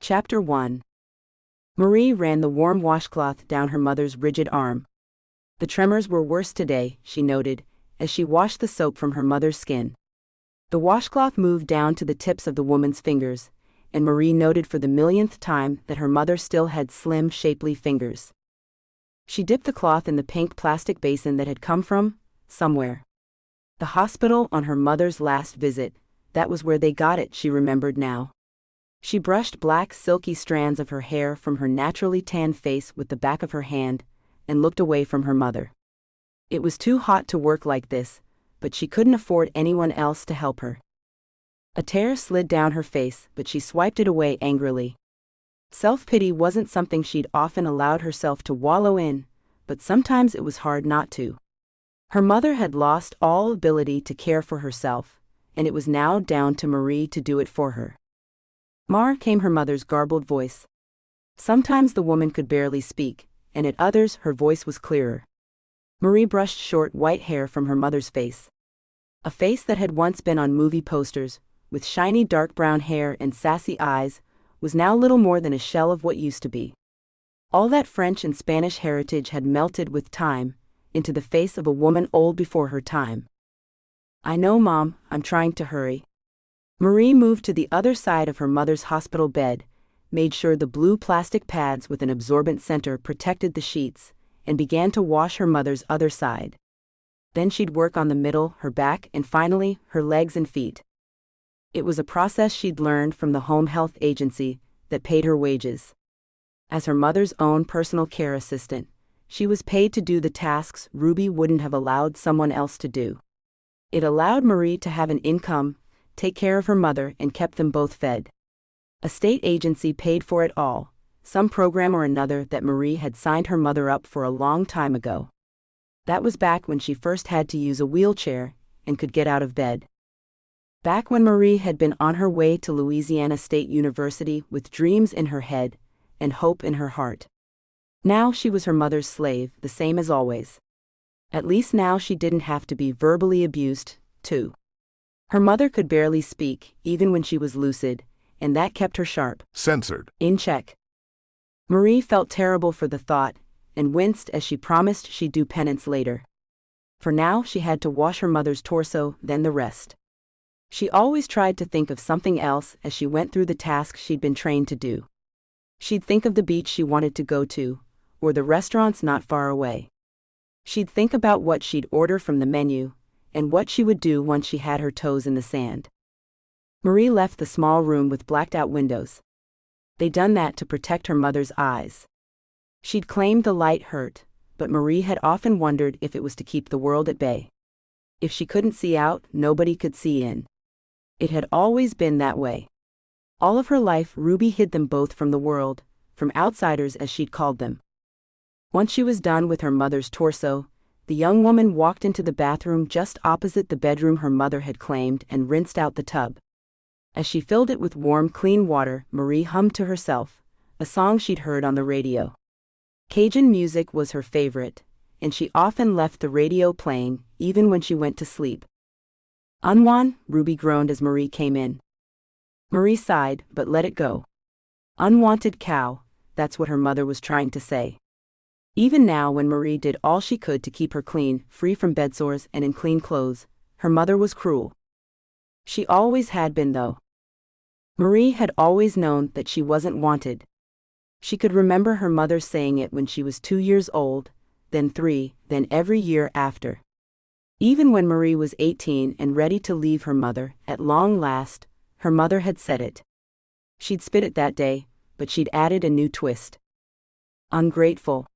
Chapter 1. Marie ran the warm washcloth down her mother's rigid arm. The tremors were worse today, she noted, as she washed the soap from her mother's skin. The washcloth moved down to the tips of the woman's fingers, and Marie noted for the millionth time that her mother still had slim, shapely fingers. She dipped the cloth in the pink plastic basin that had come from somewhere. The hospital on her mother's last visit, that was where they got it, she remembered now. She brushed black, silky strands of her hair from her naturally tanned face with the back of her hand, and looked away from her mother. It was too hot to work like this, but she couldn't afford anyone else to help her. A tear slid down her face, but she swiped it away angrily. Self-pity wasn't something she'd often allowed herself to wallow in, but sometimes it was hard not to. Her mother had lost all ability to care for herself, and it was now down to Marie to do it for her. "Mar," came her mother's garbled voice. Sometimes the woman could barely speak, and at others her voice was clearer. Marie brushed short white hair from her mother's face. A face that had once been on movie posters, with shiny dark brown hair and sassy eyes, was now little more than a shell of what used to be. All that French and Spanish heritage had melted with time, into the face of a woman old before her time. "I know, Mom, I'm trying to hurry." Marie moved to the other side of her mother's hospital bed, made sure the blue plastic pads with an absorbent center protected the sheets, and began to wash her mother's other side. Then she'd work on the middle, her back, and finally, her legs and feet. It was a process she'd learned from the home health agency that paid her wages. As her mother's own personal care assistant, she was paid to do the tasks Ruby wouldn't have allowed someone else to do. It allowed Marie to have an income, take care of her mother, and kept them both fed. A state agency paid for it all, some program or another that Marie had signed her mother up for a long time ago. That was back when she first had to use a wheelchair and could get out of bed. Back when Marie had been on her way to Louisiana State University with dreams in her head and hope in her heart. Now she was her mother's slave, the same as always. At least now she didn't have to be verbally abused, too. Her mother could barely speak, even when she was lucid, and that kept her sharp, censored, in check. Marie felt terrible for the thought, and winced as she promised she'd do penance later. For now she had to wash her mother's torso, then the rest. She always tried to think of something else as she went through the tasks she'd been trained to do. She'd think of the beach she wanted to go to, or the restaurants not far away. She'd think about what she'd order from the menu, and what she would do once she had her toes in the sand. Marie left the small room with blacked-out windows. They'd done that to protect her mother's eyes. She'd claimed the light hurt, but Marie had often wondered if it was to keep the world at bay. If she couldn't see out, nobody could see in. It had always been that way. All of her life Ruby hid them both from the world, from outsiders as she'd called them. Once she was done with her mother's torso, the young woman walked into the bathroom just opposite the bedroom her mother had claimed and rinsed out the tub. As she filled it with warm, clean water, Marie hummed to herself, a song she'd heard on the radio. Cajun music was her favorite, and she often left the radio playing, even when she went to sleep. "Unwan," Ruby groaned as Marie came in. Marie sighed, but let it go. Unwanted cow, that's what her mother was trying to say. Even now, when Marie did all she could to keep her clean, free from bedsores and in clean clothes, her mother was cruel. She always had been, though. Marie had always known that she wasn't wanted. She could remember her mother saying it when she was 2 years old, then 3, then every year after. Even when Marie was 18 and ready to leave her mother, at long last, her mother had said it. She'd spit it that day, but she'd added a new twist. Ungrateful.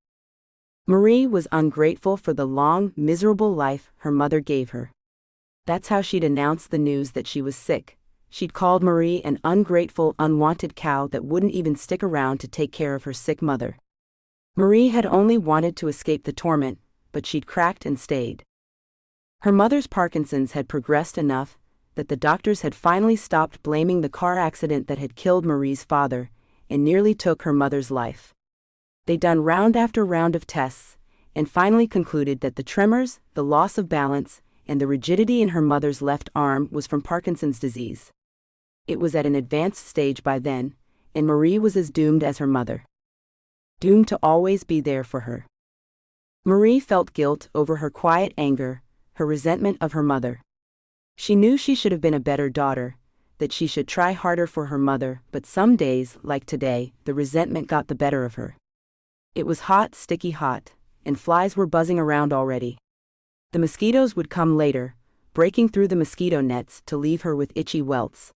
Marie was ungrateful for the long, miserable life her mother gave her. That's how she'd announced the news that she was sick. She'd called Marie an ungrateful, unwanted cow that wouldn't even stick around to take care of her sick mother. Marie had only wanted to escape the torment, but she'd cracked and stayed. Her mother's Parkinson's had progressed enough that the doctors had finally stopped blaming the car accident that had killed Marie's father and nearly took her mother's life. They'd done round after round of tests, and finally concluded that the tremors, the loss of balance, and the rigidity in her mother's left arm was from Parkinson's disease. It was at an advanced stage by then, and Marie was as doomed as her mother. Doomed to always be there for her. Marie felt guilt over her quiet anger, her resentment of her mother. She knew she should have been a better daughter, that she should try harder for her mother, but some days, like today, the resentment got the better of her. It was hot, sticky hot, and flies were buzzing around already. The mosquitoes would come later, breaking through the mosquito nets to leave her with itchy welts.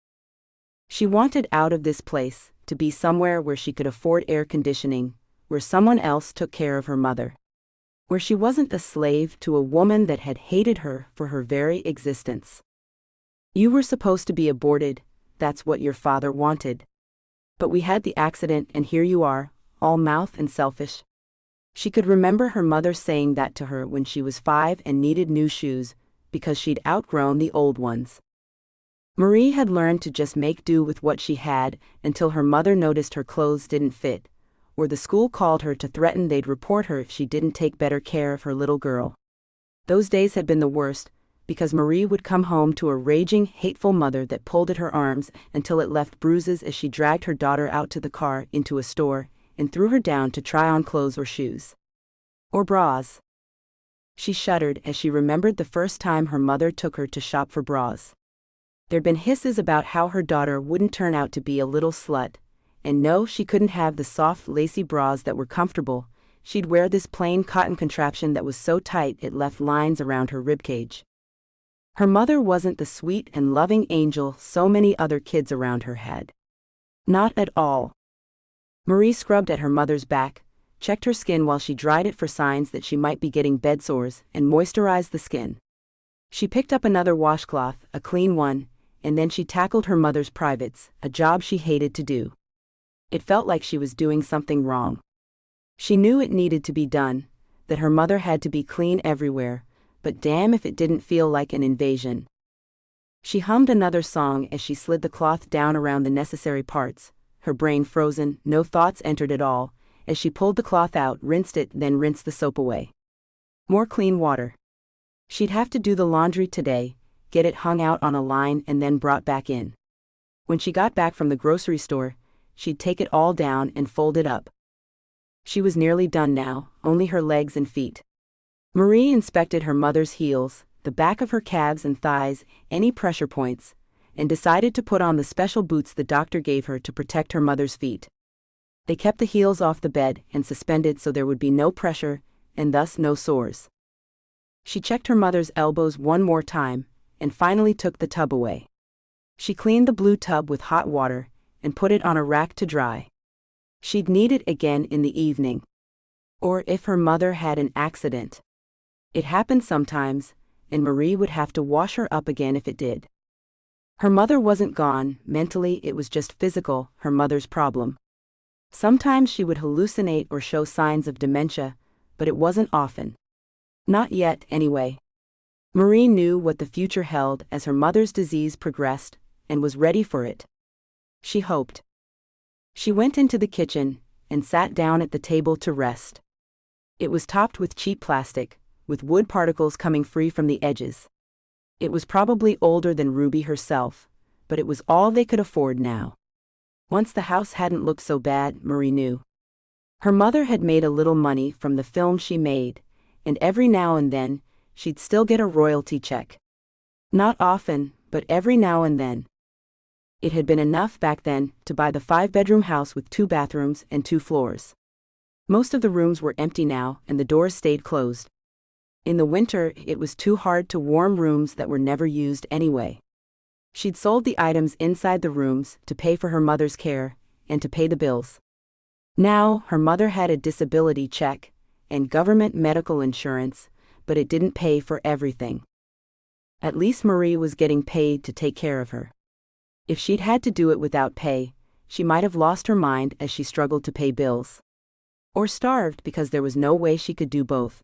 She wanted out of this place, to be somewhere where she could afford air conditioning, where someone else took care of her mother. Where she wasn't a slave to a woman that had hated her for her very existence. You were supposed to be aborted, that's what your father wanted. But we had the accident and here you are, all mouth and selfish. She could remember her mother saying that to her when she was 5 and needed new shoes, because she'd outgrown the old ones. Marie had learned to just make do with what she had until her mother noticed her clothes didn't fit, or the school called her to threaten they'd report her if she didn't take better care of her little girl. Those days had been the worst, because Marie would come home to a raging, hateful mother that pulled at her arms until it left bruises as she dragged her daughter out to the car into a store and threw her down to try on clothes or shoes. Or bras. She shuddered as she remembered the first time her mother took her to shop for bras. There'd been hisses about how her daughter wouldn't turn out to be a little slut, and no, she couldn't have the soft, lacy bras that were comfortable. She'd wear this plain cotton contraption that was so tight it left lines around her ribcage. Her mother wasn't the sweet and loving angel so many other kids around her had. Not at all. Marie scrubbed at her mother's back, checked her skin while she dried it for signs that she might be getting bed sores, and moisturized the skin. She picked up another washcloth, a clean one, and then she tackled her mother's privates, a job she hated to do. It felt like she was doing something wrong. She knew it needed to be done, that her mother had to be clean everywhere, but damn if it didn't feel like an invasion. She hummed another song as she slid the cloth down around the necessary parts, her brain frozen, no thoughts entered at all, as she pulled the cloth out, rinsed it, then rinsed the soap away. More clean water. She'd have to do the laundry today, get it hung out on a line and then brought back in. When she got back from the grocery store, she'd take it all down and fold it up. She was nearly done now, only her legs and feet. Marie inspected her mother's heels, the back of her calves and thighs, any pressure points, and decided to put on the special boots the doctor gave her to protect her mother's feet. They kept the heels off the bed and suspended so there would be no pressure, and thus no sores. She checked her mother's elbows one more time, and finally took the tub away. She cleaned the blue tub with hot water, and put it on a rack to dry. She'd need it again in the evening. Or if her mother had an accident. It happened sometimes, and Marie would have to wash her up again if it did. Her mother wasn't gone, mentally it was just physical, her mother's problem. Sometimes she would hallucinate or show signs of dementia, but it wasn't often. Not yet, anyway. Marie knew what the future held as her mother's disease progressed, and was ready for it. She hoped. She went into the kitchen, and sat down at the table to rest. It was topped with cheap plastic, with wood particles coming free from the edges. It was probably older than Ruby herself, but it was all they could afford now. Once the house hadn't looked so bad, Marie knew. Her mother had made a little money from the film she made, and every now and then, she'd still get a royalty check. Not often, but every now and then. It had been enough back then to buy the 5-bedroom house with 2 bathrooms and 2 floors. Most of the rooms were empty now, and the doors stayed closed. In the winter, it was too hard to warm rooms that were never used anyway. She'd sold the items inside the rooms to pay for her mother's care, and to pay the bills. Now, her mother had a disability check, and government medical insurance, but it didn't pay for everything. At least Marie was getting paid to take care of her. If she'd had to do it without pay, she might have lost her mind as she struggled to pay bills. Or starved because there was no way she could do both.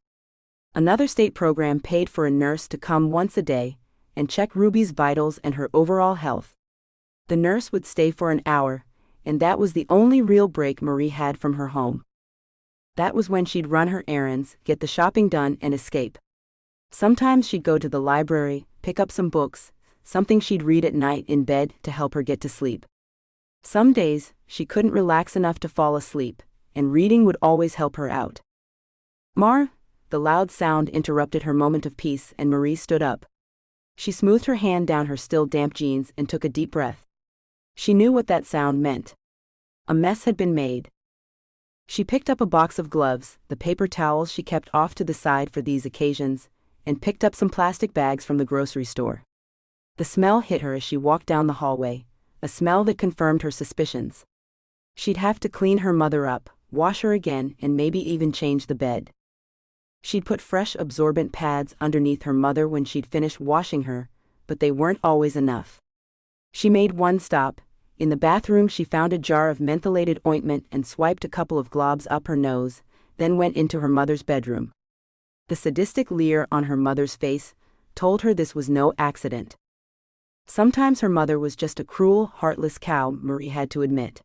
Another state program paid for a nurse to come once a day and check Ruby's vitals and her overall health. The nurse would stay for an hour, and that was the only real break Marie had from her home. That was when she'd run her errands, get the shopping done, and escape. Sometimes she'd go to the library, pick up some books, something she'd read at night in bed to help her get to sleep. Some days, she couldn't relax enough to fall asleep, and reading would always help her out. Mar, the loud sound interrupted her moment of peace, and Marie stood up. She smoothed her hand down her still damp jeans and took a deep breath. She knew what that sound meant. A mess had been made. She picked up a box of gloves, the paper towels she kept off to the side for these occasions, and picked up some plastic bags from the grocery store. The smell hit her as she walked down the hallway, a smell that confirmed her suspicions. She'd have to clean her mother up, wash her again, and maybe even change the bed. She'd put fresh absorbent pads underneath her mother when she'd finished washing her, but they weren't always enough. She made one stop. In the bathroom she found a jar of mentholated ointment and swiped a couple of globs up her nose, then went into her mother's bedroom. The sadistic leer on her mother's face told her this was no accident. Sometimes her mother was just a cruel, heartless cow, Marie had to admit.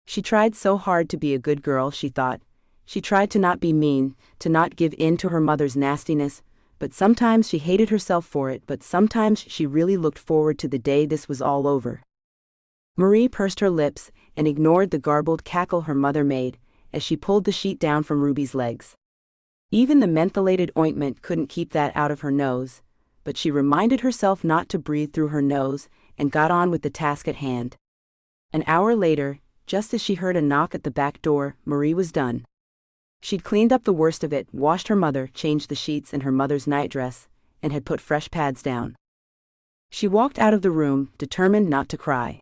She tried so hard to be a good girl, she thought. She tried to not be mean, to not give in to her mother's nastiness, but sometimes she hated herself for it, but sometimes she really looked forward to the day this was all over. Marie pursed her lips and ignored the garbled cackle her mother made as she pulled the sheet down from Ruby's legs. Even the mentholated ointment couldn't keep that out of her nose, but she reminded herself not to breathe through her nose and got on with the task at hand. An hour later, just as she heard a knock at the back door, Marie was done. She'd cleaned up the worst of it, washed her mother, changed the sheets in her mother's nightdress, and had put fresh pads down. She walked out of the room, determined not to cry.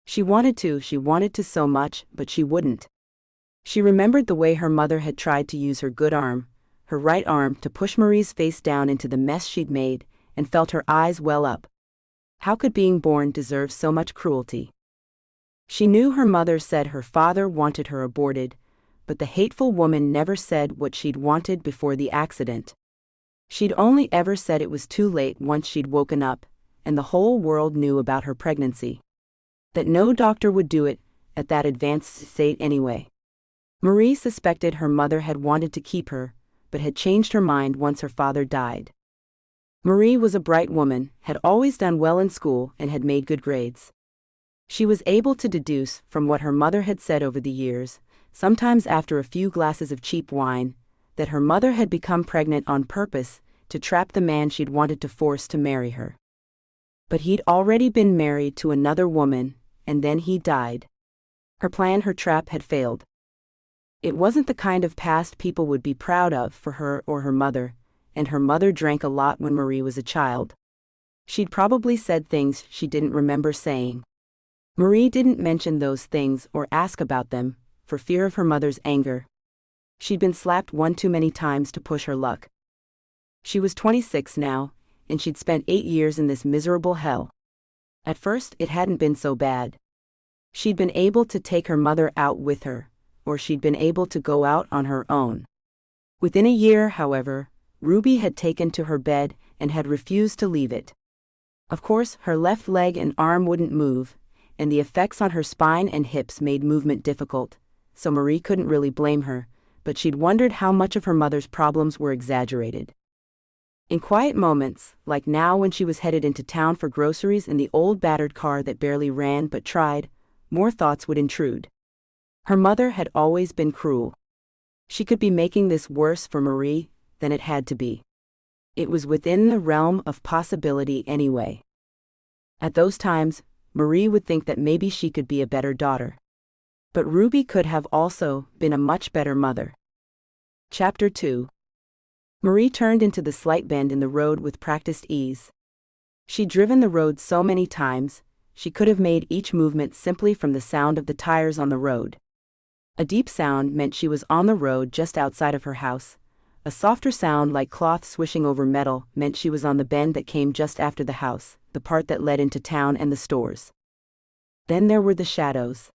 She wanted to so much, but she wouldn't. She remembered the way her mother had tried to use her good arm, her right arm, to push Marie's face down into the mess she'd made, and felt her eyes well up. How could being born deserve so much cruelty? She knew her mother said her father wanted her aborted, but the hateful woman never said what she'd wanted before the accident. She'd only ever said it was too late once she'd woken up, and the whole world knew about her pregnancy. That no doctor would do it at that advanced state anyway. Marie suspected her mother had wanted to keep her, but had changed her mind once her father died. Marie was a bright woman, had always done well in school, and had made good grades. She was able to deduce from what her mother had said over the years, sometimes after a few glasses of cheap wine, that her mother had become pregnant on purpose to trap the man she'd wanted to force to marry her. But he'd already been married to another woman, and then he died. Her plan, her trap, had failed. It wasn't the kind of past people would be proud of for her or her mother, and her mother drank a lot when Marie was a child. She'd probably said things she didn't remember saying. Marie didn't mention those things or ask about them, for fear of her mother's anger. She'd been slapped one too many times to push her luck. She was 26 now, and she'd spent 8 years in this miserable hell. At first, it hadn't been so bad. She'd been able to take her mother out with her, or she'd been able to go out on her own. Within a year, however, Ruby had taken to her bed and had refused to leave it. Of course, her left leg and arm wouldn't move, and the effects on her spine and hips made movement difficult, so Marie couldn't really blame her, but she'd wondered how much of her mother's problems were exaggerated. In quiet moments, like now when she was headed into town for groceries in the old battered car that barely ran but tried, more thoughts would intrude. Her mother had always been cruel. She could be making this worse for Marie than it had to be. It was within the realm of possibility anyway. At those times, Marie would think that maybe she could be a better daughter. But Ruby could have also been a much better mother. Chapter 2. Marie turned into the slight bend in the road with practiced ease. She'd driven the road so many times, she could have made each movement simply from the sound of the tires on the road. A deep sound meant she was on the road just outside of her house. A softer sound like cloth swishing over metal meant she was on the bend that came just after the house, the part that led into town and the stores. Then there were the shadows.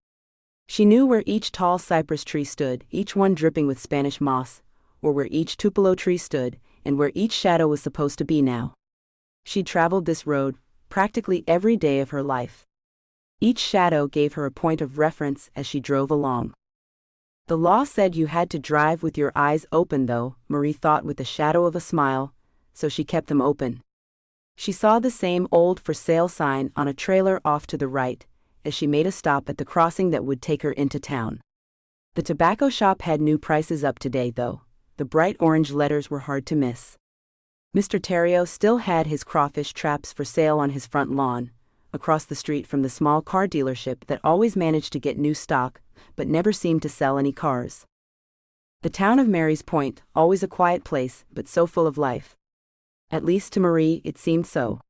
She knew where each tall cypress tree stood, each one dripping with Spanish moss, or where each tupelo tree stood, and where each shadow was supposed to be now. She'd traveled this road practically every day of her life. Each shadow gave her a point of reference as she drove along. The law said you had to drive with your eyes open though, Marie thought with a shadow of a smile, so she kept them open. She saw the same old for sale sign on a trailer off to the right, as she made a stop at the crossing that would take her into town. The tobacco shop had new prices up today though. The bright orange letters were hard to miss. Mr. Terrio still had his crawfish traps for sale on his front lawn, across the street from the small car dealership that always managed to get new stock, but never seemed to sell any cars. The town of Mary's Point, always a quiet place, but so full of life. At least to Marie, it seemed so.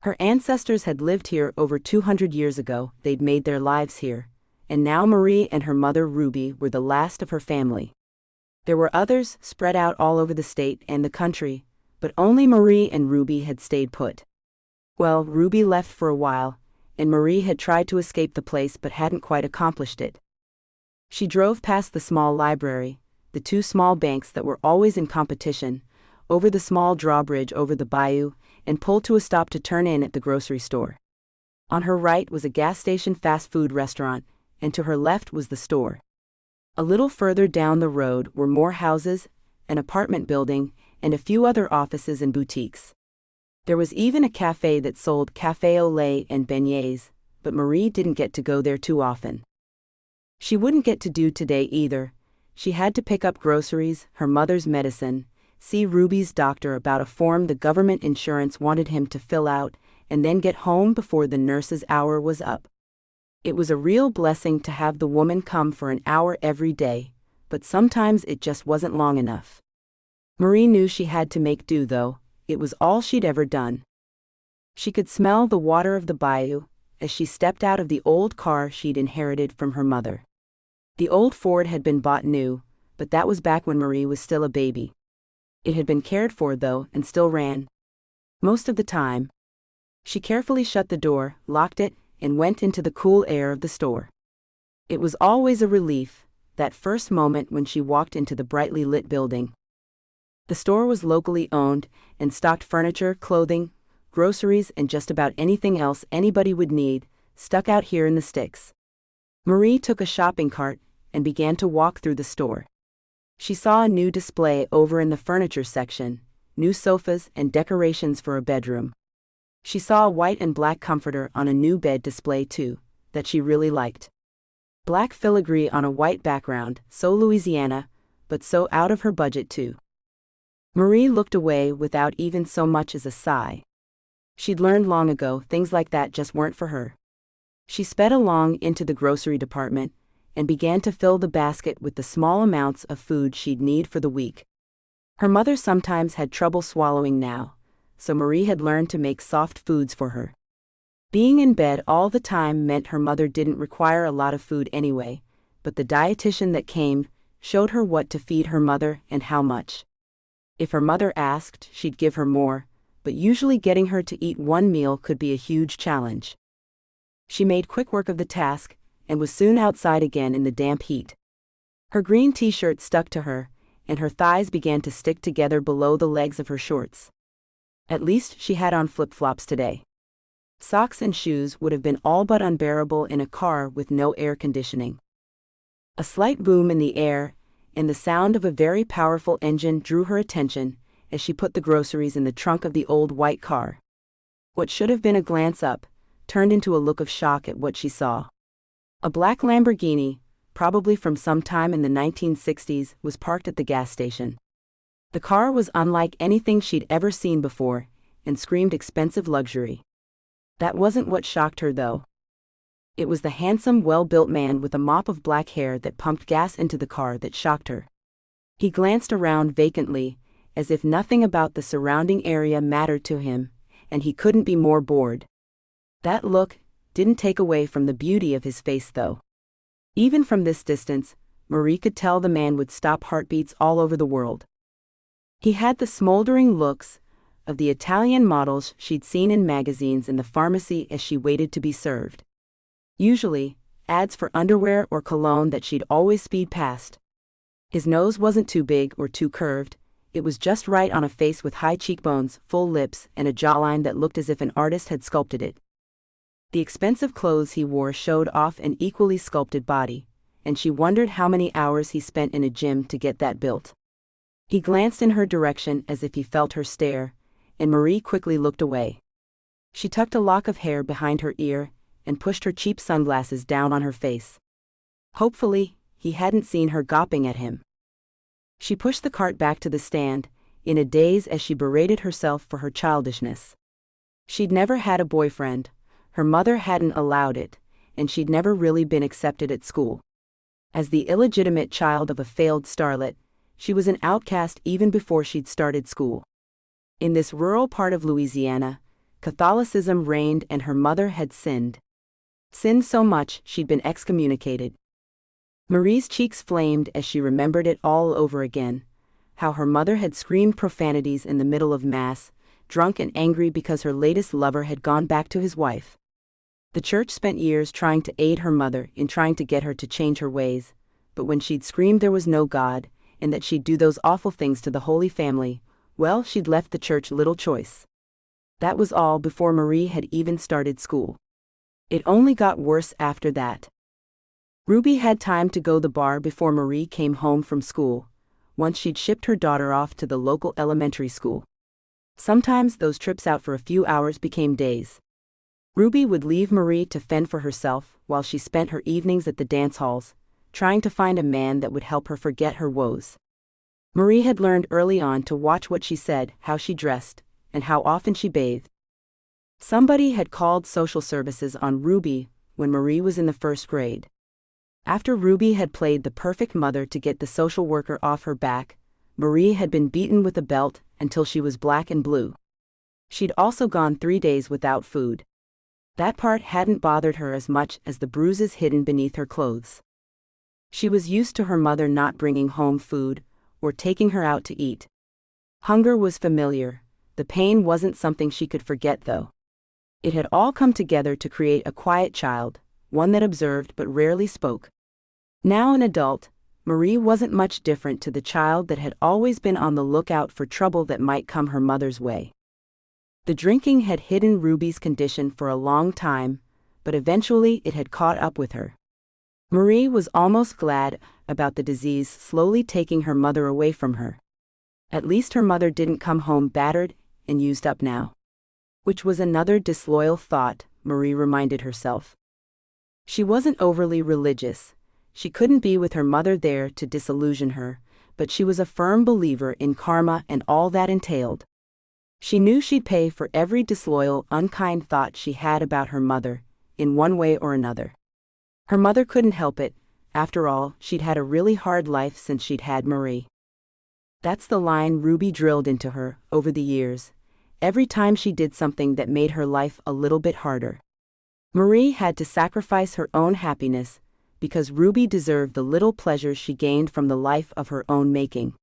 Her ancestors had lived here over 200 years ago, they'd made their lives here, and now Marie and her mother Ruby were the last of her family. There were others spread out all over the state and the country, but only Marie and Ruby had stayed put. Well, Ruby left for a while, and Marie had tried to escape the place but hadn't quite accomplished it. She drove past the small library, the two small banks that were always in competition, over the small drawbridge over the bayou, and pulled to a stop to turn in at the grocery store. On her right was a gas station fast food restaurant, and to her left was the store. A little further down the road were more houses, an apartment building, and a few other offices and boutiques. There was even a cafe that sold café au lait and beignets, but Marie didn't get to go there too often. She wouldn't get to do today either. She had to pick up groceries, her mother's medicine, see Ruby's doctor about a form the government insurance wanted him to fill out, and then get home before the nurse's hour was up. It was a real blessing to have the woman come for an hour every day, but sometimes it just wasn't long enough. Marie knew she had to make do though. It was all she'd ever done. She could smell the water of the bayou as she stepped out of the old car she'd inherited from her mother. The old Ford had been bought new, but that was back when Marie was still a baby. It had been cared for though and still ran. Most of the time. She carefully shut the door, locked it, and went into the cool air of the store. It was always a relief, that first moment when she walked into the brightly lit building. The store was locally owned and stocked furniture, clothing, groceries, and just about anything else anybody would need, stuck out here in the sticks. Marie took a shopping cart and began to walk through the store. She saw a new display over in the furniture section, new sofas and decorations for a bedroom. She saw a white and black comforter on a new bed display too, that she really liked. Black filigree on a white background, so Louisiana, but so out of her budget too. Marie looked away without even so much as a sigh. She'd learned long ago things like that just weren't for her. She sped along into the grocery department and began to fill the basket with the small amounts of food she'd need for the week. Her mother sometimes had trouble swallowing now, so Marie had learned to make soft foods for her. Being in bed all the time meant her mother didn't require a lot of food anyway, but the dietitian that came showed her what to feed her mother and how much. If her mother asked, she'd give her more, but usually getting her to eat one meal could be a huge challenge. She made quick work of the task, and was soon outside again in the damp heat. Her green t-shirt stuck to her, and her thighs began to stick together below the legs of her shorts. At least she had on flip-flops today. Socks and shoes would have been all but unbearable in a car with no air conditioning. A slight boom in the air, and the sound of a very powerful engine drew her attention as she put the groceries in the trunk of the old white car. What should have been a glance up turned into a look of shock at what she saw. A black Lamborghini, probably from some time in the 1960s, was parked at the gas station. The car was unlike anything she'd ever seen before, and screamed expensive luxury. That wasn't what shocked her though. It was the handsome, well-built man with a mop of black hair that pumped gas into the car that shocked her. He glanced around vacantly, as if nothing about the surrounding area mattered to him, and he couldn't be more bored. That look didn't take away from the beauty of his face though. Even from this distance, Marie could tell the man would stop heartbeats all over the world. He had the smoldering looks of the Italian models she'd seen in magazines in the pharmacy as she waited to be served. Usually, ads for underwear or cologne that she'd always speed past. His nose wasn't too big or too curved, it was just right on a face with high cheekbones, full lips, and a jawline that looked as if an artist had sculpted it. The expensive clothes he wore showed off an equally sculpted body, and she wondered how many hours he spent in a gym to get that built. He glanced in her direction as if he felt her stare, and Marie quickly looked away. She tucked a lock of hair behind her ear and pushed her cheap sunglasses down on her face. Hopefully, he hadn't seen her gawping at him. She pushed the cart back to the stand, in a daze as she berated herself for her childishness. She'd never had a boyfriend, her mother hadn't allowed it, and she'd never really been accepted at school. As the illegitimate child of a failed starlet, she was an outcast even before she'd started school. In this rural part of Louisiana, Catholicism reigned and her mother had sinned. Sinned so much she'd been excommunicated. Marie's cheeks flamed as she remembered it all over again, how her mother had screamed profanities in the middle of Mass, drunk and angry because her latest lover had gone back to his wife. The church spent years trying to aid her mother in trying to get her to change her ways, but when she'd screamed there was no God, and that she'd do those awful things to the Holy Family, well, she'd left the church little choice. That was all before Marie had even started school. It only got worse after that. Ruby had time to go to the bar before Marie came home from school, once she'd shipped her daughter off to the local elementary school. Sometimes those trips out for a few hours became days. Ruby would leave Marie to fend for herself while she spent her evenings at the dance halls, trying to find a man that would help her forget her woes. Marie had learned early on to watch what she said, how she dressed, and how often she bathed. Somebody had called social services on Ruby when Marie was in the first grade. After Ruby had played the perfect mother to get the social worker off her back, Marie had been beaten with a belt until she was black and blue. She'd also gone 3 days without food. That part hadn't bothered her as much as the bruises hidden beneath her clothes. She was used to her mother not bringing home food, or taking her out to eat. Hunger was familiar, the pain wasn't something she could forget though. It had all come together to create a quiet child, one that observed but rarely spoke. Now an adult, Marie wasn't much different to the child that had always been on the lookout for trouble that might come her mother's way. The drinking had hidden Ruby's condition for a long time, but eventually it had caught up with her. Marie was almost glad about the disease slowly taking her mother away from her. At least her mother didn't come home battered and used up now. Which was another disloyal thought, Marie reminded herself. She wasn't overly religious. She couldn't be with her mother there to disillusion her, but she was a firm believer in karma and all that entailed. She knew she'd pay for every disloyal, unkind thought she had about her mother, in one way or another. Her mother couldn't help it. After all, she'd had a really hard life since she'd had Marie. That's the line Ruby drilled into her, over the years, every time she did something that made her life a little bit harder. Marie had to sacrifice her own happiness, because Ruby deserved the little pleasures she gained from the life of her own making.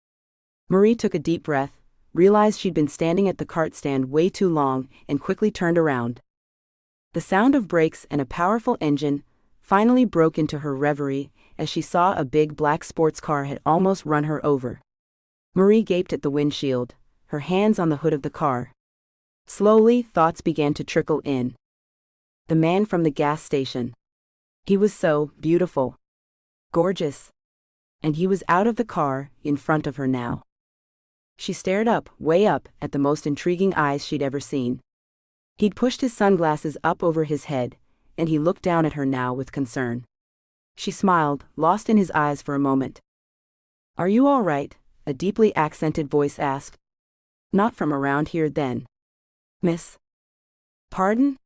Marie took a deep breath, realized she'd been standing at the cart stand way too long, and quickly turned around. The sound of brakes and a powerful engine finally broke into her reverie as she saw a big black sports car had almost run her over. Marie gaped at the windshield, her hands on the hood of the car. Slowly, thoughts began to trickle in. The man from the gas station. He was so beautiful. Gorgeous. And he was out of the car, in front of her now. She stared up, way up, at the most intriguing eyes she'd ever seen. He'd pushed his sunglasses up over his head, and he looked down at her now with concern. She smiled, lost in his eyes for a moment. "Are you all right?" a deeply accented voice asked. "Not from around here then." "Miss?" "Pardon?"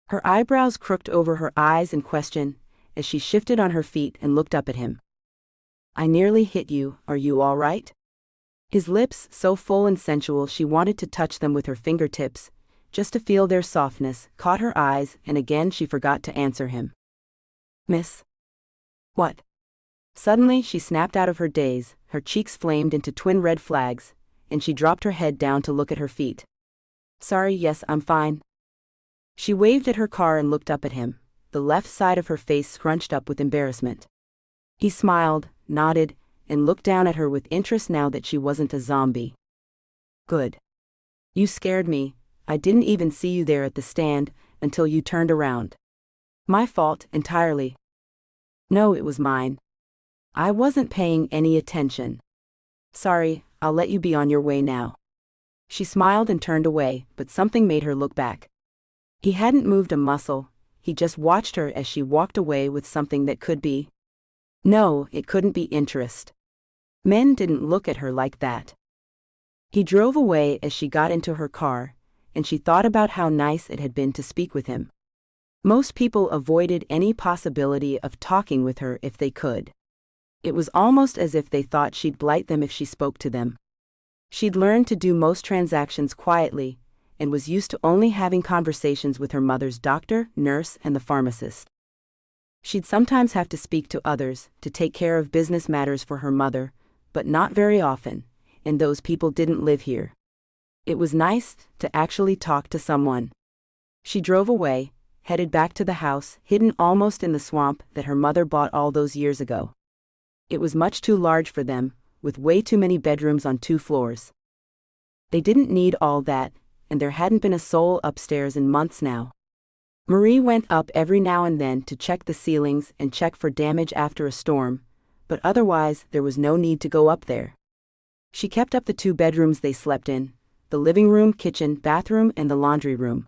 Her eyebrows crooked over her eyes in question, as she shifted on her feet and looked up at him. "I nearly hit you, are you all right?" His lips, so full and sensual she wanted to touch them with her fingertips, just to feel their softness, caught her eyes, and again she forgot to answer him. "Miss?" "What?" Suddenly she snapped out of her daze, her cheeks flamed into twin red flags, and she dropped her head down to look at her feet. "Sorry, yes, I'm fine." She waved at her car and looked up at him, the left side of her face scrunched up with embarrassment. He smiled, nodded, and looked down at her with interest now that she wasn't a zombie. "Good. You scared me. I didn't even see you there at the stand until you turned around. My fault, entirely." "No, it was mine. I wasn't paying any attention. Sorry, I'll let you be on your way now." She smiled and turned away, but something made her look back. He hadn't moved a muscle, he just watched her as she walked away with something that could be. No, it couldn't be interest. Men didn't look at her like that. He drove away as she got into her car, and she thought about how nice it had been to speak with him. Most people avoided any possibility of talking with her if they could. It was almost as if they thought she'd blight them if she spoke to them. She'd learned to do most transactions quietly, and was used to only having conversations with her mother's doctor, nurse, and the pharmacist. She'd sometimes have to speak to others, to take care of business matters for her mother, but not very often, and those people didn't live here. It was nice to actually talk to someone. She drove away, headed back to the house, hidden almost in the swamp that her mother bought all those years ago. It was much too large for them, with way too many bedrooms on 2 floors. They didn't need all that, and there hadn't been a soul upstairs in months now. Marie went up every now and then to check the ceilings and check for damage after a storm, but otherwise there was no need to go up there. She kept up the 2 bedrooms they slept in, the living room, kitchen, bathroom, and the laundry room.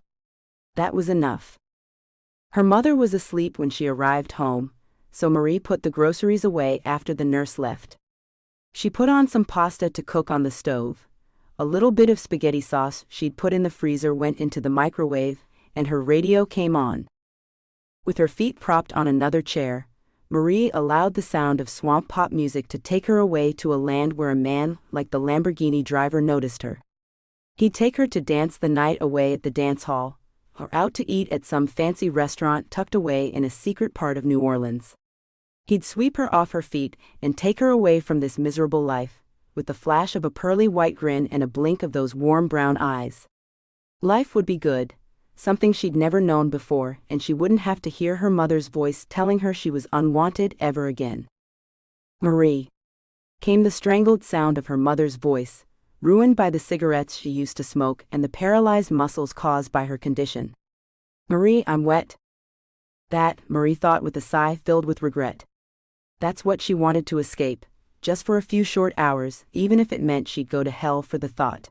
That was enough. Her mother was asleep when she arrived home, so Marie put the groceries away after the nurse left. She put on some pasta to cook on the stove. A little bit of spaghetti sauce she'd put in the freezer went into the microwave, and her radio came on. With her feet propped on another chair, Marie allowed the sound of swamp pop music to take her away to a land where a man like the Lamborghini driver noticed her. He'd take her to dance the night away at the dance hall, or out to eat at some fancy restaurant tucked away in a secret part of New Orleans. He'd sweep her off her feet and take her away from this miserable life, with the flash of a pearly white grin and a blink of those warm brown eyes. Life would be good, something she'd never known before, and she wouldn't have to hear her mother's voice telling her she was unwanted ever again. Marie. Came the strangled sound of her mother's voice, ruined by the cigarettes she used to smoke and the paralyzed muscles caused by her condition. Marie, I'm wet. That, Marie thought with a sigh filled with regret. That's what she wanted to escape, just for a few short hours, even if it meant she'd go to hell for the thought.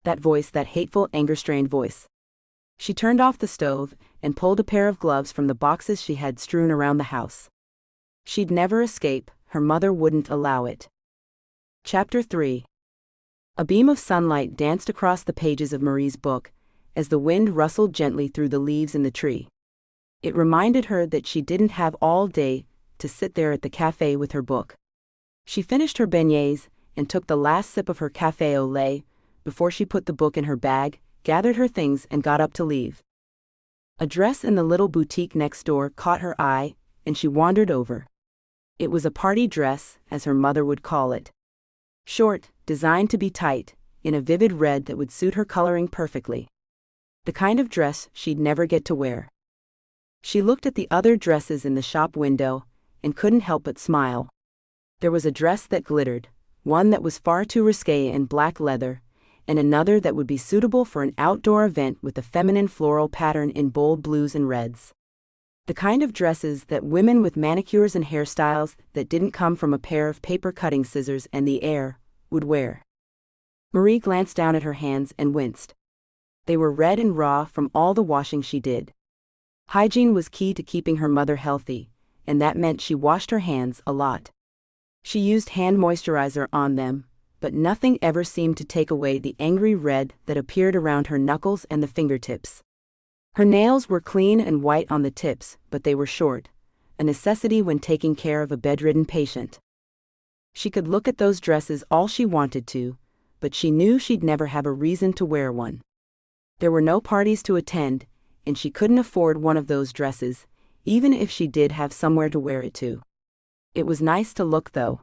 That voice, that hateful, anger-strained voice. She turned off the stove and pulled a pair of gloves from the boxes she had strewn around the house. She'd never escape, her mother wouldn't allow it. Chapter 3. A beam of sunlight danced across the pages of Marie's book, as the wind rustled gently through the leaves in the tree. It reminded her that she didn't have all day to sit there at the cafe with her book. She finished her beignets and took the last sip of her café au lait before she put the book in her bag, gathered her things and got up to leave. A dress in the little boutique next door caught her eye, and she wandered over. It was a party dress, as her mother would call it. Short, designed to be tight, in a vivid red that would suit her coloring perfectly. The kind of dress she'd never get to wear. She looked at the other dresses in the shop window, and couldn't help but smile. There was a dress that glittered, one that was far too risque in black leather, and another that would be suitable for an outdoor event with a feminine floral pattern in bold blues and reds. The kind of dresses that women with manicures and hairstyles that didn't come from a pair of paper-cutting scissors and the air would wear. Marie glanced down at her hands and winced. They were red and raw from all the washing she did. Hygiene was key to keeping her mother healthy, and that meant she washed her hands a lot. She used hand moisturizer on them, but nothing ever seemed to take away the angry red that appeared around her knuckles and the fingertips. Her nails were clean and white on the tips, but they were short, a necessity when taking care of a bedridden patient. She could look at those dresses all she wanted to, but she knew she'd never have a reason to wear one. There were no parties to attend, and she couldn't afford one of those dresses, even if she did have somewhere to wear it to. It was nice to look, though.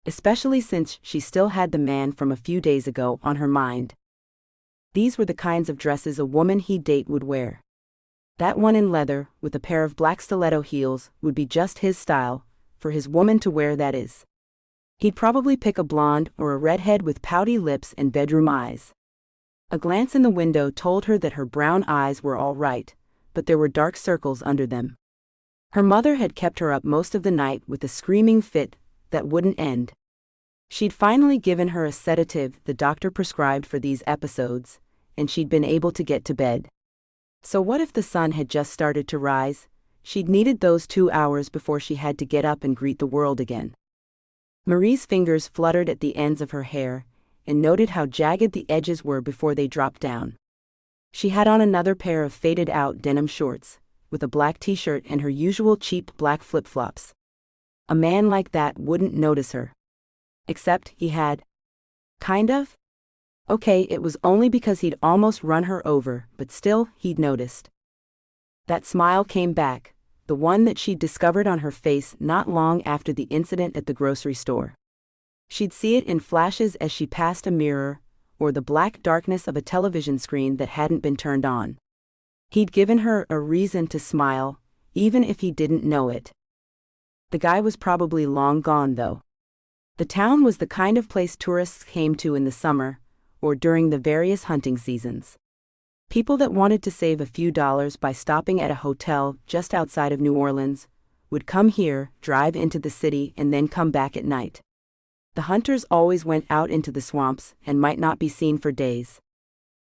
Especially since she still had the man from a few days ago on her mind. These were the kinds of dresses a woman he'd date would wear. That one in leather, with a pair of black stiletto heels, would be just his style, for his woman to wear, that is. He'd probably pick a blonde or a redhead with pouty lips and bedroom eyes. A glance in the window told her that her brown eyes were all right, but there were dark circles under them. Her mother had kept her up most of the night with a screaming fit that wouldn't end. She'd finally given her a sedative the doctor prescribed for these episodes, and she'd been able to get to bed. So what if the sun had just started to rise? She'd needed those 2 hours before she had to get up and greet the world again. Marie's fingers fluttered at the ends of her hair, and noted how jagged the edges were before they dropped down. She had on another pair of faded-out denim shorts, with a black t-shirt and her usual cheap black flip-flops. A man like that wouldn't notice her. Except he had. Kind of? Okay, it was only because he'd almost run her over, but still, he'd noticed. That smile came back, the one that she'd discovered on her face not long after the incident at the grocery store. She'd see it in flashes as she passed a mirror, or the black darkness of a television screen that hadn't been turned on. He'd given her a reason to smile, even if he didn't know it. The guy was probably long gone, though. The town was the kind of place tourists came to in the summer, or during the various hunting seasons. People that wanted to save a few dollars by stopping at a hotel just outside of New Orleans would come here, drive into the city, and then come back at night. The hunters always went out into the swamps and might not be seen for days.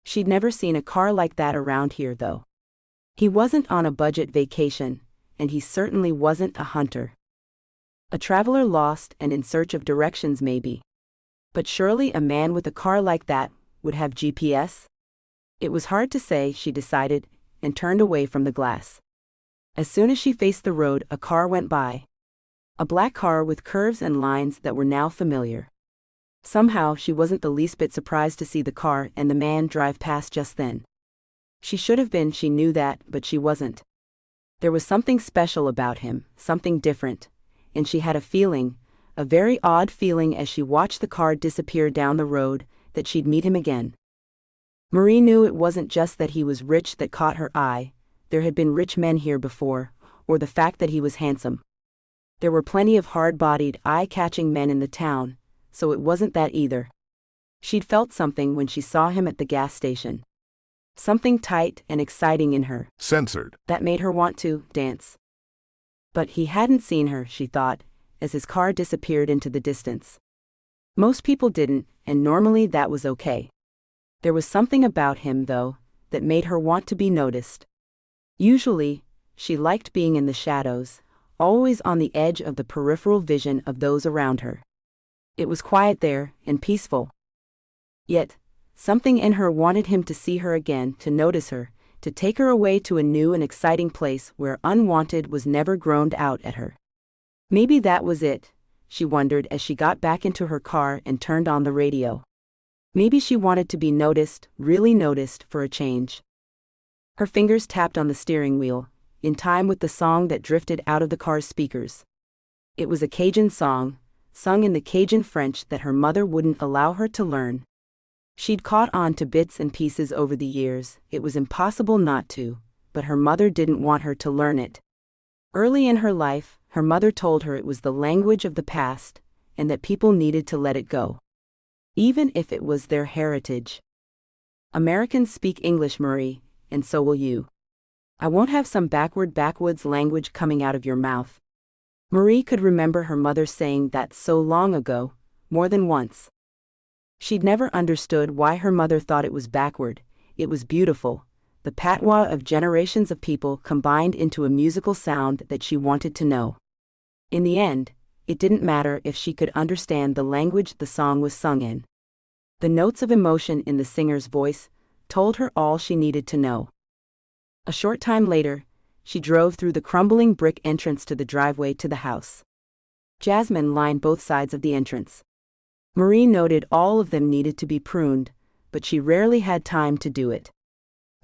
She'd never seen a car like that around here, though. He wasn't on a budget vacation, and he certainly wasn't a hunter. A traveler lost and in search of directions, maybe. But surely a man with a car like that would have GPS? It was hard to say, she decided, and turned away from the glass. As soon as she faced the road, a car went by. A black car with curves and lines that were now familiar. Somehow she wasn't the least bit surprised to see the car and the man drive past just then. She should have been, she knew that, but she wasn't. There was something special about him, something different, and she had a feeling, a very odd feeling as she watched the car disappear down the road, that she'd meet him again. Marie knew it wasn't just that he was rich that caught her eye, there had been rich men here before, or the fact that he was handsome. There were plenty of hard-bodied, eye-catching men in the town, so it wasn't that either. She'd felt something when she saw him at the gas station. Something tight and exciting in her. Censored. That made her want to dance. But he hadn't seen her, she thought, as his car disappeared into the distance. Most people didn't, and normally that was okay. There was something about him, though, that made her want to be noticed. Usually, she liked being in the shadows, always on the edge of the peripheral vision of those around her. It was quiet there, and peaceful. Yet, something in her wanted him to see her again, to notice her, to take her away to a new and exciting place where unwanted was never groaned out at her. Maybe that was it, she wondered as she got back into her car and turned on the radio. Maybe she wanted to be noticed, really noticed, for a change. Her fingers tapped on the steering wheel, in time with the song that drifted out of the car's speakers. It was a Cajun song, sung in the Cajun French that her mother wouldn't allow her to learn. She'd caught on to bits and pieces over the years, it was impossible not to, but her mother didn't want her to learn it. Early in her life, her mother told her it was the language of the past, and that people needed to let it go. Even if it was their heritage. Americans speak English, Marie, and so will you. I won't have some backwoods language coming out of your mouth. Marie could remember her mother saying that so long ago, more than once. She'd never understood why her mother thought it was backward. It was beautiful, the patois of generations of people combined into a musical sound that she wanted to know. In the end, it didn't matter if she could understand the language the song was sung in. The notes of emotion in the singer's voice told her all she needed to know. A short time later, she drove through the crumbling brick entrance to the driveway to the house. Jasmine lined both sides of the entrance. Marie noted all of them needed to be pruned, but she rarely had time to do it.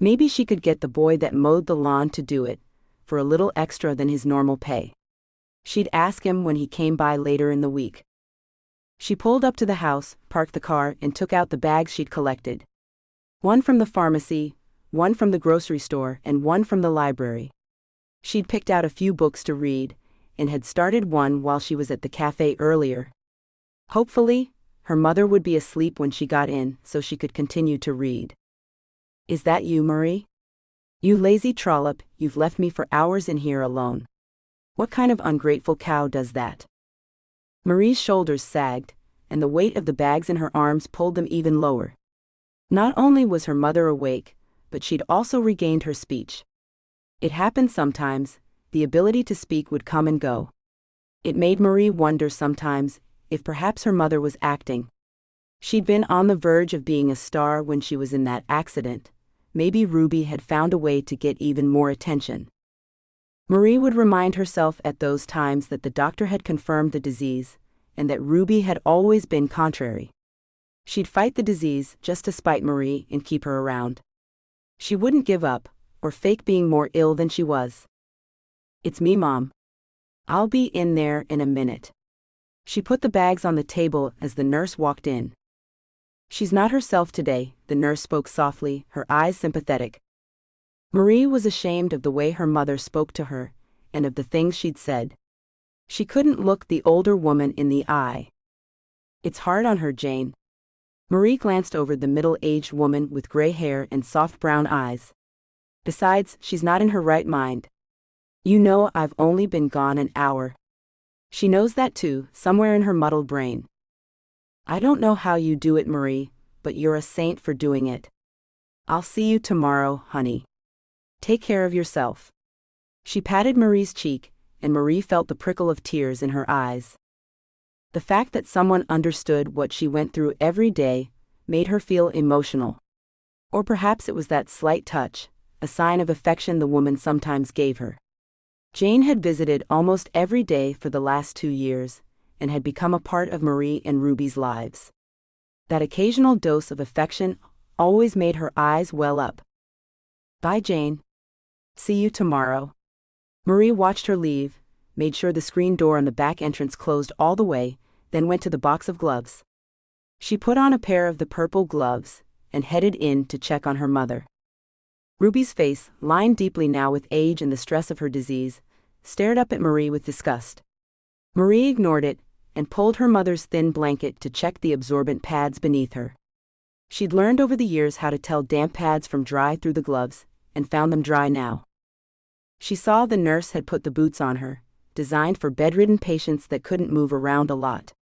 Maybe she could get the boy that mowed the lawn to do it, for a little extra than his normal pay. She'd ask him when he came by later in the week. She pulled up to the house, parked the car, and took out the bags she'd collected. One from the pharmacy, one from the grocery store, and one from the library. She'd picked out a few books to read, and had started one while she was at the cafe earlier. Hopefully, her mother would be asleep when she got in, so she could continue to read. "Is that you, Marie? You lazy trollop, you've left me for hours in here alone. What kind of ungrateful cow does that?" Marie's shoulders sagged, and the weight of the bags in her arms pulled them even lower. Not only was her mother awake, but she'd also regained her speech. It happened sometimes, the ability to speak would come and go. It made Marie wonder sometimes if perhaps her mother was acting. She'd been on the verge of being a star when she was in that accident. Maybe Ruby had found a way to get even more attention. Marie would remind herself at those times that the doctor had confirmed the disease, and that Ruby had always been contrary. She'd fight the disease just to spite Marie and keep her around. She wouldn't give up, or fake being more ill than she was. "It's me, Mom. I'll be in there in a minute." She put the bags on the table as the nurse walked in. "She's not herself today," the nurse spoke softly, her eyes sympathetic. Marie was ashamed of the way her mother spoke to her, and of the things she'd said. She couldn't look the older woman in the eye. "It's hard on her, Jane." Marie glanced over the middle-aged woman with gray hair and soft brown eyes. "Besides, she's not in her right mind. You know, I've only been gone an hour." She knows that too, somewhere in her muddled brain. "I don't know how you do it, Marie, but you're a saint for doing it. I'll see you tomorrow, honey. Take care of yourself." She patted Marie's cheek, and Marie felt the prickle of tears in her eyes. The fact that someone understood what she went through every day made her feel emotional. Or perhaps it was that slight touch, a sign of affection the woman sometimes gave her. Jane had visited almost every day for the last 2 years, and had become a part of Marie and Ruby's lives. That occasional dose of affection always made her eyes well up. "Bye, Jane. See you tomorrow." Marie watched her leave, made sure the screen door on the back entrance closed all the way, then went to the box of gloves. She put on a pair of the purple gloves, and headed in to check on her mother. Ruby's face, lined deeply now with age and the stress of her disease, stared up at Marie with disgust. Marie ignored it, and pulled her mother's thin blanket to check the absorbent pads beneath her. She'd learned over the years how to tell damp pads from dry through the gloves, and found them dry now. She saw the nurse had put the boots on her, designed for bedridden patients that couldn't move around a lot.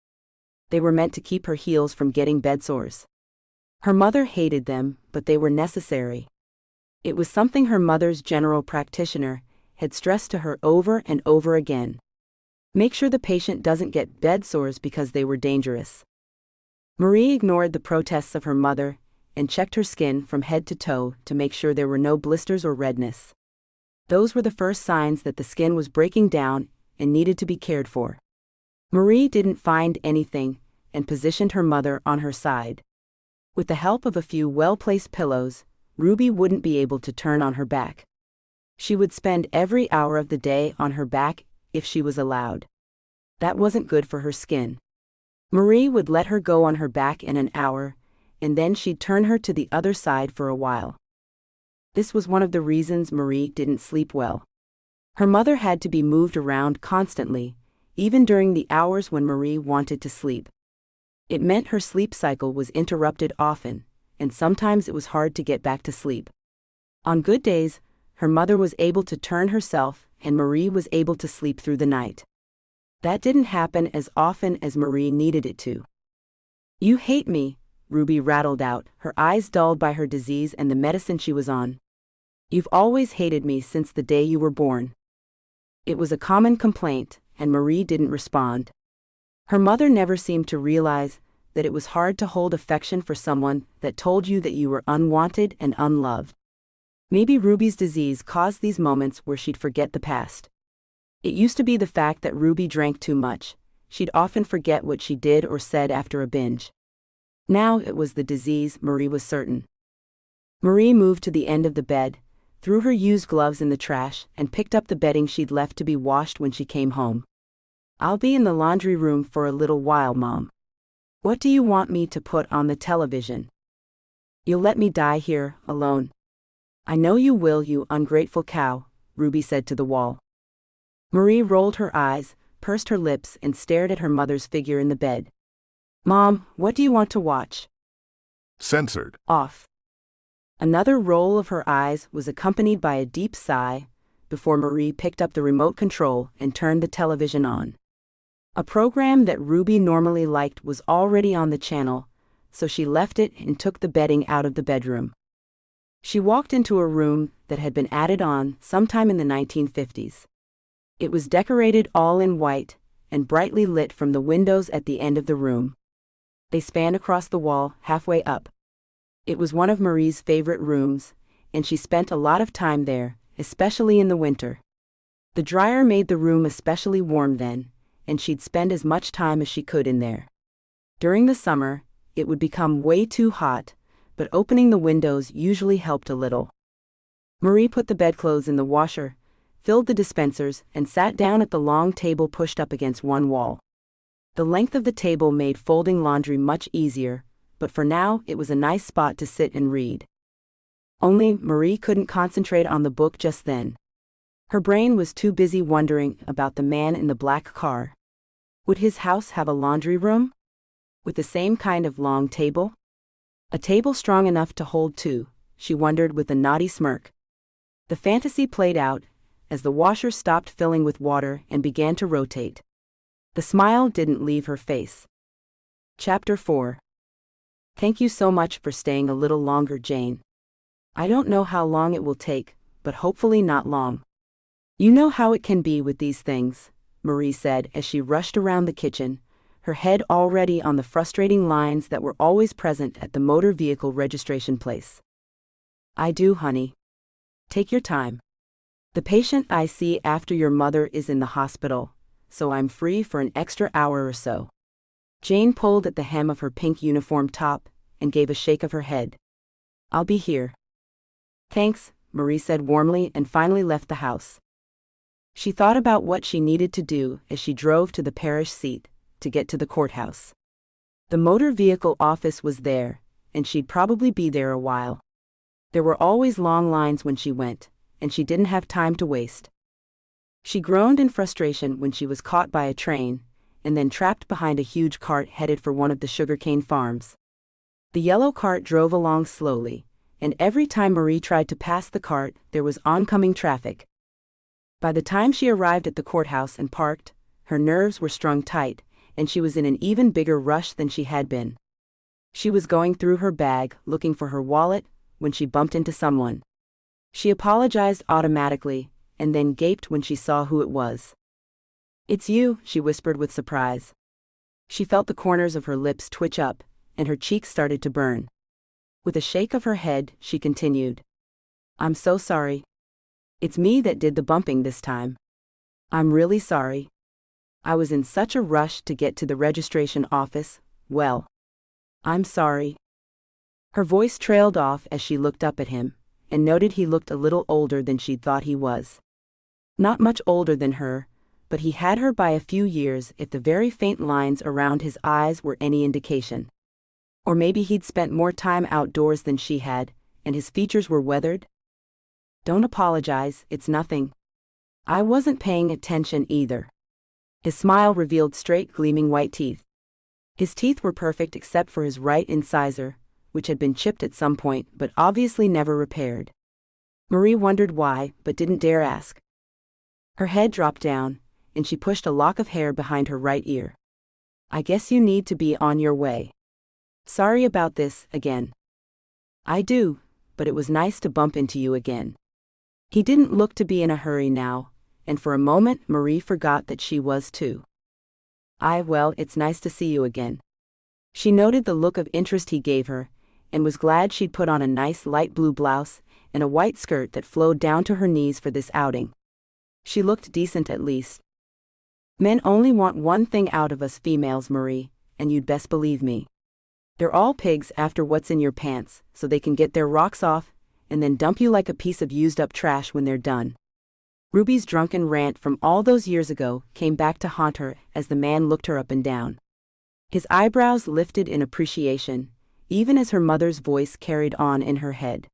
They were meant to keep her heels from getting bed sores. Her mother hated them, but they were necessary. It was something her mother's general practitioner had stressed to her over and over again. Make sure the patient doesn't get bed sores because they were dangerous. Marie ignored the protests of her mother and checked her skin from head to toe to make sure there were no blisters or redness. Those were the first signs that the skin was breaking down and needed to be cared for. Marie didn't find anything and positioned her mother on her side. With the help of a few well-placed pillows, Ruby wouldn't be able to turn on her back. She would spend every hour of the day on her back if she was allowed. That wasn't good for her skin. Marie would let her go on her back in an hour, and then she'd turn her to the other side for a while. This was one of the reasons Marie didn't sleep well. Her mother had to be moved around constantly, even during the hours when Marie wanted to sleep. It meant her sleep cycle was interrupted often, and sometimes it was hard to get back to sleep. On good days, her mother was able to turn herself, and Marie was able to sleep through the night. That didn't happen as often as Marie needed it to. "You hate me," Ruby rattled out, her eyes dulled by her disease and the medicine she was on. "You've always hated me since the day you were born." It was a common complaint, and Marie didn't respond. Her mother never seemed to realize that it was hard to hold affection for someone that told you that you were unwanted and unloved. Maybe Ruby's disease caused these moments where she'd forget the past. It used to be the fact that Ruby drank too much. She'd often forget what she did or said after a binge. Now it was the disease, Marie was certain. Marie moved to the end of the bed, threw her used gloves in the trash, and picked up the bedding she'd left to be washed when she came home. "I'll be in the laundry room for a little while, Mom. What do you want me to put on the television?" "You'll let me die here, alone." "I know you will, you ungrateful cow," Ruby said to the wall. Marie rolled her eyes, pursed her lips, and stared at her mother's figure in the bed. "Mom, what do you want to watch?" Censored. Off. Another roll of her eyes was accompanied by a deep sigh before Marie picked up the remote control and turned the television on. A program that Ruby normally liked was already on the channel, so she left it and took the bedding out of the bedroom. She walked into a room that had been added on sometime in the 1950s. It was decorated all in white and brightly lit from the windows at the end of the room. They spanned across the wall, halfway up. It was one of Marie's favorite rooms, and she spent a lot of time there, especially in the winter. The dryer made the room especially warm then, and she'd spend as much time as she could in there. During the summer, it would become way too hot, but opening the windows usually helped a little. Marie put the bedclothes in the washer, filled the dispensers, and sat down at the long table pushed up against one wall. The length of the table made folding laundry much easier, but for now it was a nice spot to sit and read. Only Marie couldn't concentrate on the book just then. Her brain was too busy wondering about the man in the black car. Would his house have a laundry room? With the same kind of long table? A table strong enough to hold two, she wondered with a naughty smirk. The fantasy played out as the washer stopped filling with water and began to rotate. The smile didn't leave her face. Chapter 4. Thank you so much for staying a little longer, Jane. I don't know how long it will take, but hopefully not long. You know how it can be with these things, Marie said as she rushed around the kitchen, her head already on the frustrating lines that were always present at the motor vehicle registration place. I do, honey. Take your time. The patient I see after your mother is in the hospital, so I'm free for an extra hour or so. Jane pulled at the hem of her pink uniform top and gave a shake of her head. I'll be here. Thanks, Marie said warmly and finally left the house. She thought about what she needed to do as she drove to the parish seat to get to the courthouse. The motor vehicle office was there, and she'd probably be there a while. There were always long lines when she went, and she didn't have time to waste. She groaned in frustration when she was caught by a train, and then trapped behind a huge cart headed for one of the sugarcane farms. The yellow cart drove along slowly, and every time Marie tried to pass the cart, there was oncoming traffic. By the time she arrived at the courthouse and parked, her nerves were strung tight, and she was in an even bigger rush than she had been. She was going through her bag, looking for her wallet, when she bumped into someone. She apologized automatically, and then gaped when she saw who it was. It's you, she whispered with surprise. She felt the corners of her lips twitch up, and her cheeks started to burn. With a shake of her head, she continued. I'm so sorry. It's me that did the bumping this time. I'm really sorry. I was in such a rush to get to the registration office. Well, I'm sorry. Her voice trailed off as she looked up at him, and noted he looked a little older than she'd thought he was. Not much older than her, but he had her by a few years if the very faint lines around his eyes were any indication. Or maybe he'd spent more time outdoors than she had, and his features were weathered. Don't apologize, it's nothing. I wasn't paying attention either. His smile revealed straight, gleaming white teeth. His teeth were perfect except for his right incisor, which had been chipped at some point but obviously never repaired. Marie wondered why, but didn't dare ask. Her head dropped down, and she pushed a lock of hair behind her right ear. I guess you need to be on your way. Sorry about this, again. I do, but it was nice to bump into you again. He didn't look to be in a hurry now, and for a moment Marie forgot that she was too. Well, it's nice to see you again. She noted the look of interest he gave her, and was glad she'd put on a nice light blue blouse and a white skirt that flowed down to her knees for this outing. She looked decent at least. Men only want one thing out of us females, Marie, and you'd best believe me. They're all pigs after what's in your pants, so they can get their rocks off, and then dump you like a piece of used-up trash when they're done. Ruby's drunken rant from all those years ago came back to haunt her as the man looked her up and down. His eyebrows lifted in appreciation, even as her mother's voice carried on in her head.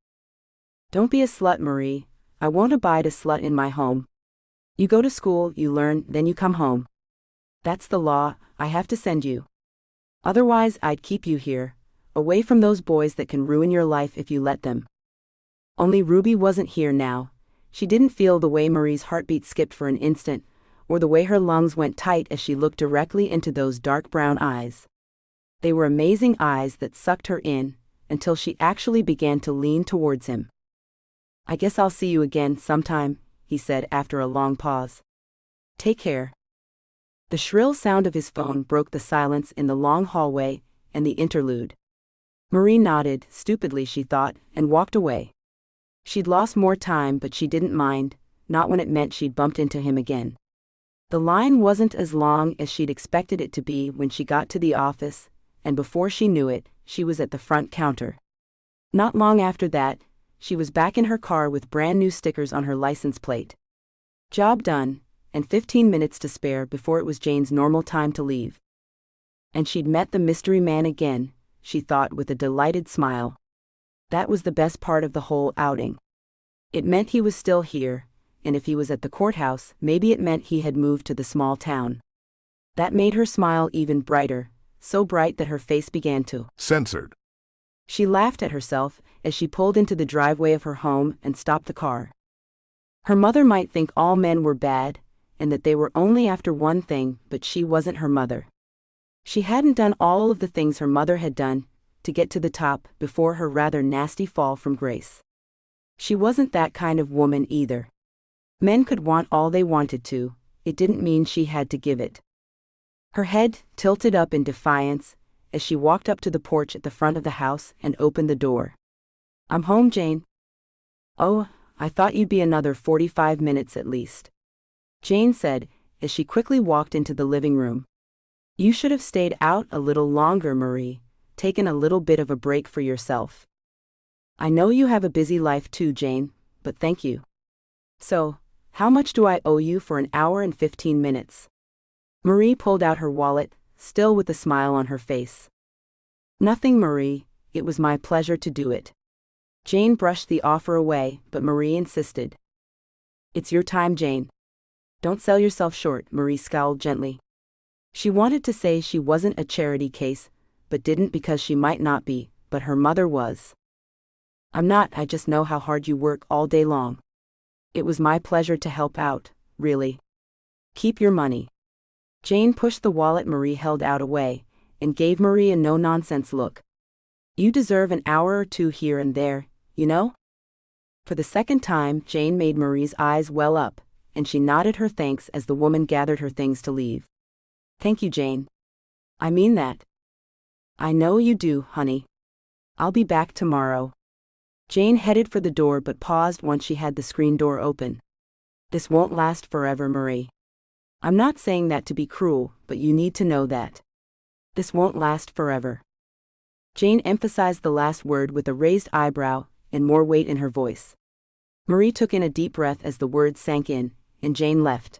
Don't be a slut, Marie. I won't abide a slut in my home. You go to school, you learn, then you come home. That's the law. I have to send you. Otherwise, I'd keep you here, away from those boys that can ruin your life if you let them. Only Ruby wasn't here now. She didn't feel the way Marie's heartbeat skipped for an instant, or the way her lungs went tight as she looked directly into those dark brown eyes. They were amazing eyes that sucked her in, until she actually began to lean towards him. I guess I'll see you again sometime, he said after a long pause. Take care. The shrill sound of his phone broke the silence in the long hallway and the interlude. Marie nodded, stupidly she thought, and walked away. She'd lost more time, but she didn't mind, not when it meant she'd bumped into him again. The line wasn't as long as she'd expected it to be when she got to the office, and before she knew it, she was at the front counter. Not long after that, she was back in her car with brand new stickers on her license plate. Job done, and 15 minutes to spare before it was Jane's normal time to leave. And she'd met the mystery man again, she thought with a delighted smile. That was the best part of the whole outing. It meant he was still here, and if he was at the courthouse, maybe it meant he had moved to the small town. That made her smile even brighter, so bright that her face began to Censored. She laughed at herself as she pulled into the driveway of her home and stopped the car. Her mother might think all men were bad, and that they were only after one thing, but she wasn't her mother. She hadn't done all of the things her mother had done to get to the top before her rather nasty fall from grace. She wasn't that kind of woman either. Men could want all they wanted to, it didn't mean she had to give it. Her head tilted up in defiance as she walked up to the porch at the front of the house and opened the door. I'm home, Jane. Oh, I thought you'd be another 45 minutes at least, Jane said as she quickly walked into the living room. You should have stayed out a little longer, Marie, taken a little bit of a break for yourself. I know you have a busy life too, Jane, but thank you. So, how much do I owe you for an hour and 15 minutes? Marie pulled out her wallet, still with a smile on her face. Nothing, Marie, it was my pleasure to do it. Jane brushed the offer away, but Marie insisted. It's your time, Jane. Don't sell yourself short, Marie scowled gently. She wanted to say she wasn't a charity case, but didn't because she might not be, but her mother was. I'm not, I just know how hard you work all day long. It was my pleasure to help out, really. Keep your money. Jane pushed the wallet Marie held out away, and gave Marie a no-nonsense look. You deserve an hour or two here and there, you know? For the second time, Jane made Marie's eyes well up, and she nodded her thanks as the woman gathered her things to leave. Thank you, Jane. I mean that. I know you do, honey. I'll be back tomorrow. Jane headed for the door but paused once she had the screen door open. This won't last forever, Marie. I'm not saying that to be cruel, but you need to know that. This won't last forever. Jane emphasized the last word with a raised eyebrow and more weight in her voice. Marie took in a deep breath as the words sank in, and Jane left.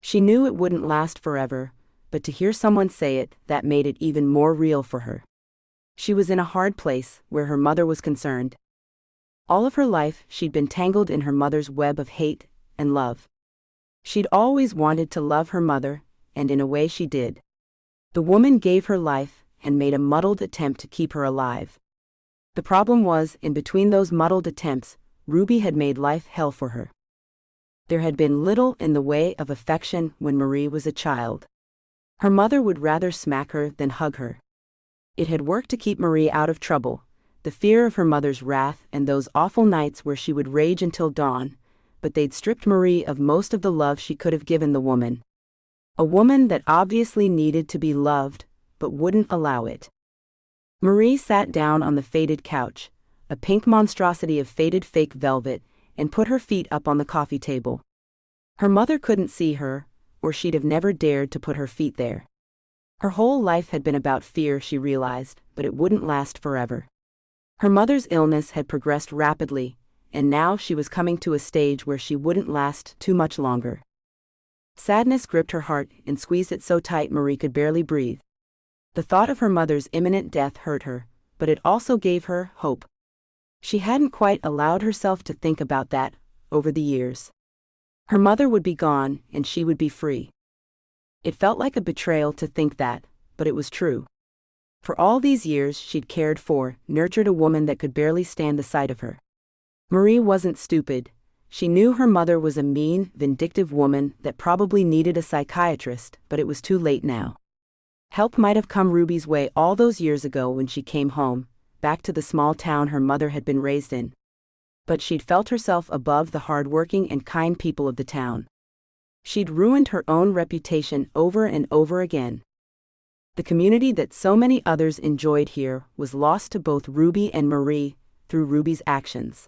She knew it wouldn't last forever, but to hear someone say it, that made it even more real for her. She was in a hard place, where her mother was concerned. All of her life, she'd been tangled in her mother's web of hate and love. She'd always wanted to love her mother, and in a way she did. The woman gave her life, and made a muddled attempt to keep her alive. The problem was, in between those muddled attempts, Ruby had made life hell for her. There had been little in the way of affection when Marie was a child. Her mother would rather smack her than hug her. It had worked to keep Marie out of trouble, the fear of her mother's wrath and those awful nights where she would rage until dawn, but they'd stripped Marie of most of the love she could have given the woman. A woman that obviously needed to be loved, but wouldn't allow it. Marie sat down on the faded couch, a pink monstrosity of faded fake velvet, and put her feet up on the coffee table. Her mother couldn't see her, or she'd have never dared to put her feet there. Her whole life had been about fear, she realized, but it wouldn't last forever. Her mother's illness had progressed rapidly, and now she was coming to a stage where she wouldn't last too much longer. Sadness gripped her heart and squeezed it so tight Marie could barely breathe. The thought of her mother's imminent death hurt her, but it also gave her hope. She hadn't quite allowed herself to think about that over the years. Her mother would be gone, and she would be free. It felt like a betrayal to think that, but it was true. For all these years she'd cared for, nurtured a woman that could barely stand the sight of her. Marie wasn't stupid. She knew her mother was a mean, vindictive woman that probably needed a psychiatrist, but it was too late now. Help might have come Ruby's way all those years ago when she came home, back to the small town her mother had been raised in. But she'd felt herself above the hard-working and kind people of the town. She'd ruined her own reputation over and over again. The community that so many others enjoyed here was lost to both Ruby and Marie through Ruby's actions.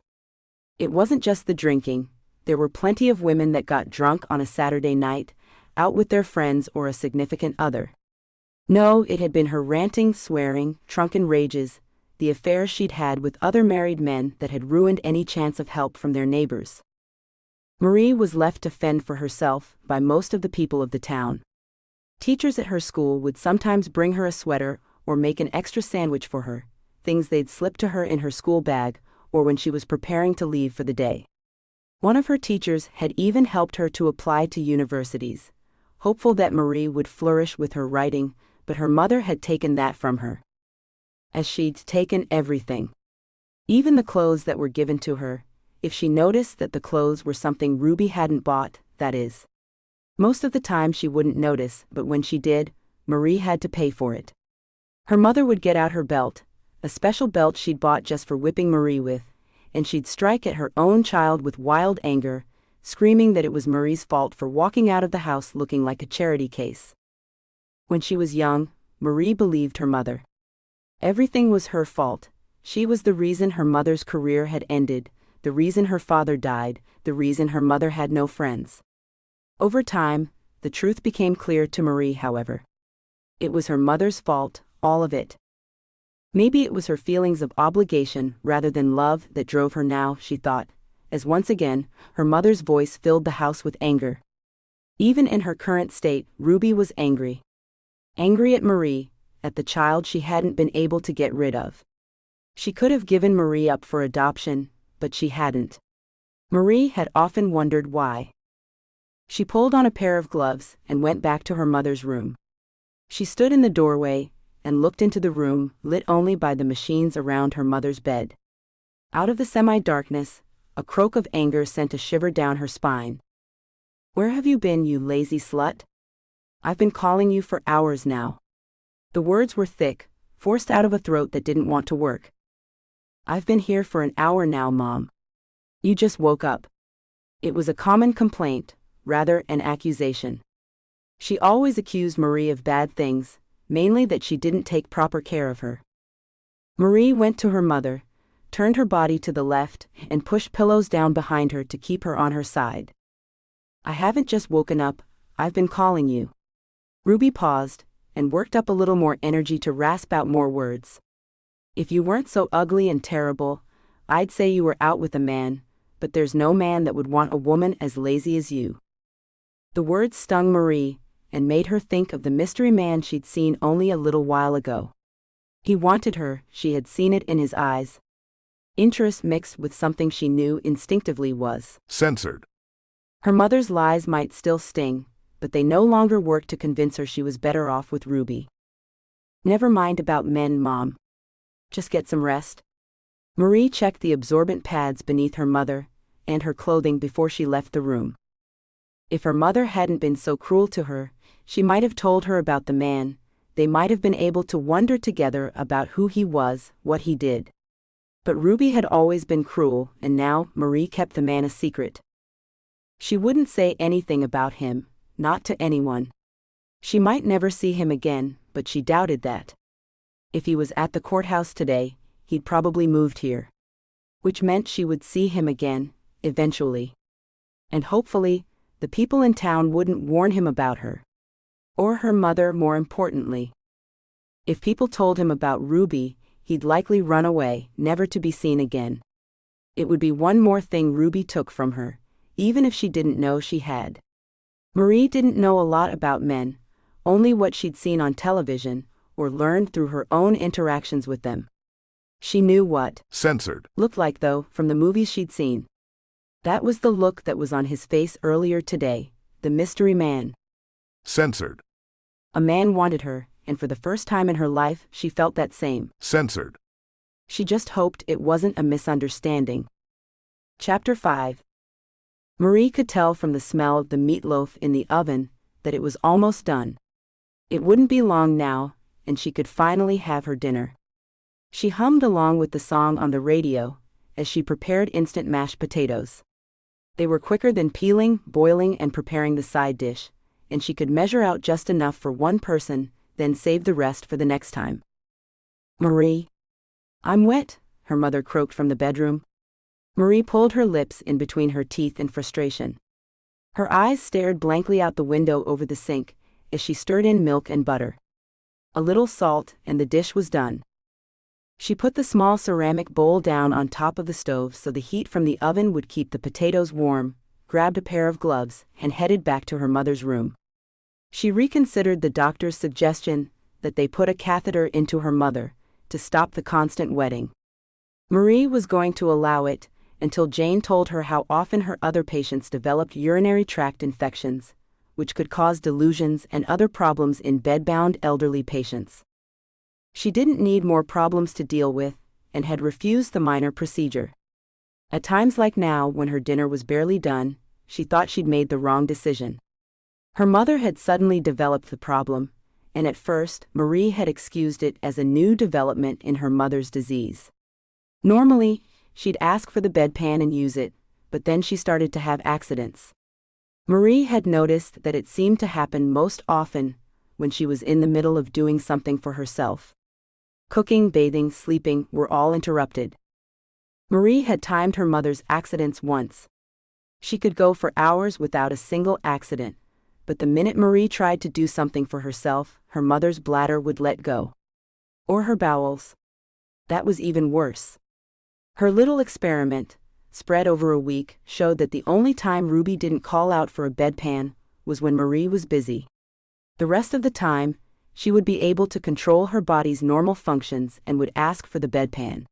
It wasn't just the drinking. There were plenty of women that got drunk on a Saturday night, out with their friends or a significant other. No, it had been her ranting, swearing, drunken rages, the affairs she'd had with other married men that had ruined any chance of help from their neighbors. Marie was left to fend for herself by most of the people of the town. Teachers at her school would sometimes bring her a sweater or make an extra sandwich for her, things they'd slip to her in her school bag or when she was preparing to leave for the day. One of her teachers had even helped her to apply to universities, hopeful that Marie would flourish with her writing, but her mother had taken that from her. As she'd taken everything. Even the clothes that were given to her, if she noticed that the clothes were something Ruby hadn't bought, that is. Most of the time she wouldn't notice, but when she did, Marie had to pay for it. Her mother would get out her belt, a special belt she'd bought just for whipping Marie with, and she'd strike at her own child with wild anger, screaming that it was Marie's fault for walking out of the house looking like a charity case. When she was young, Marie believed her mother. Everything was her fault. She was the reason her mother's career had ended, the reason her father died, the reason her mother had no friends. Over time, the truth became clear to Marie, however. It was her mother's fault, all of it. Maybe it was her feelings of obligation rather than love that drove her now, she thought, as once again, her mother's voice filled the house with anger. Even in her current state, Ruby was angry. Angry at Marie, at the child she hadn't been able to get rid of. She could have given Marie up for adoption, but she hadn't. Marie had often wondered why. She pulled on a pair of gloves and went back to her mother's room. She stood in the doorway and looked into the room, lit only by the machines around her mother's bed. Out of the semi-darkness, a croak of anger sent a shiver down her spine. "Where have you been, you lazy slut? I've been calling you for hours now." The words were thick, forced out of a throat that didn't want to work. "I've been here for an hour now, Mom. You just woke up." It was a common complaint, rather an accusation. She always accused Marie of bad things, mainly that she didn't take proper care of her. Marie went to her mother, turned her body to the left, and pushed pillows down behind her to keep her on her side. "I haven't just woken up, I've been calling you." Ruby paused, and worked up a little more energy to rasp out more words. "If you weren't so ugly and terrible, I'd say you were out with a man, but there's no man that would want a woman as lazy as you." The words stung Marie, and made her think of the mystery man she'd seen only a little while ago. He wanted her, she had seen it in his eyes. Interest mixed with something she knew instinctively was censored. Her mother's lies might still sting, but they no longer worked to convince her she was better off with Ruby. "Never mind about men, Mom. Just get some rest." Marie checked the absorbent pads beneath her mother and her clothing before she left the room. If her mother hadn't been so cruel to her, she might have told her about the man. They might have been able to wonder together about who he was, what he did. But Ruby had always been cruel, and now Marie kept the man a secret. She wouldn't say anything about him, not to anyone. She might never see him again, but she doubted that. If he was at the courthouse today, he'd probably moved here. Which meant she would see him again, eventually. And hopefully, the people in town wouldn't warn him about her. Or her mother, more importantly. If people told him about Ruby, he'd likely run away, never to be seen again. It would be one more thing Ruby took from her, even if she didn't know she had. Marie didn't know a lot about men, only what she'd seen on television, or learned through her own interactions with them. She knew what censored looked like, though, from the movies she'd seen. That was the look that was on his face earlier today, the mystery man. Censored. A man wanted her, and for the first time in her life she felt that same. Censored. She just hoped it wasn't a misunderstanding. Chapter 5. Marie could tell from the smell of the meatloaf in the oven that it was almost done. It wouldn't be long now, and she could finally have her dinner. She hummed along with the song on the radio, as she prepared instant mashed potatoes. They were quicker than peeling, boiling, and preparing the side dish, and she could measure out just enough for one person, then save the rest for the next time. "Marie." "I'm wet," her mother croaked from the bedroom. Marie pulled her lips in between her teeth in frustration. Her eyes stared blankly out the window over the sink as she stirred in milk and butter. A little salt, and the dish was done. She put the small ceramic bowl down on top of the stove so the heat from the oven would keep the potatoes warm, grabbed a pair of gloves, and headed back to her mother's room. She reconsidered the doctor's suggestion that they put a catheter into her mother to stop the constant wetting. Marie was going to allow it until Jane told her how often her other patients developed urinary tract infections, which could cause delusions and other problems in bedbound elderly patients. She didn't need more problems to deal with, and had refused the minor procedure. At times like now, when her dinner was barely done, she thought she'd made the wrong decision. Her mother had suddenly developed the problem, and at first, Marie had excused it as a new development in her mother's disease. Normally, she'd ask for the bedpan and use it, but then she started to have accidents. Marie had noticed that it seemed to happen most often when she was in the middle of doing something for herself. Cooking, bathing, sleeping were all interrupted. Marie had timed her mother's accidents once. She could go for hours without a single accident, but the minute Marie tried to do something for herself, her mother's bladder would let go. Or her bowels. That was even worse. Her little experiment, spread over a week, showed that the only time Ruby didn't call out for a bedpan was when Marie was busy. The rest of the time, she would be able to control her body's normal functions and would ask for the bedpan.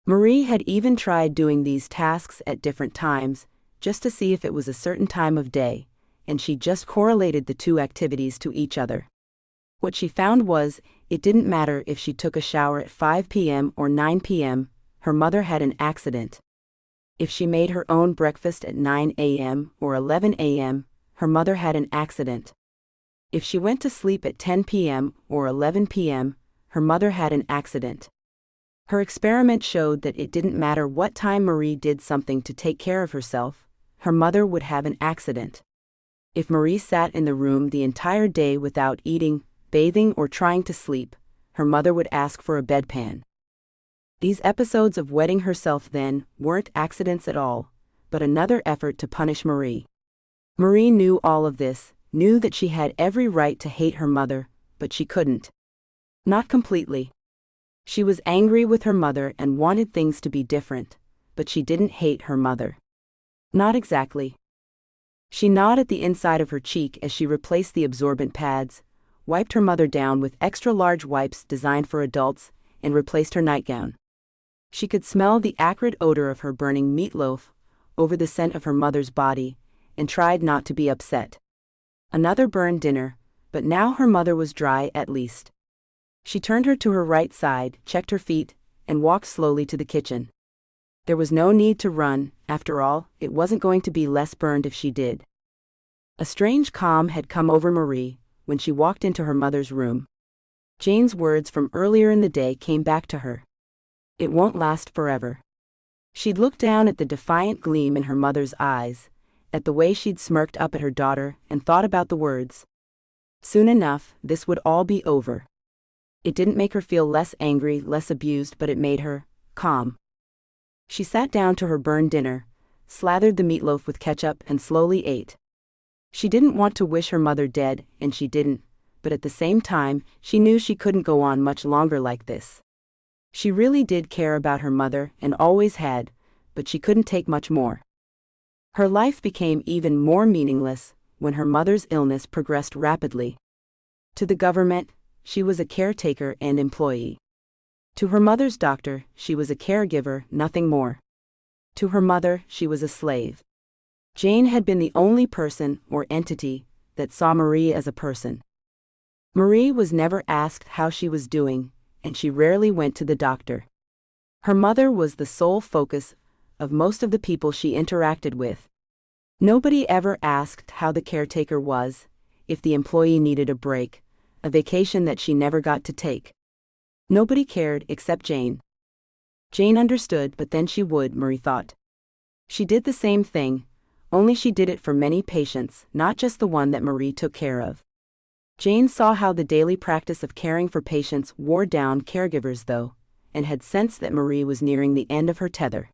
Marie had even tried doing these tasks at different times, just to see if it was a certain time of day, and she just correlated the two activities to each other. What she found was, it didn't matter if she took a shower at 5 p.m. or 9 p.m., her mother had an accident. If she made her own breakfast at 9 a.m. or 11 a.m., her mother had an accident. If she went to sleep at 10 p.m. or 11 p.m., her mother had an accident. Her experiment showed that it didn't matter what time Marie did something to take care of herself, her mother would have an accident. If Marie sat in the room the entire day without eating, bathing, or trying to sleep, her mother would ask for a bedpan. These episodes of wetting herself then weren't accidents at all, but another effort to punish Marie. Marie knew all of this, knew that she had every right to hate her mother, but she couldn't. Not completely. She was angry with her mother and wanted things to be different, but she didn't hate her mother. Not exactly. She gnawed at the inside of her cheek as she replaced the absorbent pads, wiped her mother down with extra-large wipes designed for adults, and replaced her nightgown. She could smell the acrid odor of her burning meatloaf over the scent of her mother's body, and tried not to be upset. Another burned dinner, but now her mother was dry at least. She turned her to her right side, checked her feet, and walked slowly to the kitchen. There was no need to run, after all, it wasn't going to be less burned if she did. A strange calm had come over Marie when she walked into her mother's room. Jane's words from earlier in the day came back to her. It won't last forever. She'd looked down at the defiant gleam in her mother's eyes, at the way she'd smirked up at her daughter, and thought about the words. Soon enough, this would all be over. It didn't make her feel less angry, less abused, but it made her calm. She sat down to her burned dinner, slathered the meatloaf with ketchup, and slowly ate. She didn't want to wish her mother dead, and she didn't, but at the same time, she knew she couldn't go on much longer like this. She really did care about her mother, and always had, but she couldn't take much more. Her life became even more meaningless when her mother's illness progressed rapidly. To the government, she was a caretaker and employee. To her mother's doctor, she was a caregiver, nothing more. To her mother, she was a slave. Jane had been the only person or entity that saw Marie as a person. Marie was never asked how she was doing, and she rarely went to the doctor. Her mother was the sole focus of most of the people she interacted with. Nobody ever asked how the caretaker was, if the employee needed a break, a vacation that she never got to take. Nobody cared except Jane. Jane understood, but then she would, Marie thought. She did the same thing, only she did it for many patients, not just the one that Marie took care of. Jane saw how the daily practice of caring for patients wore down caregivers though, and had sensed that Marie was nearing the end of her tether.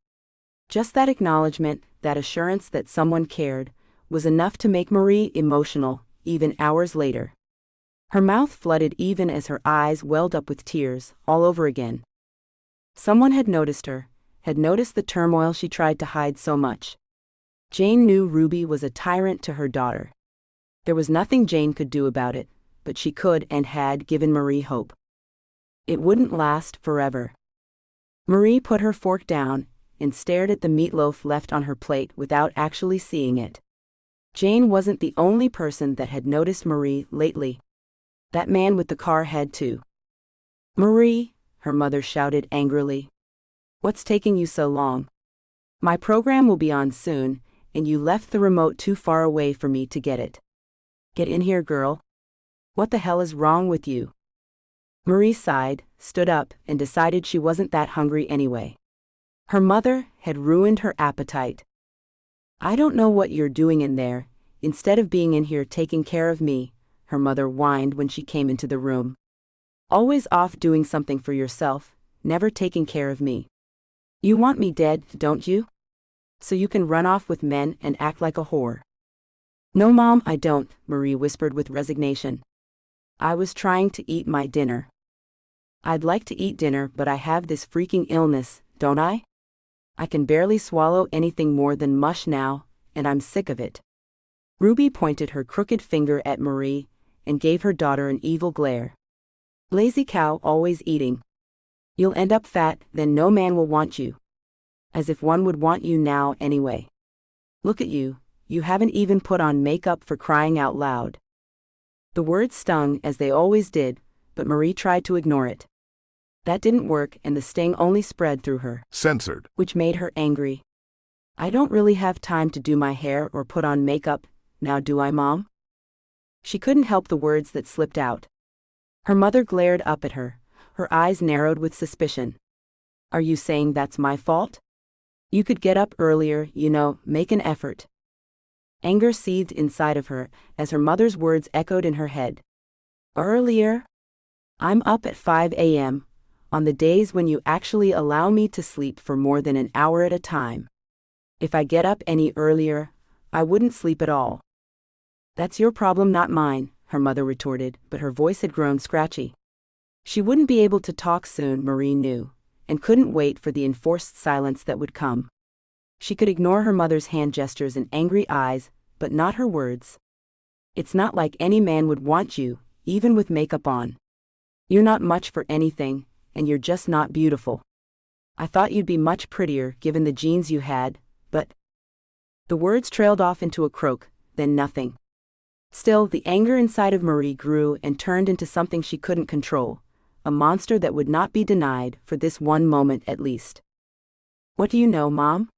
Just that acknowledgement, that assurance that someone cared, was enough to make Marie emotional, even hours later. Her mouth flooded even as her eyes welled up with tears, all over again. Someone had noticed her, had noticed the turmoil she tried to hide so much. Jane knew Ruby was a tyrant to her daughter. There was nothing Jane could do about it, but she could and had given Marie hope. It wouldn't last forever. Marie put her fork down and stared at the meatloaf left on her plate without actually seeing it. Jane wasn't the only person that had noticed Marie lately. That man with the car had too. "Marie," her mother shouted angrily. "What's taking you so long? My program will be on soon, and you left the remote too far away for me to get it. Get in here, girl. What the hell is wrong with you?" Marie sighed, stood up, and decided she wasn't that hungry anyway. Her mother had ruined her appetite. "I don't know what you're doing in there, instead of being in here taking care of me," her mother whined when she came into the room. "Always off doing something for yourself, never taking care of me. You want me dead, don't you? So you can run off with men and act like a whore." "No, Mom, I don't," Marie whispered with resignation. "I was trying to eat my dinner. I'd like to eat dinner, but I have this freaking illness, don't I? I can barely swallow anything more than mush now, and I'm sick of it." Ruby pointed her crooked finger at Marie and gave her daughter an evil glare. "Lazy cow, always eating. You'll end up fat, then no man will want you. As if one would want you now anyway. Look at you, you haven't even put on makeup, for crying out loud." The words stung as they always did, but Marie tried to ignore it. That didn't work, and the sting only spread through her. Censored. Which made her angry. "I don't really have time to do my hair or put on makeup, now do I, Mom?" She couldn't help the words that slipped out. Her mother glared up at her, her eyes narrowed with suspicion. "Are you saying that's my fault? You could get up earlier, make an effort." Anger seethed inside of her as her mother's words echoed in her head. "Earlier? I'm up at 5 a.m., on the days when you actually allow me to sleep for more than an hour at a time. If I get up any earlier, I wouldn't sleep at all." "That's your problem, not mine," her mother retorted, but her voice had grown scratchy. She wouldn't be able to talk soon, Marie knew, and couldn't wait for the enforced silence that would come. She could ignore her mother's hand gestures and angry eyes, but not her words. "It's not like any man would want you, even with makeup on. You're not much for anything, and you're just not beautiful. I thought you'd be much prettier given the genes you had, but—" The words trailed off into a croak, then nothing. Still, the anger inside of Marie grew and turned into something she couldn't control, a monster that would not be denied for this one moment at least. "What do you know, Mom?"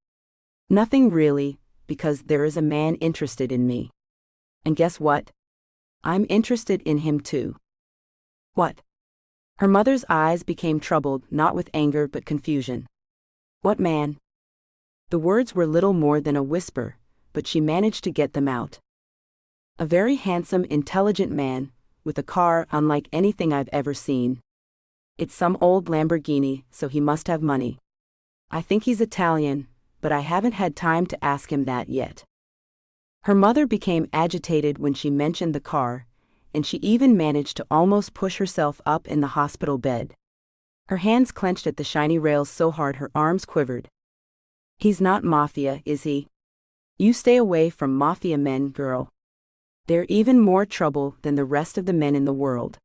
"Nothing really, because there is a man interested in me. And guess what? I'm interested in him too." "What?" Her mother's eyes became troubled, not with anger but confusion. "What man?" The words were little more than a whisper, but she managed to get them out. "A very handsome, intelligent man, with a car unlike anything I've ever seen. It's some old Lamborghini, so he must have money. I think he's Italian, but I haven't had time to ask him that yet." Her mother became agitated when she mentioned the car, and she even managed to almost push herself up in the hospital bed. Her hands clenched at the shiny rails so hard her arms quivered. "He's not Mafia, is he? You stay away from Mafia men, girl. They're even more trouble than the rest of the men in the world.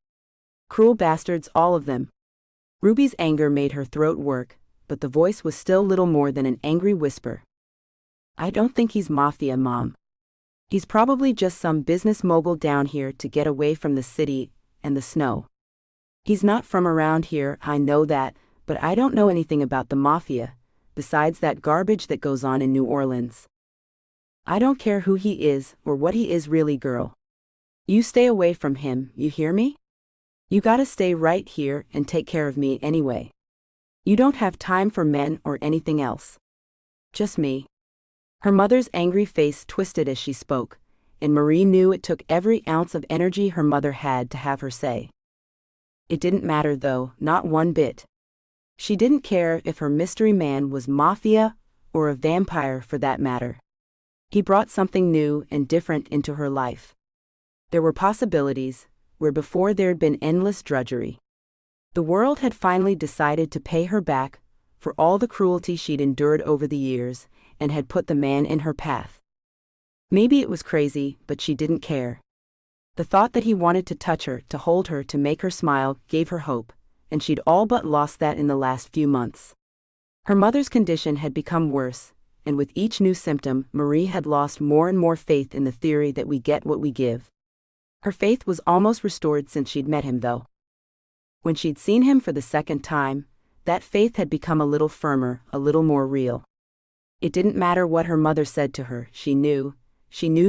Cruel bastards, all of them." Ruby's anger made her throat work, but the voice was still little more than an angry whisper. "I don't think he's Mafia, Mom. He's probably just some business mogul down here to get away from the city and the snow. He's not from around here, I know that, but I don't know anything about the Mafia, besides that garbage that goes on in New Orleans. I don't care who he is or what he is really, girl. You stay away from him, you hear me? You gotta stay right here and take care of me anyway. You don't have time for men or anything else. Just me. Her mother's angry face twisted as she spoke, and Marie knew it took every ounce of energy her mother had to have her say. It didn't matter though, not one bit. She didn't care if her mystery man was Mafia or a vampire for that matter. He brought something new and different into her life. There were possibilities, where before there'd been endless drudgery. The world had finally decided to pay her back for all the cruelty she'd endured over the years, and had put the man in her path. Maybe it was crazy, but she didn't care. The thought that he wanted to touch her, to hold her, to make her smile, gave her hope, and she'd all but lost that in the last few months. Her mother's condition had become worse, and with each new symptom, Marie had lost more and more faith in the theory that we get what we give. Her faith was almost restored since she'd met him though. When she'd seen him for the second time, that faith had become a little firmer, a little more real. It didn't matter what her mother said to her, she knew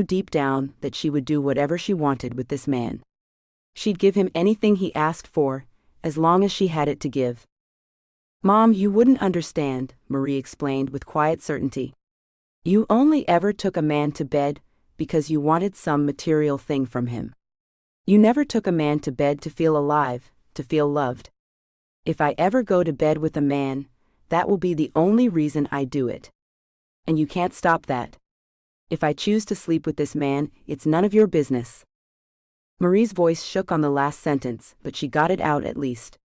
deep down that she would do whatever she wanted with this man. She'd give him anything he asked for, as long as she had it to give. "Mom, you wouldn't understand," Marie explained with quiet certainty. "You only ever took a man to bed because you wanted some material thing from him. You never took a man to bed to feel alive, to feel loved. If I ever go to bed with a man, that will be the only reason I do it. And you can't stop that. If I choose to sleep with this man, it's none of your business." Marie's voice shook on the last sentence, but she got it out at least.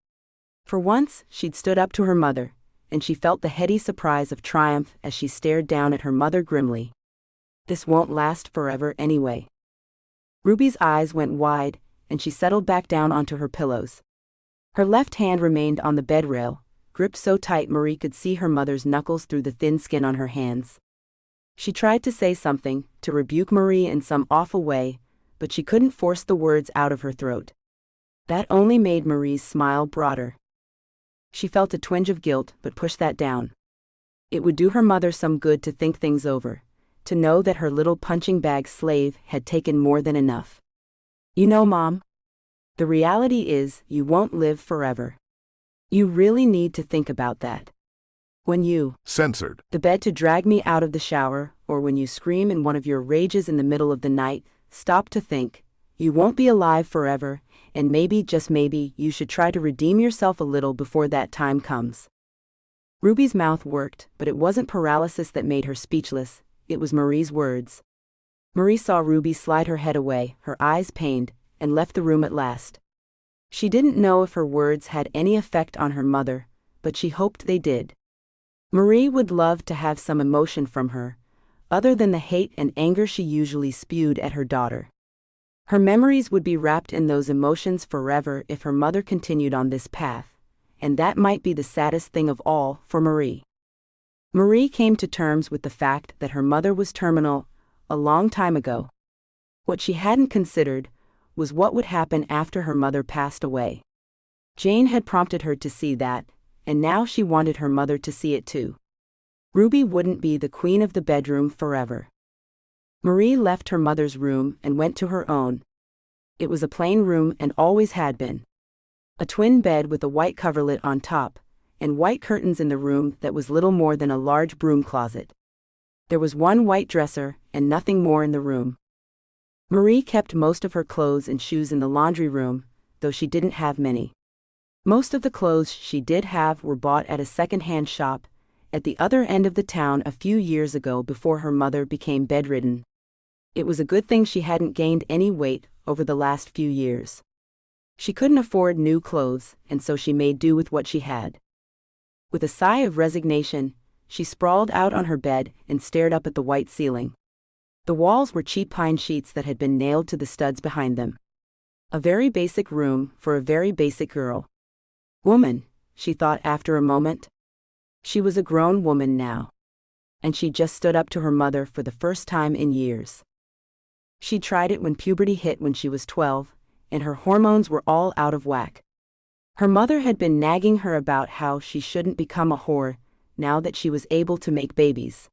For once, she'd stood up to her mother, and she felt the heady surprise of triumph as she stared down at her mother grimly. This won't last forever anyway. Ruby's eyes went wide, and she settled back down onto her pillows. Her left hand remained on the bed rail, gripped so tight Marie could see her mother's knuckles through the thin skin on her hands. She tried to say something, to rebuke Marie in some awful way, but she couldn't force the words out of her throat. That only made Marie's smile broader. She felt a twinge of guilt, but pushed that down. It would do her mother some good to think things over, to know that her little punching bag slave had taken more than enough. "You know, Mom, the reality is you won't live forever. You really need to think about that. When you Censored. the bed to drag me out of the shower, or when you scream in one of your rages in the middle of the night, stop to think. You won't be alive forever, and maybe, just maybe, you should try to redeem yourself a little before that time comes." Ruby's mouth worked, but it wasn't paralysis that made her speechless, it was Marie's words. Marie saw Ruby slide her head away, her eyes pained, and left the room at last. She didn't know if her words had any effect on her mother, but she hoped they did. Marie would love to have some emotion from her, other than the hate and anger she usually spewed at her daughter. Her memories would be wrapped in those emotions forever if her mother continued on this path, and that might be the saddest thing of all for Marie. Marie came to terms with the fact that her mother was terminal a long time ago. What she hadn't considered was what would happen after her mother passed away. Jane had prompted her to see that, and now she wanted her mother to see it too. Ruby wouldn't be the queen of the bedroom forever. Marie left her mother's room and went to her own. It was a plain room and always had been. A twin bed with a white coverlet on top, and white curtains in the room that was little more than a large broom closet. There was one white dresser and nothing more in the room. Marie kept most of her clothes and shoes in the laundry room, though she didn't have many. Most of the clothes she did have were bought at a second-hand shop at the other end of the town a few years ago before her mother became bedridden. It was a good thing she hadn't gained any weight over the last few years. She couldn't afford new clothes, and so she made do with what she had. With a sigh of resignation, she sprawled out on her bed and stared up at the white ceiling. The walls were cheap pine sheets that had been nailed to the studs behind them. A very basic room for a very basic girl. Woman, she thought after a moment. She was a grown woman now. And she just stood up to her mother for the first time in years. She tried it when puberty hit when she was 12, and her hormones were all out of whack. Her mother had been nagging her about how she shouldn't become a whore now that she was able to make babies.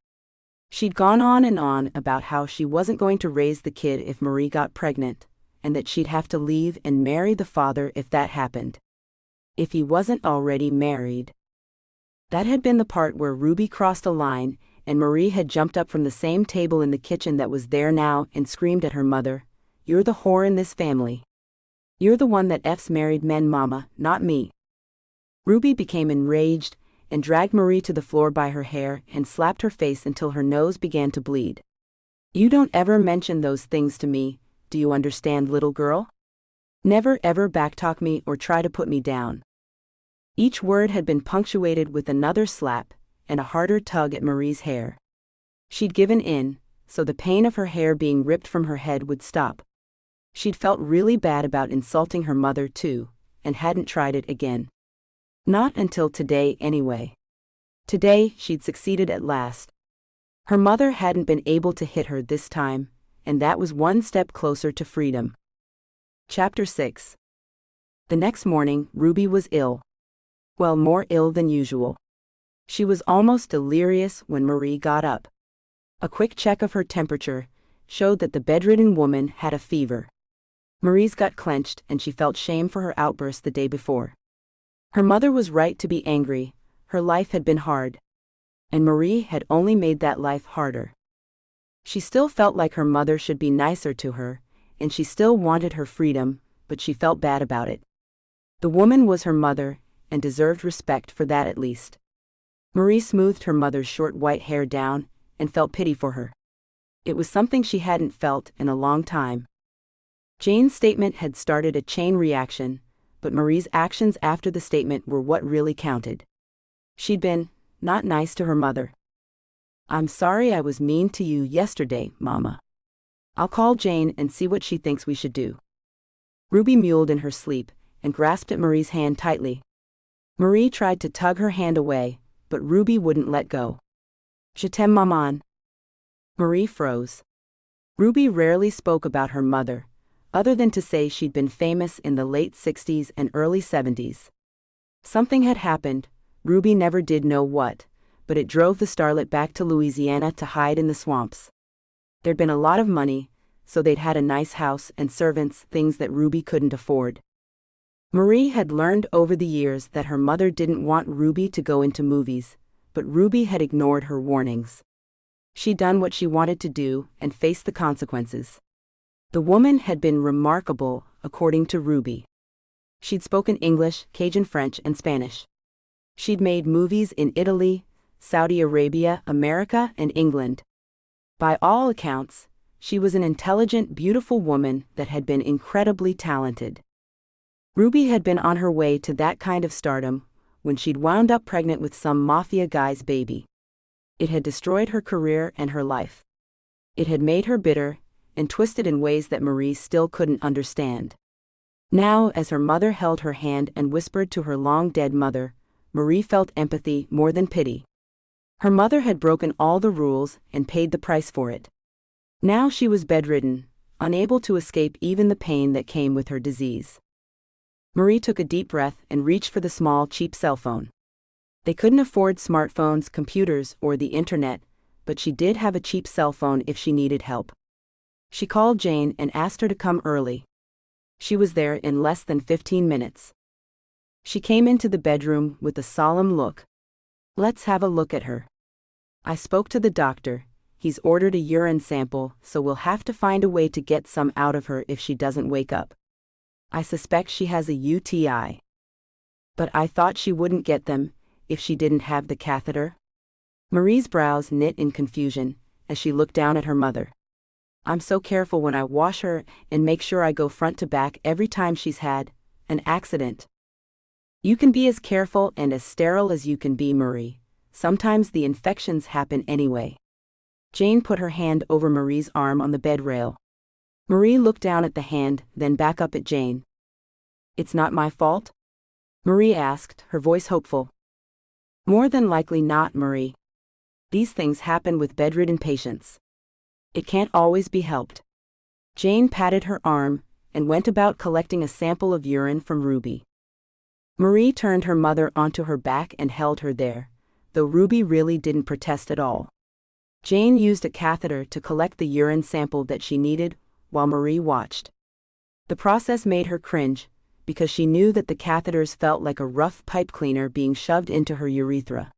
She'd gone on and on about how she wasn't going to raise the kid if Marie got pregnant, and that she'd have to leave and marry the father if that happened. If he wasn't already married. That had been the part where Ruby crossed a line, and Marie had jumped up from the same table in the kitchen that was there now and screamed at her mother, "You're the whore in this family. You're the one that F's married men, Mama, not me." Ruby became enraged and dragged Marie to the floor by her hair and slapped her face until her nose began to bleed. "You don't ever mention those things to me, do you understand, little girl? Never ever backtalk me or try to put me down." Each word had been punctuated with another slap and a harder tug at Marie's hair. She'd given in, so the pain of her hair being ripped from her head would stop. She'd felt really bad about insulting her mother too, and hadn't tried it again. Not until today anyway. Today she'd succeeded at last. Her mother hadn't been able to hit her this time, and that was one step closer to freedom. Chapter 6. The next morning, Ruby was ill. Well, more ill than usual. She was almost delirious when Marie got up. A quick check of her temperature showed that the bedridden woman had a fever. Marie's gut clenched and she felt shame for her outburst the day before. Her mother was right to be angry, her life had been hard. And Marie had only made that life harder. She still felt like her mother should be nicer to her, and she still wanted her freedom, but she felt bad about it. The woman was her mother, and deserved respect for that at least. Marie smoothed her mother's short white hair down, and felt pity for her. It was something she hadn't felt in a long time. Jane's statement had started a chain reaction, but Marie's actions after the statement were what really counted. She'd been not nice to her mother. "I'm sorry I was mean to you yesterday, Mama. I'll call Jane and see what she thinks we should do." Ruby mewed in her sleep and grasped at Marie's hand tightly. Marie tried to tug her hand away, but Ruby wouldn't let go. "Je t'aime, maman." Marie froze. Ruby rarely spoke about her mother, other than to say she'd been famous in the late 60s and early 70s. Something had happened, Ruby never did know what, but it drove the starlet back to Louisiana to hide in the swamps. There'd been a lot of money, so they'd had a nice house and servants, things that Ruby couldn't afford. Marie had learned over the years that her mother didn't want Ruby to go into movies, but Ruby had ignored her warnings. She'd done what she wanted to do and faced the consequences. The woman had been remarkable, according to Ruby. She'd spoken English, Cajun French, and Spanish. She'd made movies in Italy, Saudi Arabia, America, and England. By all accounts, she was an intelligent, beautiful woman that had been incredibly talented. Ruby had been on her way to that kind of stardom when she'd wound up pregnant with some Mafia guy's baby. It had destroyed her career and her life. It had made her bitter and twisted in ways that Marie still couldn't understand. Now, as her mother held her hand and whispered to her long-dead mother, Marie felt empathy more than pity. Her mother had broken all the rules and paid the price for it. Now she was bedridden, unable to escape even the pain that came with her disease. Marie took a deep breath and reached for the small, cheap cell phone. They couldn't afford smartphones, computers, or the internet, but she did have a cheap cell phone if she needed help. She called Jane and asked her to come early. She was there in less than 15 minutes. She came into the bedroom with a solemn look. "Let's have a look at her. I spoke to the doctor. He's ordered a urine sample, so we'll have to find a way to get some out of her if she doesn't wake up. I suspect she has a UTI. But I thought she wouldn't get them if she didn't have the catheter." Marie's brows knit in confusion as she looked down at her mother. "I'm so careful when I wash her and make sure I go front to back every time she's had an accident." "You can be as careful and as sterile as you can be, Marie. Sometimes the infections happen anyway." Jane put her hand over Marie's arm on the bed rail. Marie looked down at the hand, then back up at Jane. "It's not my fault?" Marie asked, her voice hopeful. "More than likely not, Marie. These things happen with bedridden patients. It can't always be helped." Jane patted her arm and went about collecting a sample of urine from Ruby. Marie turned her mother onto her back and held her there, though Ruby really didn't protest at all. Jane used a catheter to collect the urine sample that she needed while Marie watched. The process made her cringe, because she knew that the catheters felt like a rough pipe cleaner being shoved into her urethra.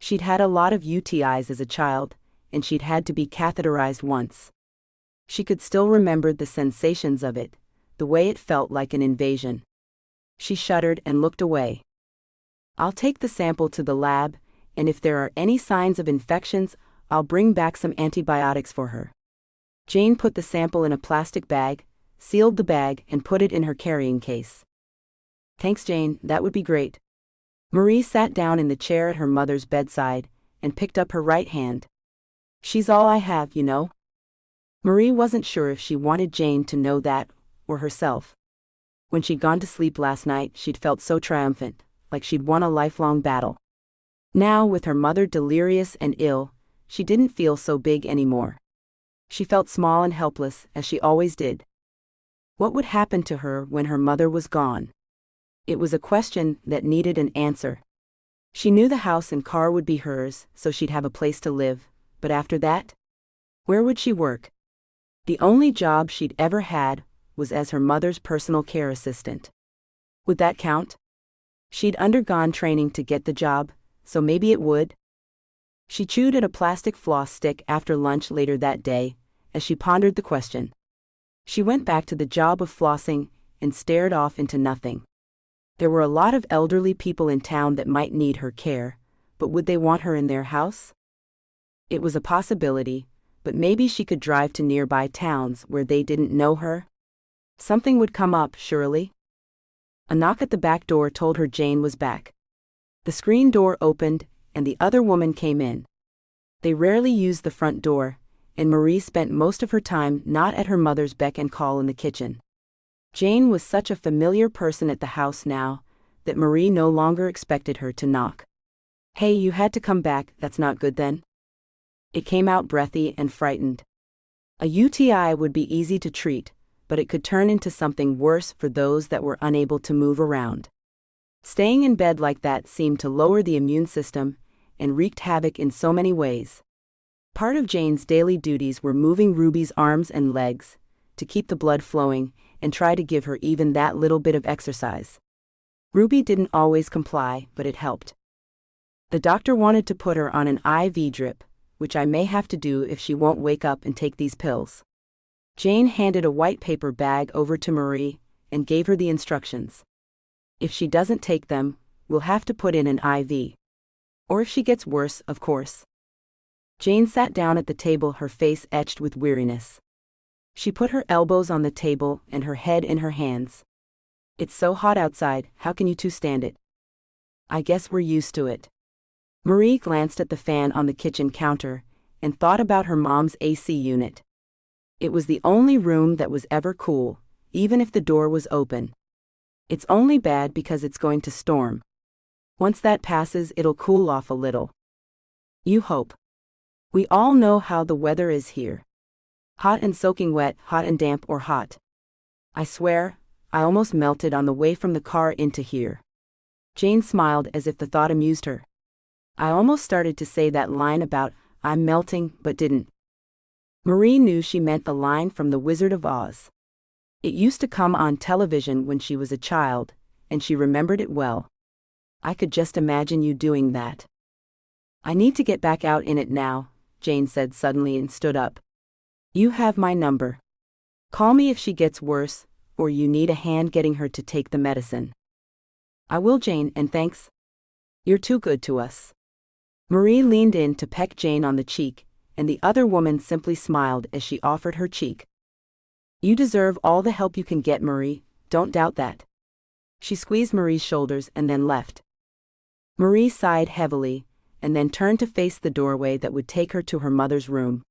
She'd had a lot of UTIs as a child, and she'd had to be catheterized once. She could still remember the sensations of it, the way it felt like an invasion. She shuddered and looked away. I'll take the sample to the lab, and if there are any signs of infections, I'll bring back some antibiotics for her. Jane put the sample in a plastic bag, sealed the bag, and put it in her carrying case. Thanks, Jane, that would be great. Marie sat down in the chair at her mother's bedside and picked up her right hand. She's all I have, you know. Marie wasn't sure if she wanted Jane to know that, or herself. When she'd gone to sleep last night, she'd felt so triumphant, like she'd won a lifelong battle. Now, with her mother delirious and ill, she didn't feel so big anymore. She felt small and helpless, as she always did. What would happen to her when her mother was gone? It was a question that needed an answer. She knew the house and car would be hers, so she'd have a place to live, but after that? Where would she work? The only job she'd ever had was as her mother's personal care assistant. Would that count? She'd undergone training to get the job, so maybe it would. She chewed at a plastic floss stick after lunch later that day, as she pondered the question. She went back to the job of flossing and stared off into nothing. There were a lot of elderly people in town that might need her care, but would they want her in their house? It was a possibility, but maybe she could drive to nearby towns where they didn't know her. Something would come up, surely. A knock at the back door told her Jane was back. The screen door opened, and the other woman came in. They rarely used the front door, and Marie spent most of her time not at her mother's beck and call in the kitchen. Jane was such a familiar person at the house now, that Marie no longer expected her to knock. Hey, you had to come back, that's not good then? It came out breathy and frightened. A UTI would be easy to treat, but it could turn into something worse for those that were unable to move around. Staying in bed like that seemed to lower the immune system and wreaked havoc in so many ways. Part of Jane's daily duties were moving Ruby's arms and legs to keep the blood flowing and try to give her even that little bit of exercise. Ruby didn't always comply, but it helped. The doctor wanted to put her on an IV drip, which I may have to do if she won't wake up and take these pills. Jane handed a white paper bag over to Marie and gave her the instructions. If she doesn't take them, we'll have to put in an IV. Or if she gets worse, of course. Jane sat down at the table, her face etched with weariness. She put her elbows on the table and her head in her hands. It's so hot outside, how can you two stand it? I guess we're used to it. Marie glanced at the fan on the kitchen counter and thought about her mom's AC unit. It was the only room that was ever cool, even if the door was open. It's only bad because it's going to storm. Once that passes, it'll cool off a little. You hope. We all know how the weather is here. Hot and soaking wet, hot and damp, or hot. I swear, I almost melted on the way from the car into here. Jane smiled as if the thought amused her. I almost started to say that line about, I'm melting, but didn't. Marie knew she meant the line from The Wizard of Oz. It used to come on television when she was a child, and she remembered it well. I could just imagine you doing that. I need to get back out in it now, Jane said suddenly and stood up. You have my number. Call me if she gets worse, or you need a hand getting her to take the medicine. I will, Jane, and thanks. You're too good to us. Marie leaned in to peck Jane on the cheek, and the other woman simply smiled as she offered her cheek. You deserve all the help you can get, Marie, don't doubt that. She squeezed Marie's shoulders and then left. Marie sighed heavily, and then turned to face the doorway that would take her to her mother's room.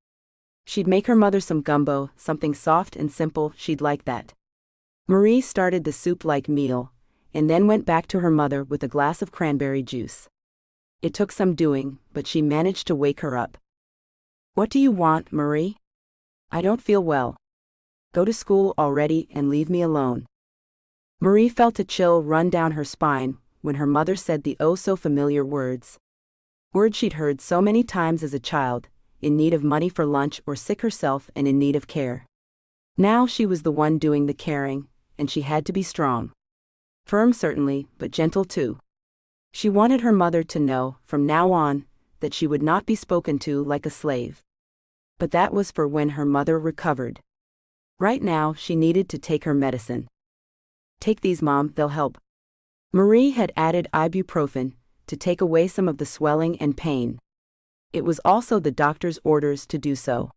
She'd make her mother some gumbo, something soft and simple, she'd like that. Marie started the soup-like meal, and then went back to her mother with a glass of cranberry juice. It took some doing, but she managed to wake her up. What do you want, Marie? I don't feel well. Go to school already and leave me alone. Marie felt a chill run down her spine when her mother said the oh-so-familiar words. Words she'd heard so many times as a child, in need of money for lunch or sick herself and in need of care. Now she was the one doing the caring, and she had to be strong. Firm certainly, but gentle too. She wanted her mother to know, from now on, that she would not be spoken to like a slave. But that was for when her mother recovered. Right now, she needed to take her medicine. Take these, Mom, they'll help. Marie had added ibuprofen to take away some of the swelling and pain. It was also the doctor's orders to do so.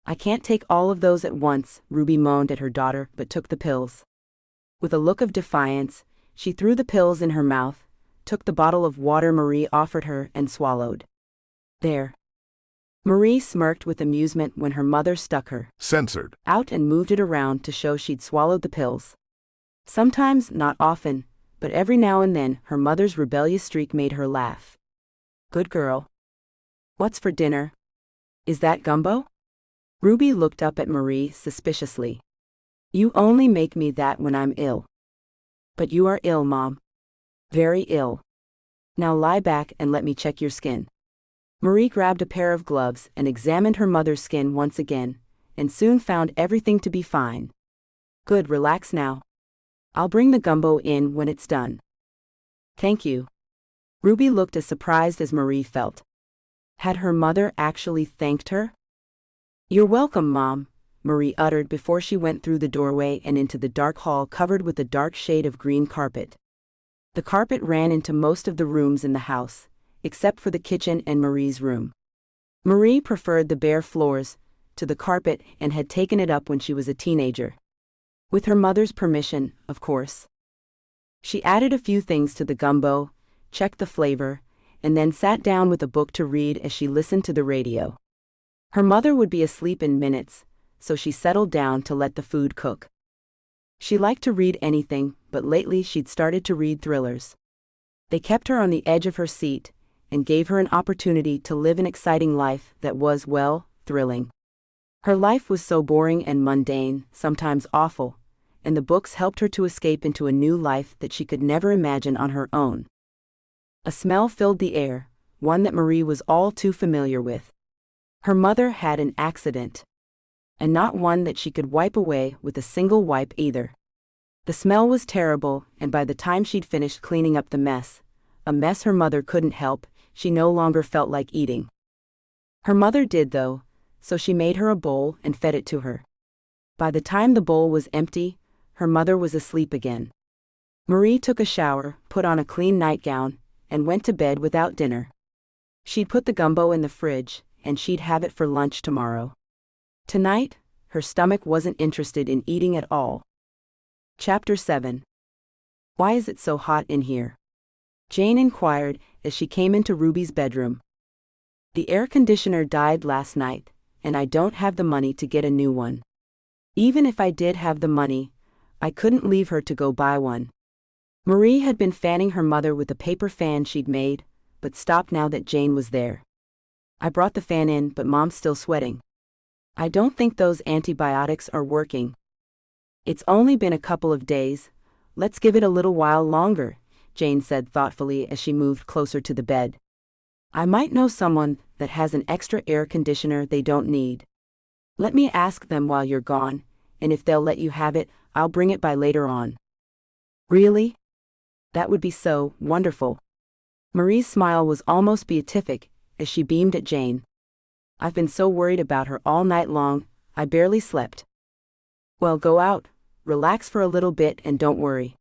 I can't take all of those at once, Ruby moaned at her daughter, but took the pills. With a look of defiance, she threw the pills in her mouth, took the bottle of water Marie offered her, and swallowed. There. Marie smirked with amusement when her mother stuck her censored out and moved it around to show she'd swallowed the pills. Sometimes, not often, but every now and then, her mother's rebellious streak made her laugh. Good girl. What's for dinner? Is that gumbo? Ruby looked up at Marie suspiciously. You only make me that when I'm ill. But you are ill, Mom. Very ill. Now lie back and let me check your skin. Marie grabbed a pair of gloves and examined her mother's skin once again, and soon found everything to be fine. Good, relax now. I'll bring the gumbo in when it's done. Thank you. Ruby looked as surprised as Marie felt. Had her mother actually thanked her? You're welcome, Mom, Marie uttered before she went through the doorway and into the dark hall covered with a dark shade of green carpet. The carpet ran into most of the rooms in the house, except for the kitchen and Marie's room. Marie preferred the bare floors to the carpet and had taken it up when she was a teenager. With her mother's permission, of course. She added a few things to the gumbo, checked the flavor, and then sat down with a book to read as she listened to the radio. Her mother would be asleep in minutes, so she settled down to let the food cook. She liked to read anything, but lately she'd started to read thrillers. They kept her on the edge of her seat and gave her an opportunity to live an exciting life that was, well, thrilling. Her life was so boring and mundane, sometimes awful, and the books helped her to escape into a new life that she could never imagine on her own. A smell filled the air, one that Marie was all too familiar with. Her mother had an accident. And not one that she could wipe away with a single wipe either. The smell was terrible, and by the time she'd finished cleaning up the mess, a mess her mother couldn't help, she no longer felt like eating. Her mother did though, so she made her a bowl and fed it to her. By the time the bowl was empty, her mother was asleep again. Marie took a shower, put on a clean nightgown, and went to bed without dinner. She'd put the gumbo in the fridge, and she'd have it for lunch tomorrow. Tonight, her stomach wasn't interested in eating at all. Chapter 7. Why is it so hot in here? Jane inquired as she came into Ruby's bedroom. The air conditioner died last night, and I don't have the money to get a new one. Even if I did have the money, I couldn't leave her to go buy one. Marie had been fanning her mother with a paper fan she'd made, but stopped now that Jane was there. I brought the fan in, but Mom's still sweating. I don't think those antibiotics are working. It's only been a couple of days. Let's give it a little while longer, Jane said thoughtfully as she moved closer to the bed. I might know someone that has an extra air conditioner they don't need. Let me ask them while you're gone, and if they'll let you have it, I'll bring it by later on. Really? That would be so wonderful. Marie's smile was almost beatific as she beamed at Jane. I've been so worried about her all night long, I barely slept. Well, go out, relax for a little bit and don't worry.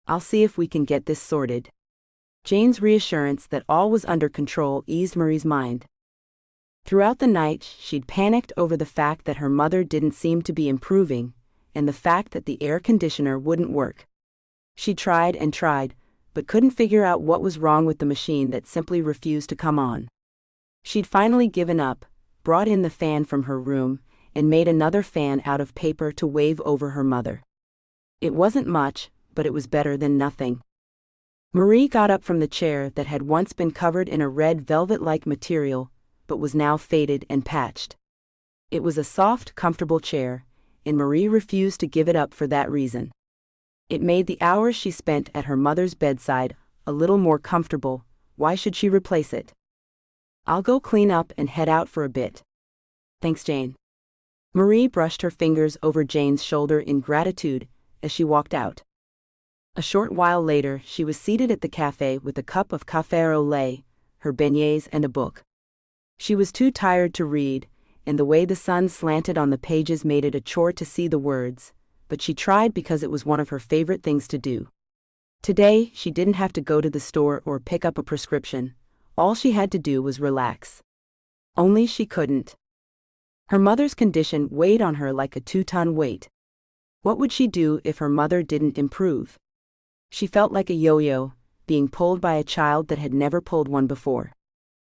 I'll see if we can get this sorted. Jane's reassurance that all was under control eased Marie's mind. Throughout the night, she'd panicked over the fact that her mother didn't seem to be improving, and the fact that the air conditioner wouldn't work. She tried and tried, but couldn't figure out what was wrong with the machine that simply refused to come on. She'd finally given up, brought in the fan from her room, and made another fan out of paper to wave over her mother. It wasn't much, but it was better than nothing. Marie got up from the chair that had once been covered in a red velvet-like material, but was now faded and patched. It was a soft, comfortable chair, and Marie refused to give it up for that reason. It made the hours she spent at her mother's bedside a little more comfortable. Why should she replace it? I'll go clean up and head out for a bit. Thanks, Jane. Marie brushed her fingers over Jane's shoulder in gratitude as she walked out. A short while later, she was seated at the cafe with a cup of café au lait, her beignets and a book. She was too tired to read, and the way the sun slanted on the pages made it a chore to see the words, but she tried because it was one of her favorite things to do. Today, she didn't have to go to the store or pick up a prescription. All she had to do was relax. Only she couldn't. Her mother's condition weighed on her like a 2-ton weight. What would she do if her mother didn't improve? She felt like a yo-yo, being pulled by a child that had never pulled one before.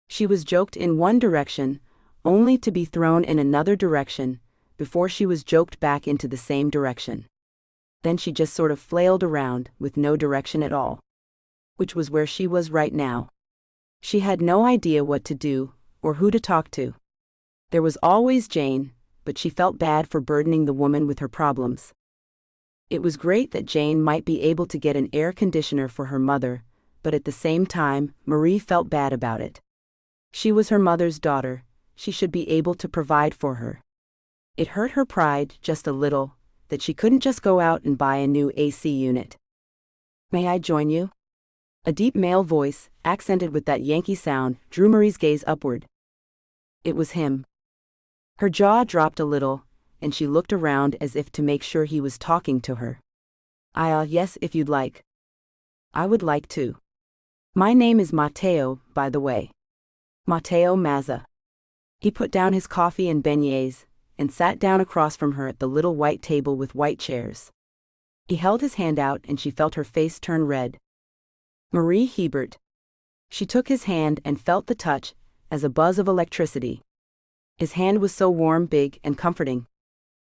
She was joked in one direction, only to be thrown in another direction, before she was joked back into the same direction. Then she just sort of flailed around, with no direction at all. Which was where she was right now. She had no idea what to do, or who to talk to. There was always Jane, but she felt bad for burdening the woman with her problems. It was great that Jane might be able to get an air conditioner for her mother, but at the same time, Marie felt bad about it. She was her mother's daughter, she should be able to provide for her. It hurt her pride just a little, that she couldn't just go out and buy a new AC unit. "May I join you?" A deep male voice, accented with that Yankee sound, drew Marie's gaze upward. It was him. Her jaw dropped a little, and she looked around as if to make sure he was talking to her. Yes, if you'd like." "I would like to. My name is Matteo, by the way. Matteo Mazza." He put down his coffee and beignets, and sat down across from her at the little white table with white chairs. He held his hand out and she felt her face turn red. Marie Hebert. She took his hand and felt the touch, as a buzz of electricity. His hand was so warm, big, and comforting.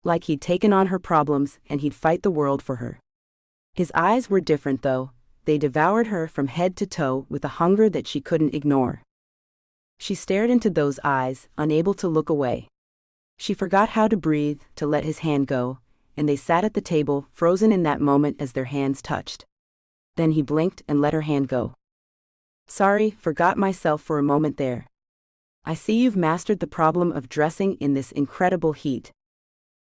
Like he'd taken on her problems and he'd fight the world for her. His eyes were different though, they devoured her from head to toe with a hunger that she couldn't ignore. She stared into those eyes, unable to look away. She forgot how to breathe, to let his hand go, and they sat at the table, frozen in that moment as their hands touched. Then he blinked and let her hand go. "Sorry, forgot myself for a moment there. I see you've mastered the problem of dressing in this incredible heat."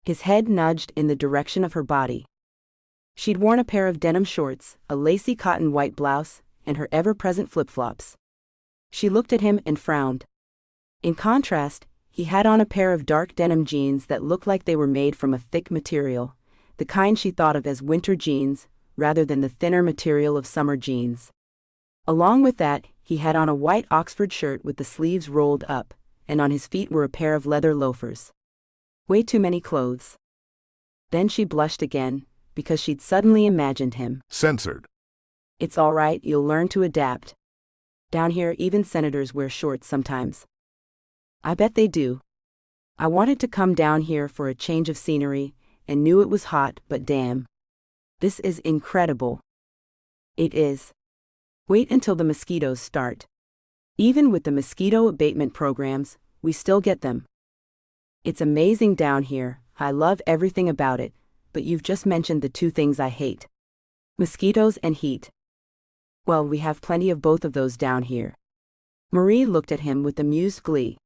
His head nudged in the direction of her body. She'd worn a pair of denim shorts, a lacy cotton white blouse, and her ever-present flip-flops. She looked at him and frowned. In contrast, he had on a pair of dark denim jeans that looked like they were made from a thick material, the kind she thought of as winter jeans, rather than the thinner material of summer jeans. Along with that, he had on a white Oxford shirt with the sleeves rolled up, and on his feet were a pair of leather loafers. Way too many clothes. Then she blushed again, because she'd suddenly imagined him. Censored. "It's all right, you'll learn to adapt. Down here, even senators wear shorts sometimes." "I bet they do. I wanted to come down here for a change of scenery, and knew it was hot, but damn. This is incredible." "It is. Wait until the mosquitoes start. Even with the mosquito abatement programs, we still get them. It's amazing down here, I love everything about it, but you've just mentioned the two things I hate. Mosquitoes and heat. Well, we have plenty of both of those down here." Marie looked at him with amused glee.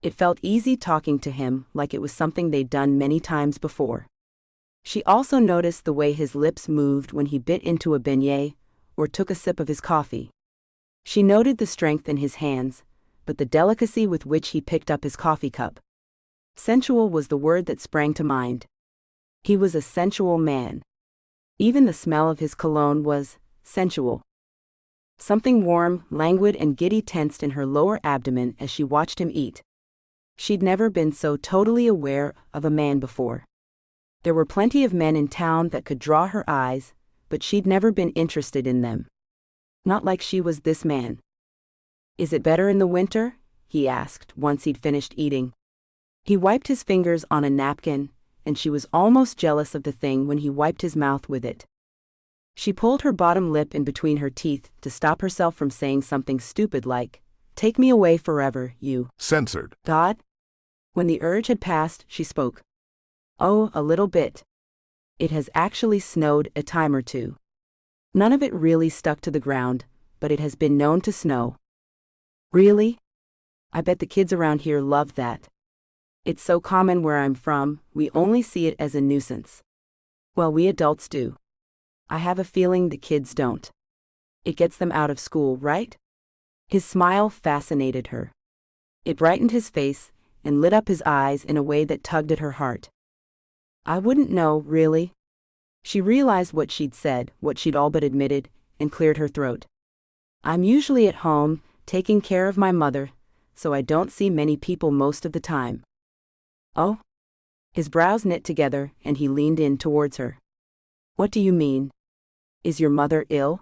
It felt easy talking to him, like it was something they'd done many times before. She also noticed the way his lips moved when he bit into a beignet, or took a sip of his coffee. She noted the strength in his hands, but the delicacy with which he picked up his coffee cup. Sensual was the word that sprang to mind. He was a sensual man. Even the smell of his cologne was sensual. Something warm, languid, and giddy tensed in her lower abdomen as she watched him eat. She'd never been so totally aware of a man before. There were plenty of men in town that could draw her eyes, but she'd never been interested in them. Not like she was this man. "Is it better in the winter?" he asked once he'd finished eating. He wiped his fingers on a napkin, and she was almost jealous of the thing when he wiped his mouth with it. She pulled her bottom lip in between her teeth to stop herself from saying something stupid like, "Take me away forever, you." Censored. "God?" When the urge had passed, she spoke. "Oh, a little bit. It has actually snowed a time or two. None of it really stuck to the ground, but it has been known to snow." "Really? I bet the kids around here love that. It's so common where I'm from, we only see it as a nuisance. Well, we adults do. I have a feeling the kids don't. It gets them out of school, right?" His smile fascinated her. It brightened his face and lit up his eyes in a way that tugged at her heart. I wouldn't know, really. She realized what she'd said, what she'd all but admitted, and cleared her throat. I'm usually at home, taking care of my mother, so I don't see many people most of the time. Oh? His brows knit together and he leaned in towards her. What do you mean? Is your mother ill?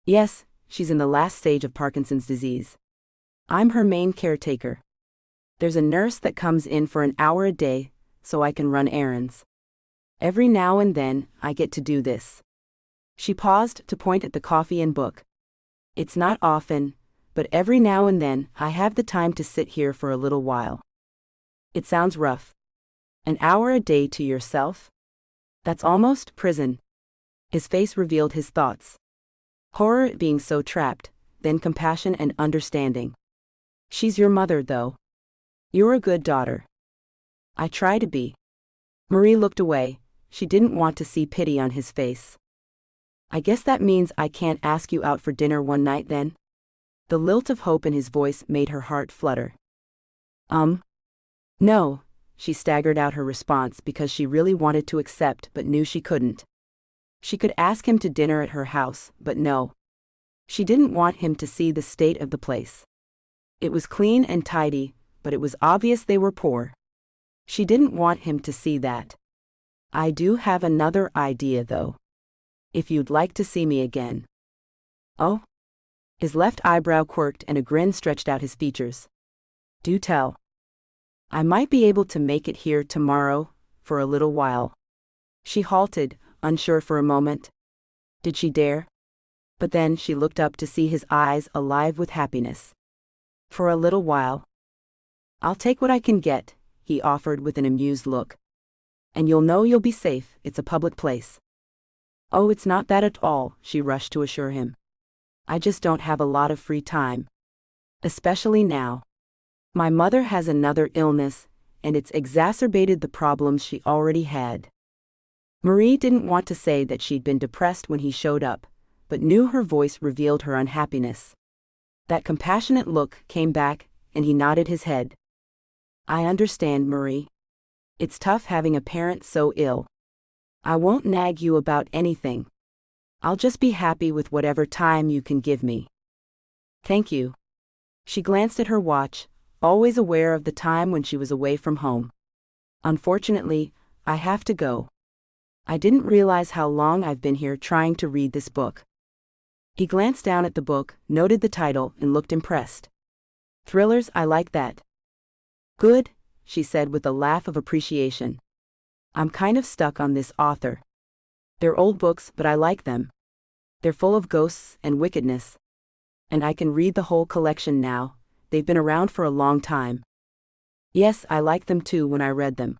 Yes, she's in the last stage of Parkinson's disease. I'm her main caretaker. There's a nurse that comes in for an hour a day, so I can run errands. Every now and then, I get to do this. She paused to point at the coffee and book. It's not often, but every now and then, I have the time to sit here for a little while. It sounds rough. An hour a day to yourself? That's almost prison. His face revealed his thoughts. Horror at being so trapped, then compassion and understanding. She's your mother, though. You're a good daughter. I try to be. Marie looked away. She didn't want to see pity on his face. I guess that means I can't ask you out for dinner one night then? The lilt of hope in his voice made her heart flutter. No, she staggered out her response because she really wanted to accept but knew she couldn't. She could ask him to dinner at her house, but no. She didn't want him to see the state of the place. It was clean and tidy, but it was obvious they were poor. She didn't want him to see that. I do have another idea, though. If you'd like to see me again. Oh? His left eyebrow quirked and a grin stretched out his features. Do tell. I might be able to make it here tomorrow, for a little while. She halted, unsure for a moment. Did she dare? But then she looked up to see his eyes alive with happiness. For a little while. I'll take what I can get, he offered with an amused look. And you'll know you'll be safe, it's a public place. Oh, it's not that at all, she rushed to assure him. I just don't have a lot of free time. Especially now. My mother has another illness, and it's exacerbated the problems she already had. Marie didn't want to say that she'd been depressed when he showed up, but knew her voice revealed her unhappiness. That compassionate look came back, and he nodded his head. I understand, Marie. It's tough having a parent so ill. I won't nag you about anything. I'll just be happy with whatever time you can give me. Thank you. She glanced at her watch, always aware of the time when she was away from home. Unfortunately, I have to go. I didn't realize how long I've been here trying to read this book. He glanced down at the book, noted the title, and looked impressed. Thrillers, I like that. Good, she said with a laugh of appreciation. I'm kind of stuck on this author. They're old books, but I like them. They're full of ghosts and wickedness. And I can read the whole collection now. They've been around for a long time. Yes, I liked them too when I read them.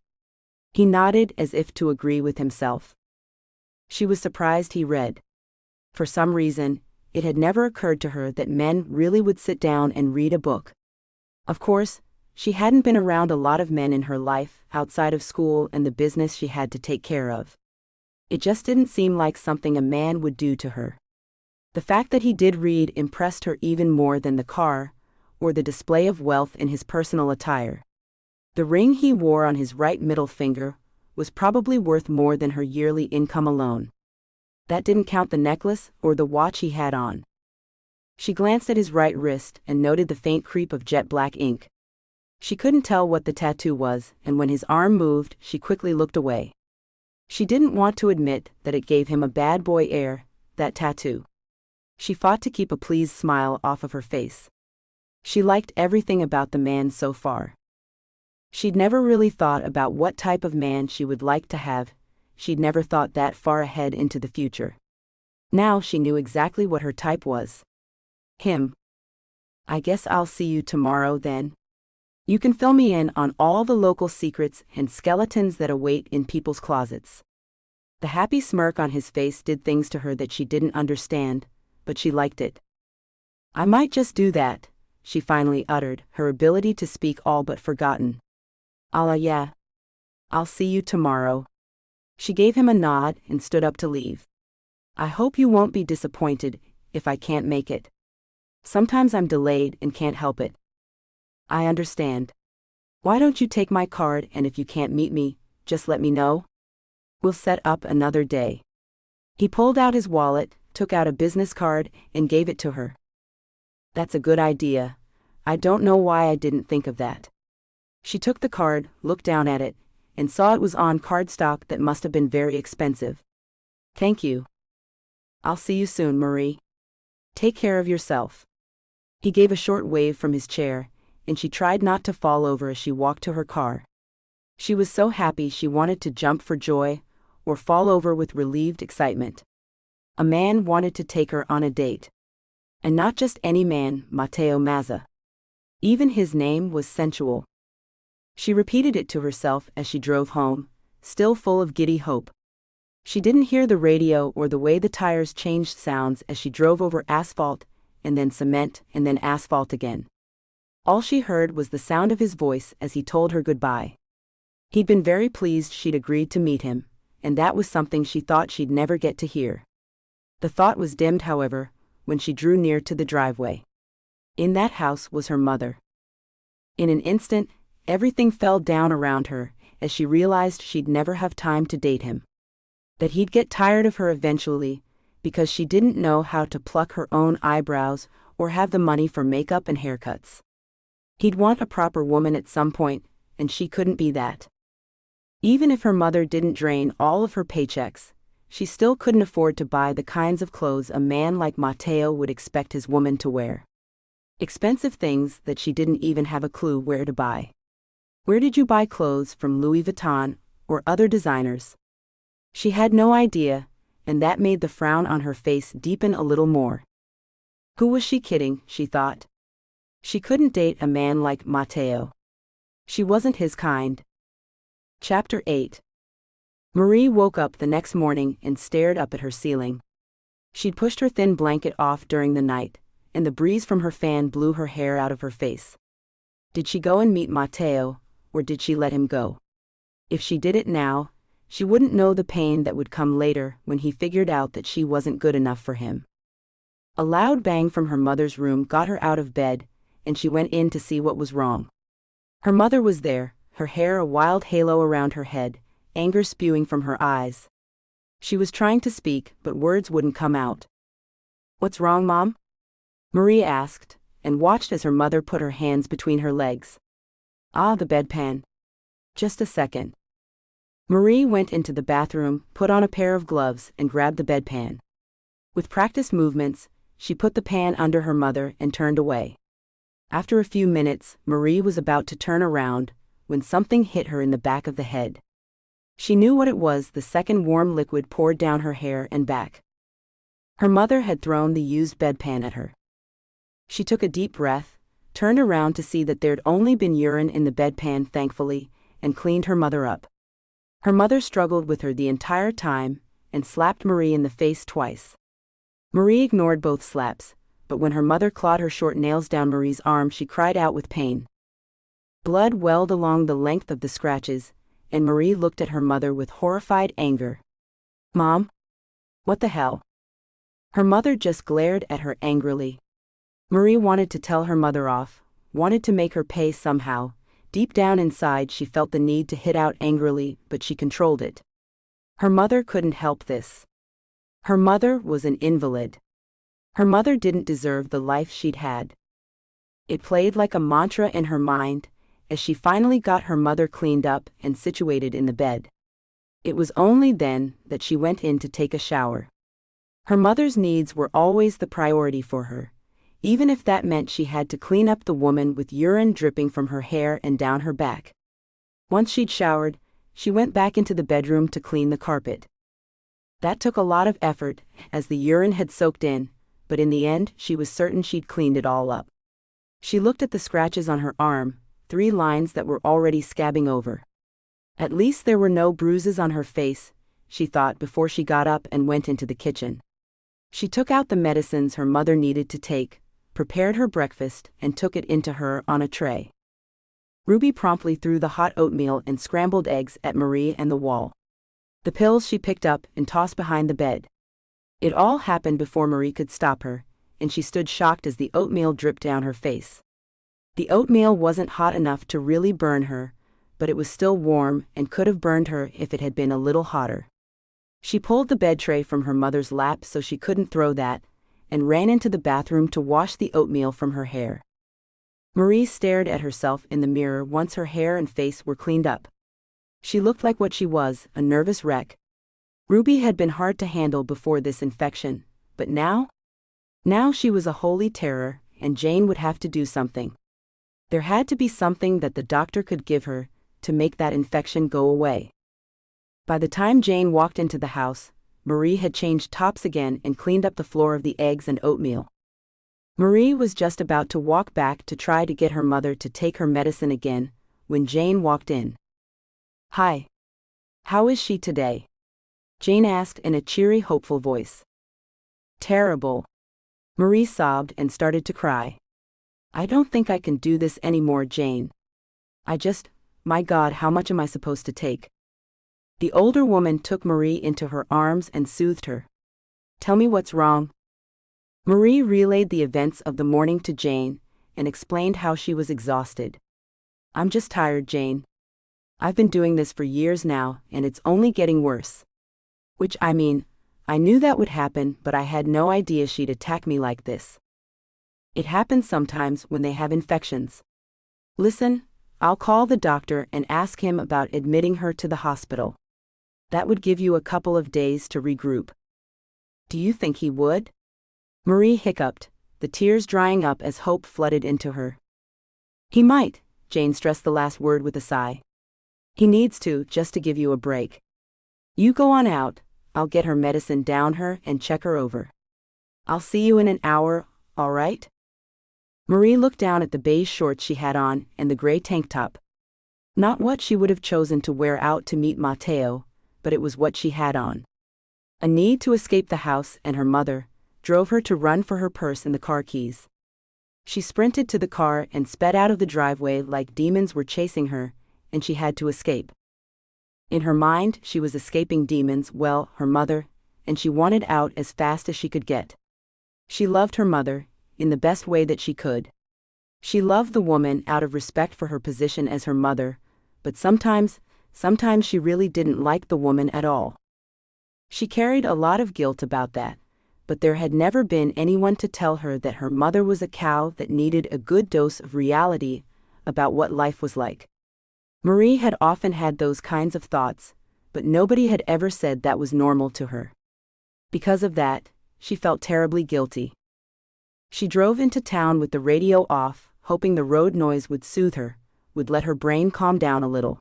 He nodded as if to agree with himself. She was surprised he read. For some reason, it had never occurred to her that men really would sit down and read a book. Of course, she hadn't been around a lot of men in her life, outside of school and the business she had to take care of. It just didn't seem like something a man would do to her. The fact that he did read impressed her even more than the car, or the display of wealth in his personal attire. The ring he wore on his right middle finger was probably worth more than her yearly income alone. That didn't count the necklace or the watch he had on. She glanced at his right wrist and noted the faint creep of jet black ink. She couldn't tell what the tattoo was, and when his arm moved, she quickly looked away. She didn't want to admit that it gave him a bad boy air, that tattoo. She fought to keep a pleased smile off of her face. She liked everything about the man so far. She'd never really thought about what type of man she would like to have. She'd never thought that far ahead into the future. Now she knew exactly what her type was. Him. I guess I'll see you tomorrow then. You can fill me in on all the local secrets and skeletons that await in people's closets. The happy smirk on his face did things to her that she didn't understand, but she liked it. I might just do that, she finally uttered, her ability to speak all but forgotten. Yeah. I'll see you tomorrow. She gave him a nod and stood up to leave. I hope you won't be disappointed if I can't make it. Sometimes I'm delayed and can't help it. I understand. Why don't you take my card, and if you can't meet me, just let me know? We'll set up another day. He pulled out his wallet, took out a business card, and gave it to her. That's a good idea. I don't know why I didn't think of that. She took the card, looked down at it, and saw it was on cardstock that must have been very expensive. Thank you. I'll see you soon, Marie. Take care of yourself. He gave a short wave from his chair, and she tried not to fall over as she walked to her car. She was so happy she wanted to jump for joy, or fall over with relieved excitement. A man wanted to take her on a date. And not just any man, Matteo Mazza. Even his name was sensual. She repeated it to herself as she drove home, still full of giddy hope. She didn't hear the radio or the way the tires changed sounds as she drove over asphalt, and then cement, and then asphalt again. All she heard was the sound of his voice as he told her goodbye. He'd been very pleased she'd agreed to meet him, and that was something she thought she'd never get to hear. The thought was dimmed, however, when she drew near to the driveway. In that house was her mother. In an instant, everything fell down around her as she realized she'd never have time to date him. That he'd get tired of her eventually, because she didn't know how to pluck her own eyebrows or have the money for makeup and haircuts. He'd want a proper woman at some point, and she couldn't be that. Even if her mother didn't drain all of her paychecks, she still couldn't afford to buy the kinds of clothes a man like Matteo would expect his woman to wear. Expensive things that she didn't even have a clue where to buy. Where did you buy clothes from Louis Vuitton or other designers? She had no idea, and that made the frown on her face deepen a little more. Who was she kidding, she thought. She couldn't date a man like Matteo. She wasn't his kind. Chapter 8. Marie woke up the next morning and stared up at her ceiling. She'd pushed her thin blanket off during the night, and the breeze from her fan blew her hair out of her face. Did she go and meet Matteo, or did she let him go? If she did it now, she wouldn't know the pain that would come later when he figured out that she wasn't good enough for him. A loud bang from her mother's room got her out of bed, and she went in to see what was wrong. Her mother was there, her hair a wild halo around her head, anger spewing from her eyes. She was trying to speak, but words wouldn't come out. What's wrong, Mom? Marie asked, and watched as her mother put her hands between her legs. Ah, the bedpan. Just a second. Marie went into the bathroom, put on a pair of gloves, and grabbed the bedpan. With practiced movements, she put the pan under her mother and turned away. After a few minutes, Marie was about to turn around when something hit her in the back of the head. She knew what it was the second warm liquid poured down her hair and back. Her mother had thrown the used bedpan at her. She took a deep breath, turned around to see that there'd only been urine in the bedpan, thankfully, and cleaned her mother up. Her mother struggled with her the entire time and slapped Marie in the face twice. Marie ignored both slaps, but when her mother clawed her short nails down Marie's arm, she cried out with pain. Blood welled along the length of the scratches, and Marie looked at her mother with horrified anger. Mom? What the hell? Her mother just glared at her angrily. Marie wanted to tell her mother off, wanted to make her pay somehow. Deep down inside she felt the need to hit out angrily, but she controlled it. Her mother couldn't help this. Her mother was an invalid. Her mother didn't deserve the life she'd had. It played like a mantra in her mind, as she finally got her mother cleaned up and situated in the bed. It was only then that she went in to take a shower. Her mother's needs were always the priority for her, even if that meant she had to clean up the woman with urine dripping from her hair and down her back. Once she'd showered, she went back into the bedroom to clean the carpet. That took a lot of effort, as the urine had soaked in, but in the end she was certain she'd cleaned it all up. She looked at the scratches on her arm, 3 lines that were already scabbing over. At least there were no bruises on her face, she thought before she got up and went into the kitchen. She took out the medicines her mother needed to take, prepared her breakfast, and took it into her on a tray. Ruby promptly threw the hot oatmeal and scrambled eggs at Marie and the wall. The pills she picked up and tossed behind the bed. It all happened before Marie could stop her, and she stood shocked as the oatmeal dripped down her face. The oatmeal wasn't hot enough to really burn her, but it was still warm and could have burned her if it had been a little hotter. She pulled the bed tray from her mother's lap so she couldn't throw that, and ran into the bathroom to wash the oatmeal from her hair. Marie stared at herself in the mirror once her hair and face were cleaned up. She looked like what she was, a nervous wreck. Ruby had been hard to handle before this infection, but now? Now she was a holy terror, and Jane would have to do something. There had to be something that the doctor could give her to make that infection go away. By the time Jane walked into the house, Marie had changed tops again and cleaned up the floor of the eggs and oatmeal. Marie was just about to walk back to try to get her mother to take her medicine again, when Jane walked in. "Hi. How is she today?" Jane asked in a cheery, hopeful voice. "Terrible." Marie sobbed and started to cry. "I don't think I can do this anymore, Jane. My God, how much am I supposed to take?" The older woman took Marie into her arms and soothed her. "Tell me what's wrong." Marie relayed the events of the morning to Jane and explained how she was exhausted. "I'm just tired, Jane. I've been doing this for years now, and it's only getting worse. I knew that would happen, but I had no idea she'd attack me like this. It happens sometimes when they have infections. Listen, I'll call the doctor and ask him about admitting her to the hospital. That would give you a couple of days to regroup." "Do you think he would?" Marie hiccuped, the tears drying up as hope flooded into her. "He might," Jane stressed the last word with a sigh. "He needs to, just to give you a break. You go on out, I'll get her medicine down her and check her over. I'll see you in an hour, all right?" Marie looked down at the beige shorts she had on and the gray tank top. Not what she would have chosen to wear out to meet Matteo, but it was what she had on. A need to escape the house and her mother drove her to run for her purse and the car keys. She sprinted to the car and sped out of the driveway like demons were chasing her, and she had to escape. In her mind, she was escaping demons, her mother, and she wanted out as fast as she could get. She loved her mother, in the best way that she could. She loved the woman out of respect for her position as her mother, but sometimes she really didn't like the woman at all. She carried a lot of guilt about that, but there had never been anyone to tell her that her mother was a cow that needed a good dose of reality about what life was like. Marie had often had those kinds of thoughts, but nobody had ever said that was normal to her. Because of that, she felt terribly guilty. She drove into town with the radio off, hoping the road noise would soothe her, would let her brain calm down a little.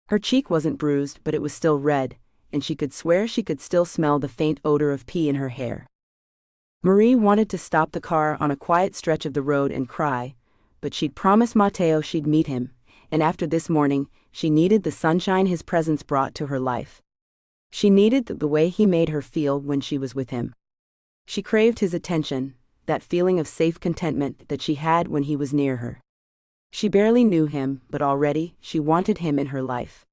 Her cheek wasn't bruised, but it was still red, and she could swear she could still smell the faint odor of pee in her hair. Marie wanted to stop the car on a quiet stretch of the road and cry, but she'd promised Matteo she'd meet him, and after this morning, she needed the sunshine his presence brought to her life. She needed the way he made her feel when she was with him. She craved his attention, that feeling of safe contentment that she had when he was near her. She barely knew him, but already she wanted him in her life.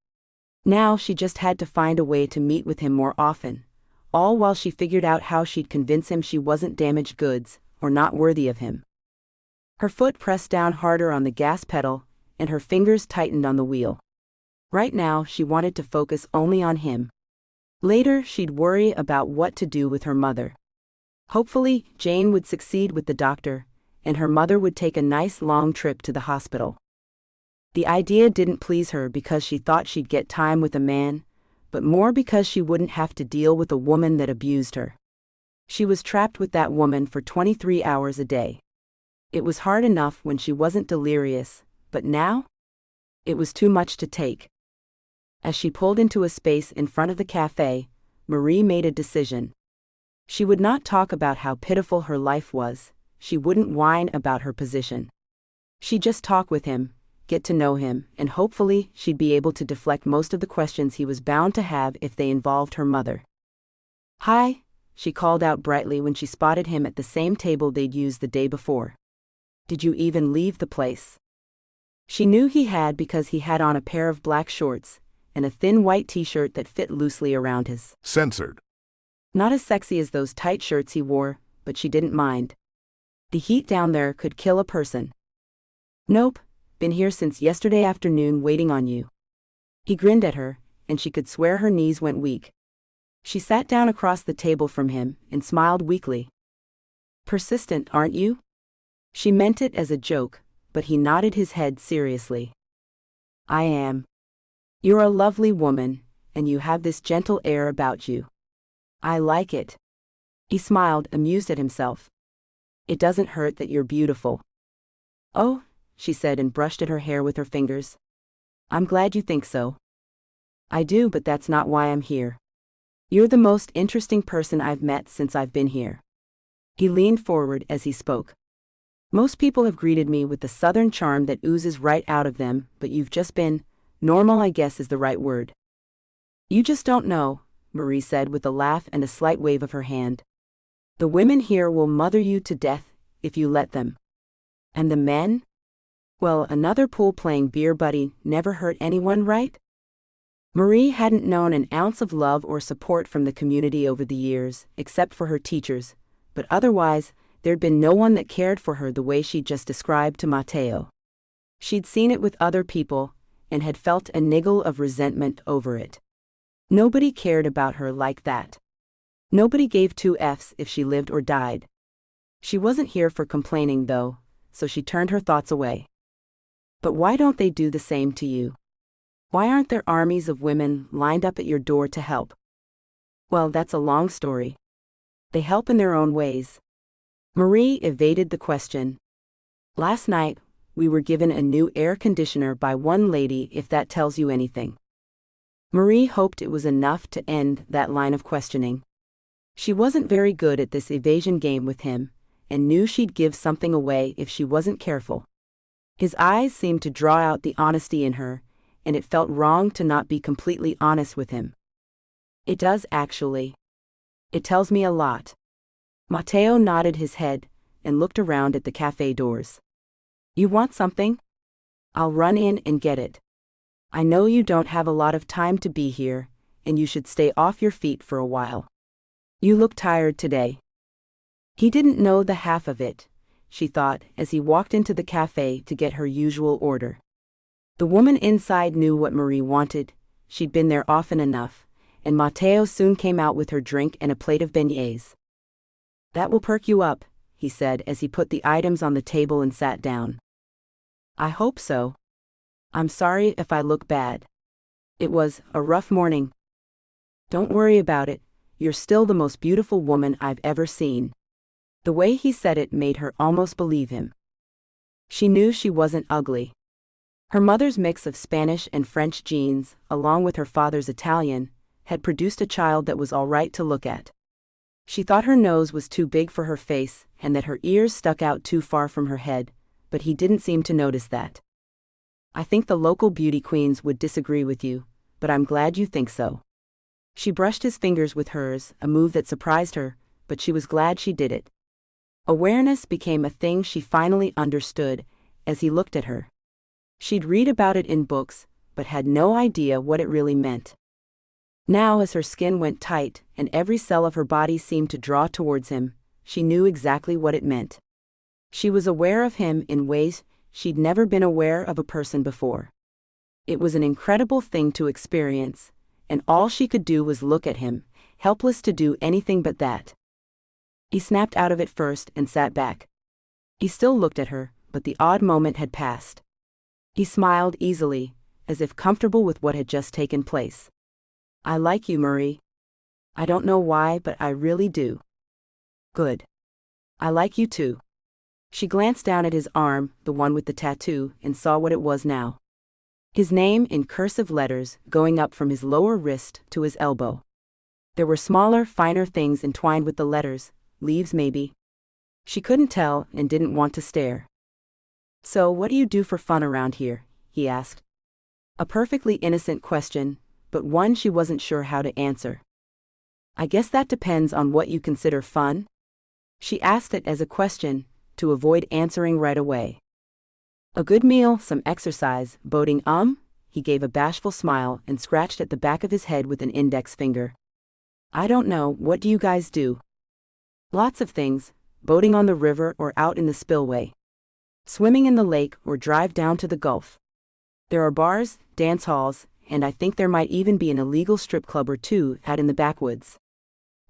Now she just had to find a way to meet with him more often, all while she figured out how she'd convince him she wasn't damaged goods, or not worthy of him. Her foot pressed down harder on the gas pedal, and her fingers tightened on the wheel. Right now she wanted to focus only on him. Later she'd worry about what to do with her mother. Hopefully, Jane would succeed with the doctor, and her mother would take a nice long trip to the hospital. The idea didn't please her because she thought she'd get time with a man, but more because she wouldn't have to deal with a woman that abused her. She was trapped with that woman for 23 hours a day. It was hard enough when she wasn't delirious, but now? It was too much to take. As she pulled into a space in front of the cafe, Marie made a decision. She would not talk about how pitiful her life was, she wouldn't whine about her position. She'd just talk with him, get to know him, and hopefully she'd be able to deflect most of the questions he was bound to have if they involved her mother. "Hi," she called out brightly when she spotted him at the same table they'd used the day before. "Did you even leave the place?" She knew he had because he had on a pair of black shorts and a thin white t-shirt that fit loosely around his. Censored. Not as sexy as those tight shirts he wore, but she didn't mind. The heat down there could kill a person. Nope, been here since yesterday afternoon waiting on you. He grinned at her, and she could swear her knees went weak. She sat down across the table from him and smiled weakly. Persistent, aren't you? She meant it as a joke, but he nodded his head seriously. I am. You're a lovely woman, and you have this gentle air about you. I like it. He smiled, amused at himself. It doesn't hurt that you're beautiful. Oh, she said and brushed at her hair with her fingers. I'm glad you think so. I do, but that's not why I'm here. You're the most interesting person I've met since I've been here. He leaned forward as he spoke. Most people have greeted me with the southern charm that oozes right out of them, but you've just been, normal I guess is the right word. You just don't know, Marie said with a laugh and a slight wave of her hand. The women here will mother you to death, if you let them. And the men? Well, another pool-playing beer buddy never hurt anyone, right? Marie hadn't known an ounce of love or support from the community over the years, except for her teachers, but otherwise, there'd been no one that cared for her the way she'd just described to Matteo. She'd seen it with other people, and had felt a niggle of resentment over it. Nobody cared about her like that. Nobody gave two Fs if she lived or died. She wasn't here for complaining, though, so she turned her thoughts away. But why don't they do the same to you? Why aren't there armies of women lined up at your door to help? Well, that's a long story. They help in their own ways. Marie evaded the question. Last night, we were given a new air conditioner by one lady, if that tells you anything. Marie hoped it was enough to end that line of questioning. She wasn't very good at this evasion game with him, and knew she'd give something away if she wasn't careful. His eyes seemed to draw out the honesty in her, and it felt wrong to not be completely honest with him. It does actually. It tells me a lot. Matteo nodded his head and looked around at the cafe doors. You want something? I'll run in and get it. I know you don't have a lot of time to be here, and you should stay off your feet for a while. You look tired today. He didn't know the half of it, she thought, as he walked into the cafe to get her usual order. The woman inside knew what Marie wanted, she'd been there often enough, and Matteo soon came out with her drink and a plate of beignets. That will perk you up, he said as he put the items on the table and sat down. I hope so. I'm sorry if I look bad. It was a rough morning. Don't worry about it, you're still the most beautiful woman I've ever seen. The way he said it made her almost believe him. She knew she wasn't ugly. Her mother's mix of Spanish and French genes, along with her father's Italian, had produced a child that was all right to look at. She thought her nose was too big for her face and that her ears stuck out too far from her head, but he didn't seem to notice that. I think the local beauty queens would disagree with you, but I'm glad you think so. She brushed his fingers with hers, a move that surprised her, but she was glad she did it. Awareness became a thing she finally understood as he looked at her. She'd read about it in books, but had no idea what it really meant. Now, as her skin went tight and every cell of her body seemed to draw towards him, she knew exactly what it meant. She was aware of him in ways she'd never been aware of a person before. It was an incredible thing to experience, and all she could do was look at him, helpless to do anything but that. He snapped out of it first and sat back. He still looked at her, but the odd moment had passed. He smiled easily, as if comfortable with what had just taken place. I like you, Marie. I don't know why, but I really do. Good. I like you too. She glanced down at his arm, the one with the tattoo, and saw what it was now. His name in cursive letters going up from his lower wrist to his elbow. There were smaller, finer things entwined with the letters, leaves maybe. She couldn't tell and didn't want to stare. So what do you do for fun around here? He asked. A perfectly innocent question, but one she wasn't sure how to answer. I guess that depends on what you consider fun. She asked it as a question, to avoid answering right away. A good meal, some exercise, boating. He gave a bashful smile and scratched at the back of his head with an index finger. I don't know, what do you guys do? Lots of things, boating on the river or out in the spillway, swimming in the lake or drive down to the Gulf. There are bars, dance halls, and I think there might even be an illegal strip club or two out in the backwoods.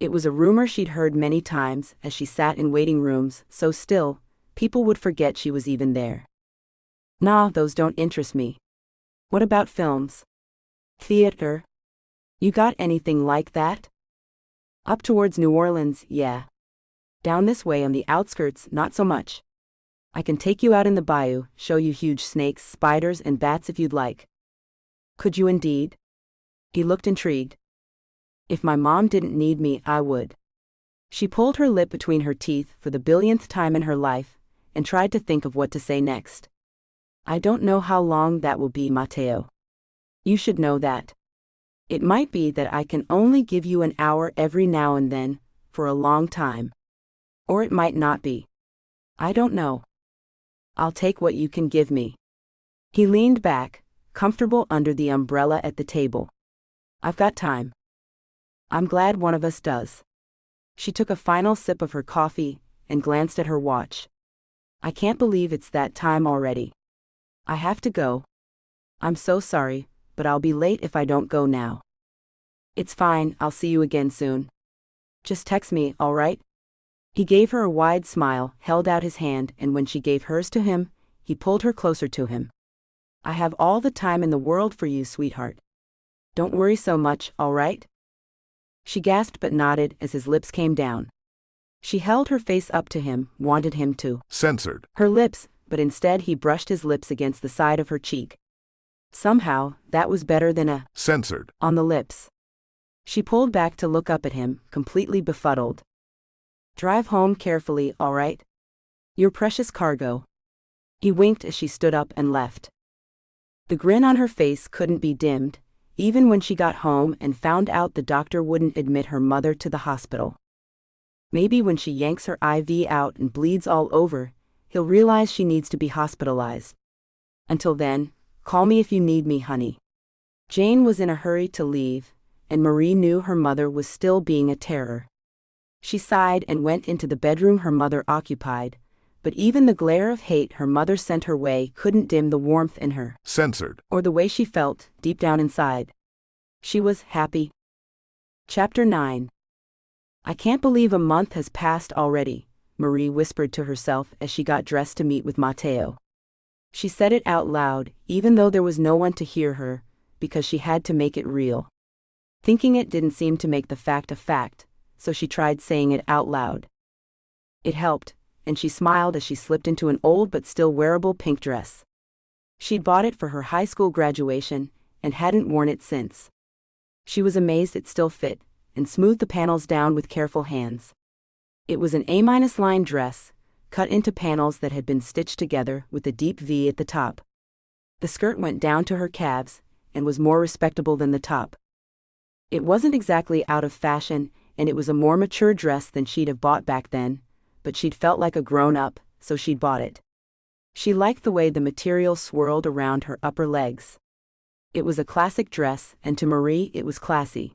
It was a rumor she'd heard many times as she sat in waiting rooms, so still, people would forget she was even there. Nah, those don't interest me. What about films? Theater? You got anything like that? Up towards New Orleans, yeah. Down this way on the outskirts, not so much. I can take you out in the bayou, show you huge snakes, spiders, and bats if you'd like. Could you indeed? He looked intrigued. If my mom didn't need me, I would. She pulled her lip between her teeth for the billionth time in her life, and tried to think of what to say next. I don't know how long that will be, Matteo. You should know that. It might be that I can only give you an hour every now and then, for a long time. Or it might not be. I don't know. I'll take what you can give me. He leaned back, comfortable under the umbrella at the table. I've got time. I'm glad one of us does. She took a final sip of her coffee and glanced at her watch. I can't believe it's that time already. I have to go. I'm so sorry, but I'll be late if I don't go now. It's fine, I'll see you again soon. Just text me, all right? He gave her a wide smile, held out his hand, and when she gave hers to him, he pulled her closer to him. I have all the time in the world for you, sweetheart. Don't worry so much, all right? She gasped but nodded as his lips came down. She held her face up to him, wanted him to censored her lips, but instead he brushed his lips against the side of her cheek. Somehow, that was better than a censored on the lips. She pulled back to look up at him, completely befuddled. Drive home carefully, all right? Your precious cargo. He winked as she stood up and left. The grin on her face couldn't be dimmed, even when she got home and found out the doctor wouldn't admit her mother to the hospital. Maybe when she yanks her IV out and bleeds all over, he'll realize she needs to be hospitalized. Until then, call me if you need me, honey. Jane was in a hurry to leave, and Marie knew her mother was still being a terror. She sighed and went into the bedroom her mother occupied, but even the glare of hate her mother sent her way couldn't dim the warmth in her, censored or the way she felt, deep down inside. She was happy. Chapter 9. I can't believe a month has passed already, Marie whispered to herself as she got dressed to meet with Matteo. She said it out loud, even though there was no one to hear her, because she had to make it real. Thinking it didn't seem to make the fact a fact, so she tried saying it out loud. It helped, and she smiled as she slipped into an old but still wearable pink dress. She'd bought it for her high school graduation, and hadn't worn it since. She was amazed it still fit, and smoothed the panels down with careful hands. It was an A-line dress, cut into panels that had been stitched together with a deep V at the top. The skirt went down to her calves, and was more respectable than the top. It wasn't exactly out of fashion, and it was a more mature dress than she'd have bought back then, but she'd felt like a grown-up, so she'd bought it. She liked the way the material swirled around her upper legs. It was a classic dress, and to Marie it was classy.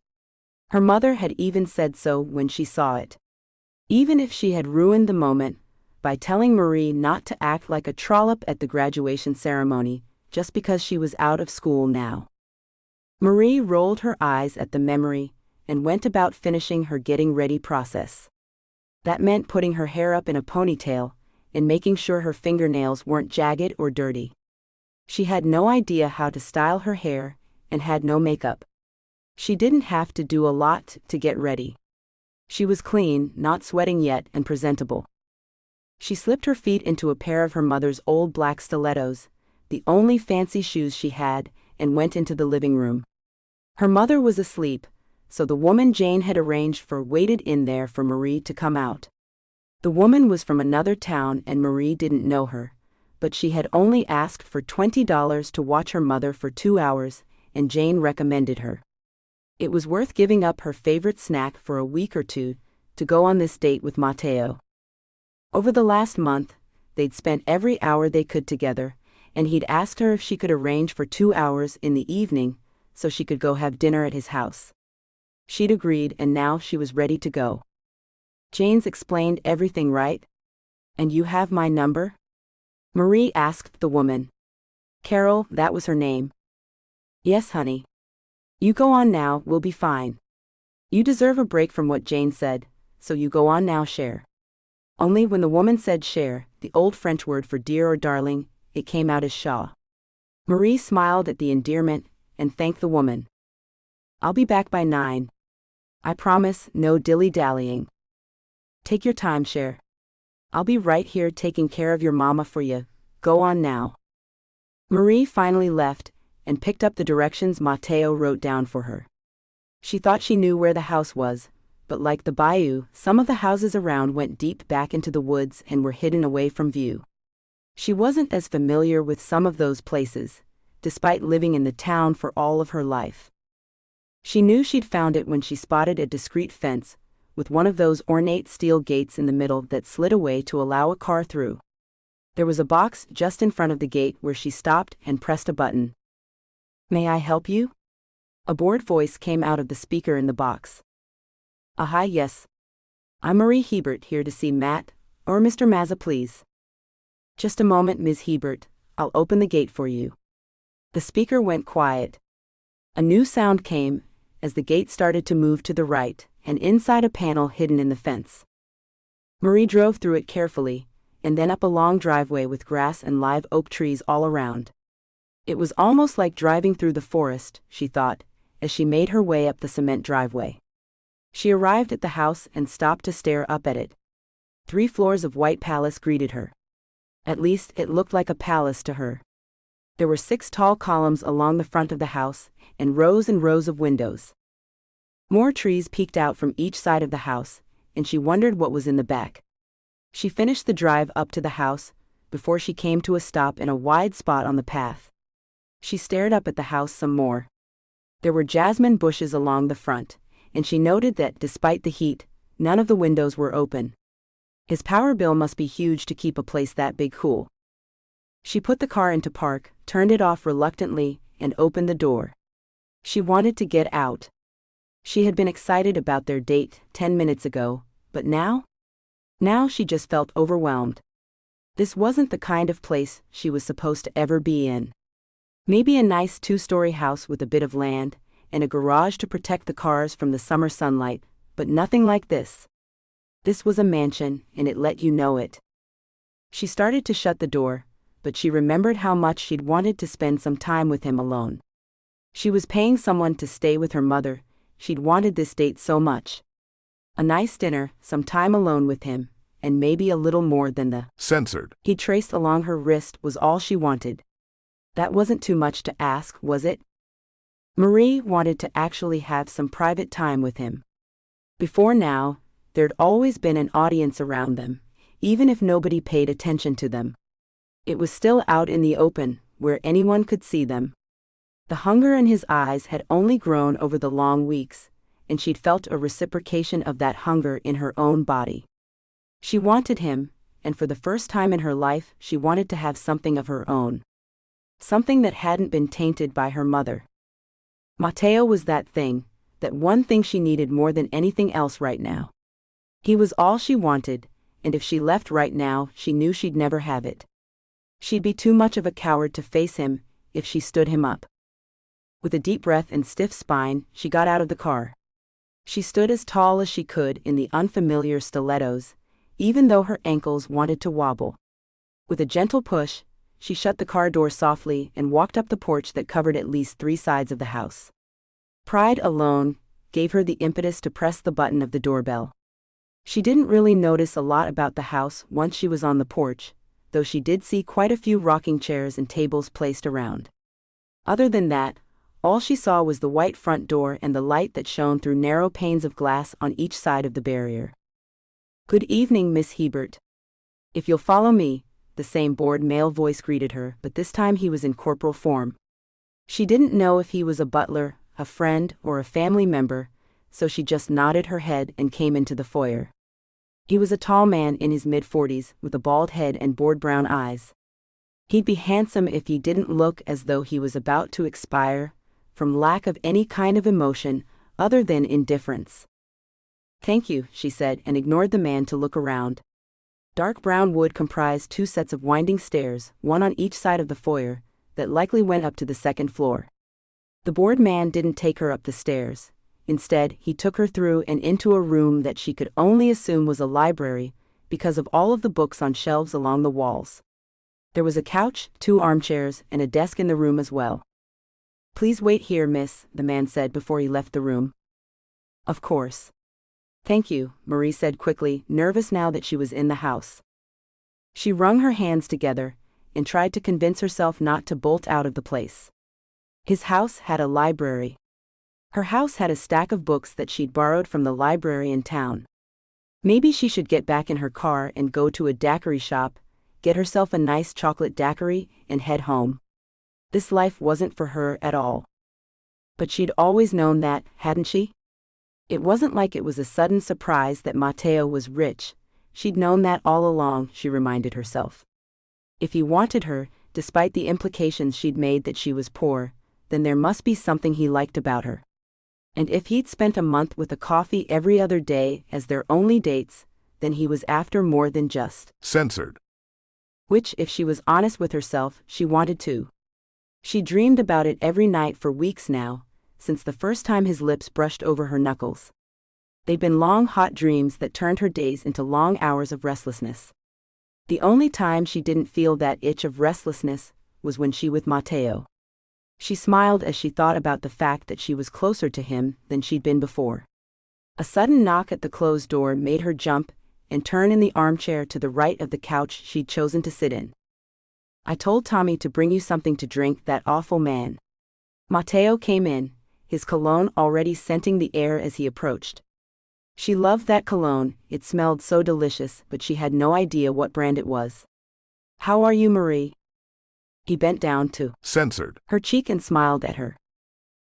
Her mother had even said so when she saw it. Even if she had ruined the moment by telling Marie not to act like a trollop at the graduation ceremony, just because she was out of school now. Marie rolled her eyes at the memory and went about finishing her getting ready process. That meant putting her hair up in a ponytail and making sure her fingernails weren't jagged or dirty. She had no idea how to style her hair and had no makeup. She didn't have to do a lot to get ready. She was clean, not sweating yet, and presentable. She slipped her feet into a pair of her mother's old black stilettos, the only fancy shoes she had, and went into the living room. Her mother was asleep, so the woman Jane had arranged for waited in there for Marie to come out. The woman was from another town and Marie didn't know her, but she had only asked for $20 to watch her mother for 2 hours, and Jane recommended her. It was worth giving up her favorite snack for a week or two to go on this date with Matteo. Over the last month, they'd spent every hour they could together, and he'd asked her if she could arrange for 2 hours in the evening so she could go have dinner at his house. She'd agreed, and now she was ready to go. Jane's explained everything right? And you have my number? Marie asked the woman. Carol, that was her name. Yes, honey. You go on now, we'll be fine. You deserve a break from what Jane said, so you go on now, cher. Only when the woman said cher, the old French word for dear or darling, it came out as Shaw. Marie smiled at the endearment and thanked the woman. I'll be back by 9. I promise, no dilly-dallying. Take your time, cher. I'll be right here taking care of your mama for you. Go on now. Marie finally left and picked up the directions Mateo wrote down for her. She thought she knew where the house was, but like the bayou, some of the houses around went deep back into the woods and were hidden away from view. She wasn't as familiar with some of those places, despite living in the town for all of her life. She knew she'd found it when she spotted a discreet fence, with one of those ornate steel gates in the middle that slid away to allow a car through. There was a box just in front of the gate where she stopped and pressed a button. May I help you? A bored voice came out of the speaker in the box. Hi, yes. I'm Marie Hebert, here to see Matt, or Mr. Mazza, please. Just a moment, Ms. Hebert, I'll open the gate for you. The speaker went quiet. A new sound came, as the gate started to move to the right, and inside a panel hidden in the fence. Marie drove through it carefully, and then up a long driveway with grass and live oak trees all around. It was almost like driving through the forest, she thought, as she made her way up the cement driveway. She arrived at the house and stopped to stare up at it. 3 floors of white palace greeted her. At least it looked like a palace to her. There were 6 tall columns along the front of the house, and rows of windows. More trees peeked out from each side of the house, and she wondered what was in the back. She finished the drive up to the house, before she came to a stop in a wide spot on the path. She stared up at the house some more. There were jasmine bushes along the front, and she noted that, despite the heat, none of the windows were open. His power bill must be huge to keep a place that big cool. She put the car into park, turned it off reluctantly, and opened the door. She wanted to get out. She had been excited about their date 10 minutes ago, but now? Now she just felt overwhelmed. This wasn't the kind of place she was supposed to ever be in. Maybe a nice 2-story house with a bit of land, and a garage to protect the cars from the summer sunlight, but nothing like this. This was a mansion, and it let you know it. She started to shut the door, but she remembered how much she'd wanted to spend some time with him alone. She was paying someone to stay with her mother. She'd wanted this date so much. A nice dinner, some time alone with him, and maybe a little more than the censored he traced along her wrist was all she wanted. That wasn't too much to ask, was it? Marie wanted to actually have some private time with him. Before now, there'd always been an audience around them, even if nobody paid attention to them. It was still out in the open, where anyone could see them. The hunger in his eyes had only grown over the long weeks, and she'd felt a reciprocation of that hunger in her own body. She wanted him, and for the first time in her life she wanted to have something of her own. Something that hadn't been tainted by her mother. Mateo was that thing, that one thing she needed more than anything else right now. He was all she wanted, and if she left right now, she knew she'd never have it. She'd be too much of a coward to face him, if she stood him up. With a deep breath and stiff spine, she got out of the car. She stood as tall as she could in the unfamiliar stilettos, even though her ankles wanted to wobble. With a gentle push, she shut the car door softly and walked up the porch that covered at least 3 sides of the house. Pride alone gave her the impetus to press the button of the doorbell. She didn't really notice a lot about the house once she was on the porch, though she did see quite a few rocking chairs and tables placed around. Other than that, all she saw was the white front door and the light that shone through narrow panes of glass on each side of the barrier. Good evening, Miss Hebert. If you'll follow me, the same bored male voice greeted her, but this time he was in corporal form. She didn't know if he was a butler, a friend, or a family member, so she just nodded her head and came into the foyer. He was a tall man in his mid-40s, with a bald head and bored brown eyes. He'd be handsome if he didn't look as though he was about to expire, from lack of any kind of emotion other than indifference. Thank you, she said, and ignored the man to look around. Dark brown wood comprised 2 sets of winding stairs, one on each side of the foyer, that likely went up to the 2nd floor. The bored man didn't take her up the stairs. Instead, he took her through and into a room that she could only assume was a library, because of all of the books on shelves along the walls. There was a couch, 2 armchairs, and a desk in the room as well. Please wait here, miss, the man said before he left the room. Of course. Thank you, Marie said quickly, nervous now that she was in the house. She wrung her hands together and tried to convince herself not to bolt out of the place. His house had a library. Her house had a stack of books that she'd borrowed from the library in town. Maybe she should get back in her car and go to a daiquiri shop, get herself a nice chocolate daiquiri, and head home. This life wasn't for her at all. But she'd always known that, hadn't she? It wasn't like it was a sudden surprise that Matteo was rich. She'd known that all along, she reminded herself. If he wanted her, despite the implications she'd made that she was poor, then there must be something he liked about her. And if he'd spent a month with a coffee every other day as their only dates, then he was after more than just censored. Which, if she was honest with herself, she wanted to. She dreamed about it every night for weeks now, since the first time his lips brushed over her knuckles. They'd been long, hot dreams that turned her days into long hours of restlessness. The only time she didn't feel that itch of restlessness was when she was with Matteo. She smiled as she thought about the fact that she was closer to him than she'd been before. A sudden knock at the closed door made her jump and turn in the armchair to the right of the couch she'd chosen to sit in. I told Tommy to bring you something to drink, that awful man. Matteo came in, his cologne already scenting the air as he approached. She loved that cologne, it smelled so delicious, but she had no idea what brand it was. How are you, Marie? He bent down to censored her cheek and smiled at her.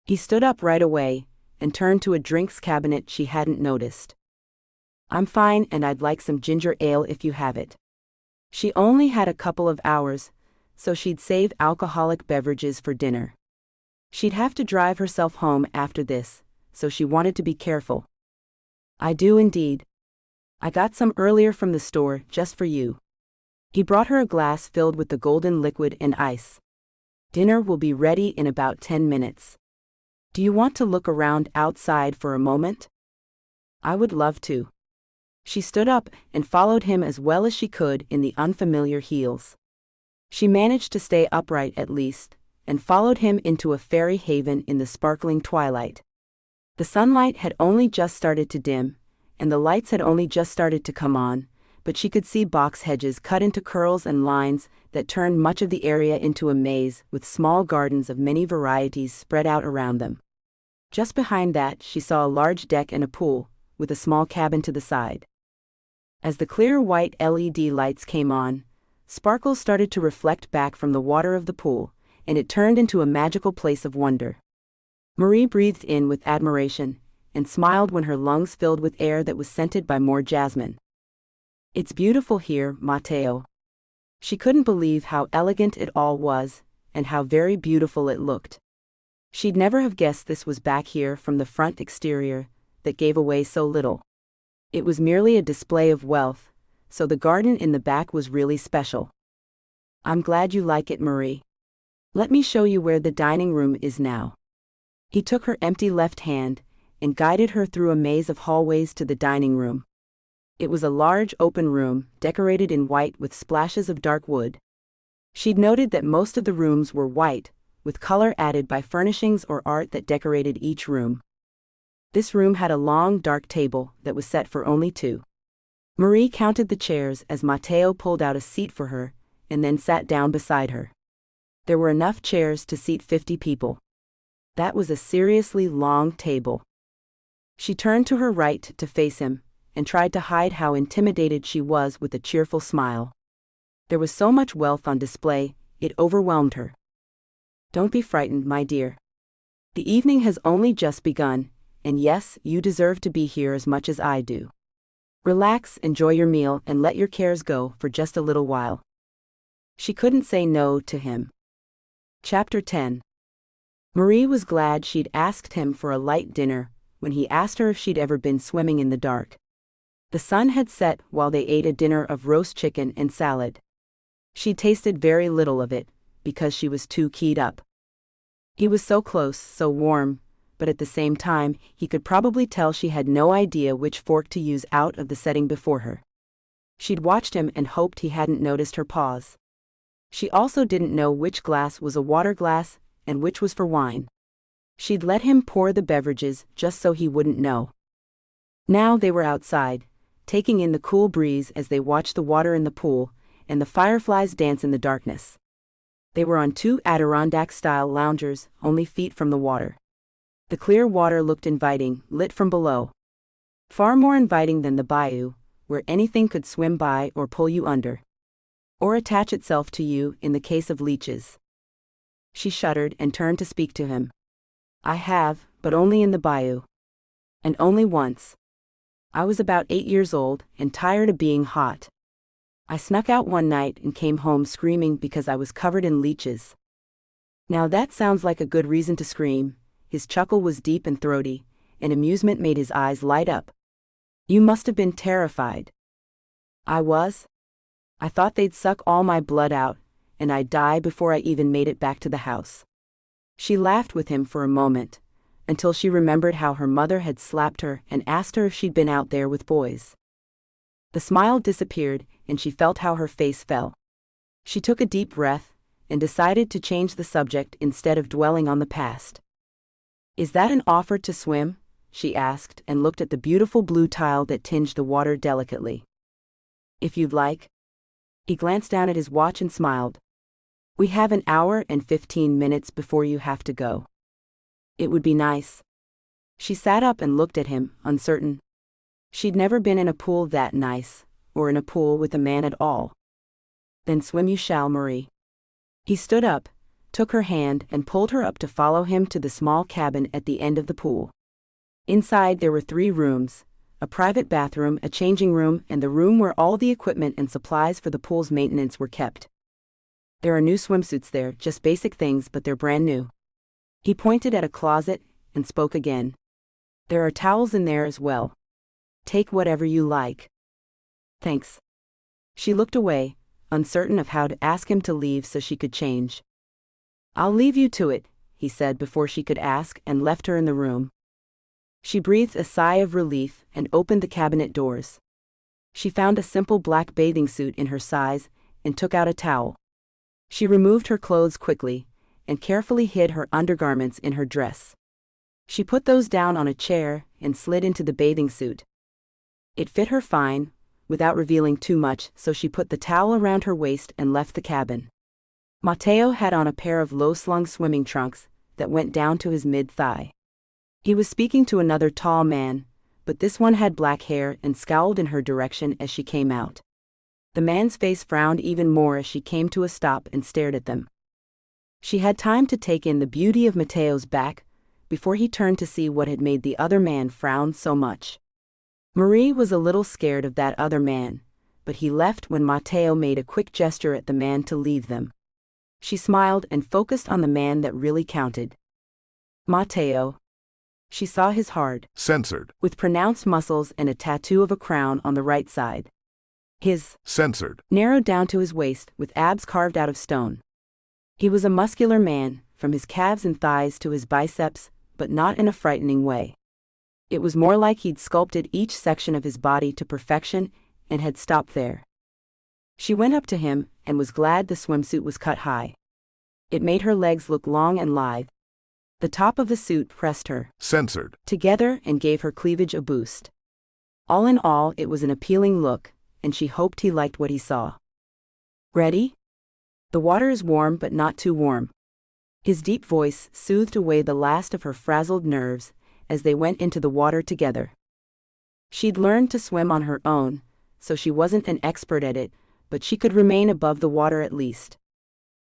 He stood up right away and turned to a drinks cabinet she hadn't noticed. I'm fine, and I'd like some ginger ale if you have it. She only had a couple of hours, so she'd save alcoholic beverages for dinner. She'd have to drive herself home after this, so she wanted to be careful. I do indeed. I got some earlier from the store, just for you. He brought her a glass filled with the golden liquid and ice. Dinner will be ready in about 10 minutes. Do you want to look around outside for a moment? I would love to. She stood up and followed him as well as she could in the unfamiliar heels. She managed to stay upright at least, and followed him into a fairy haven in the sparkling twilight. The sunlight had only just started to dim, and the lights had only just started to come on, but she could see box hedges cut into curls and lines that turned much of the area into a maze with small gardens of many varieties spread out around them. Just behind that, she saw a large deck and a pool, with a small cabin to the side. As the clear white LED lights came on, sparkles started to reflect back from the water of the pool, and it turned into a magical place of wonder. Marie breathed in with admiration, and smiled when her lungs filled with air that was scented by more jasmine. It's beautiful here, Matteo. She couldn't believe how elegant it all was, and how very beautiful it looked. She'd never have guessed this was back here from the front exterior, that gave away so little. It was merely a display of wealth, so the garden in the back was really special. I'm glad you like it, Marie. Let me show you where the dining room is now. He took her empty left hand and guided her through a maze of hallways to the dining room. It was a large open room, decorated in white with splashes of dark wood. She'd noted that most of the rooms were white, with color added by furnishings or art that decorated each room. This room had a long, dark table that was set for only 2. Marie counted the chairs as Matteo pulled out a seat for her, and then sat down beside her. There were enough chairs to seat 50 people. That was a seriously long table. She turned to her right to face him, and tried to hide how intimidated she was with a cheerful smile. There was so much wealth on display, it overwhelmed her. Don't be frightened, my dear. The evening has only just begun, and yes, you deserve to be here as much as I do. Relax, enjoy your meal, and let your cares go for just a little while. She couldn't say no to him. Chapter 10. Marie was glad she'd asked him for a light dinner, when he asked her if she'd ever been swimming in the dark. The sun had set while they ate a dinner of roast chicken and salad. She tasted very little of it, because she was too keyed up. He was so close, so warm, but at the same time, he could probably tell she had no idea which fork to use out of the setting before her. She'd watched him and hoped he hadn't noticed her pause. She also didn't know which glass was a water glass and which was for wine. She'd let him pour the beverages just so he wouldn't know. Now they were outside, taking in the cool breeze as they watched the water in the pool and the fireflies dance in the darkness. They were on 2 Adirondack-style loungers, only feet from the water. The clear water looked inviting, lit from below. Far more inviting than the bayou, where anything could swim by or pull you under. Or attach itself to you in the case of leeches. She shuddered and turned to speak to him. I have, but only in the bayou. And only once. I was about 8 years old and tired of being hot. I snuck out one night and came home screaming because I was covered in leeches. Now that sounds like a good reason to scream. His chuckle was deep and throaty, and amusement made his eyes light up. You must have been terrified. I was. I thought they'd suck all my blood out, and I'd die before I even made it back to the house. She laughed with him for a moment, until she remembered how her mother had slapped her and asked her if she'd been out there with boys. The smile disappeared, and she felt how her face fell. She took a deep breath, and decided to change the subject instead of dwelling on the past. Is that an offer to swim? She asked and looked at the beautiful blue tile that tinged the water delicately. If you'd like. He glanced down at his watch and smiled. We have an hour and 15 minutes before you have to go. It would be nice. She sat up and looked at him, uncertain. She'd never been in a pool that nice, or in a pool with a man at all. Then swim you shall, Marie. He stood up, took her hand and pulled her up to follow him to the small cabin at the end of the pool. Inside there were 3 rooms, a private bathroom, a changing room, and the room where all the equipment and supplies for the pool's maintenance were kept. There are new swimsuits there, just basic things, but they're brand new. He pointed at a closet and spoke again. There are towels in there as well. Take whatever you like. Thanks. She looked away, uncertain of how to ask him to leave so she could change. I'll leave you to it, he said before she could ask, and left her in the room. She breathed a sigh of relief and opened the cabinet doors. She found a simple black bathing suit in her size and took out a towel. She removed her clothes quickly and carefully hid her undergarments in her dress. She put those down on a chair and slid into the bathing suit. It fit her fine, without revealing too much, so she put the towel around her waist and left the cabin. Matteo had on a pair of low-slung swimming trunks that went down to his mid-thigh. He was speaking to another tall man, but this one had black hair and scowled in her direction as she came out. The man's face frowned even more as she came to a stop and stared at them. She had time to take in the beauty of Matteo's back before he turned to see what had made the other man frown so much. Marie was a little scared of that other man, but he left when Matteo made a quick gesture at the man to leave them. She smiled and focused on the man that really counted. Matteo. She saw his hard, censored, with pronounced muscles and a tattoo of a crown on the right side. His censored, narrowed down to his waist with abs carved out of stone. He was a muscular man, from his calves and thighs to his biceps, but not in a frightening way. It was more like he'd sculpted each section of his body to perfection and had stopped there. She went up to him and was glad the swimsuit was cut high. It made her legs look long and lithe. The top of the suit pressed her censored together and gave her cleavage a boost. All in all, it was an appealing look, and she hoped he liked what he saw. Ready? The water is warm but not too warm. His deep voice soothed away the last of her frazzled nerves as they went into the water together. She'd learned to swim on her own, so she wasn't an expert at it, but she could remain above the water at least.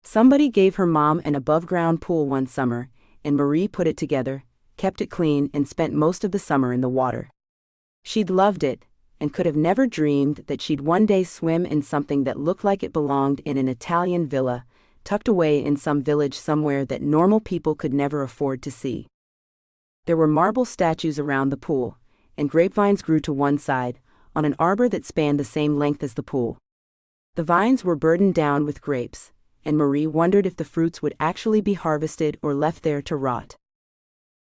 Somebody gave her mom an above-ground pool one summer, and Marie put it together, kept it clean, and spent most of the summer in the water. She'd loved it, and could have never dreamed that she'd one day swim in something that looked like it belonged in an Italian villa, tucked away in some village somewhere that normal people could never afford to see. There were marble statues around the pool, and grapevines grew to one side, on an arbor that spanned the same length as the pool. The vines were burdened down with grapes, and Marie wondered if the fruits would actually be harvested or left there to rot.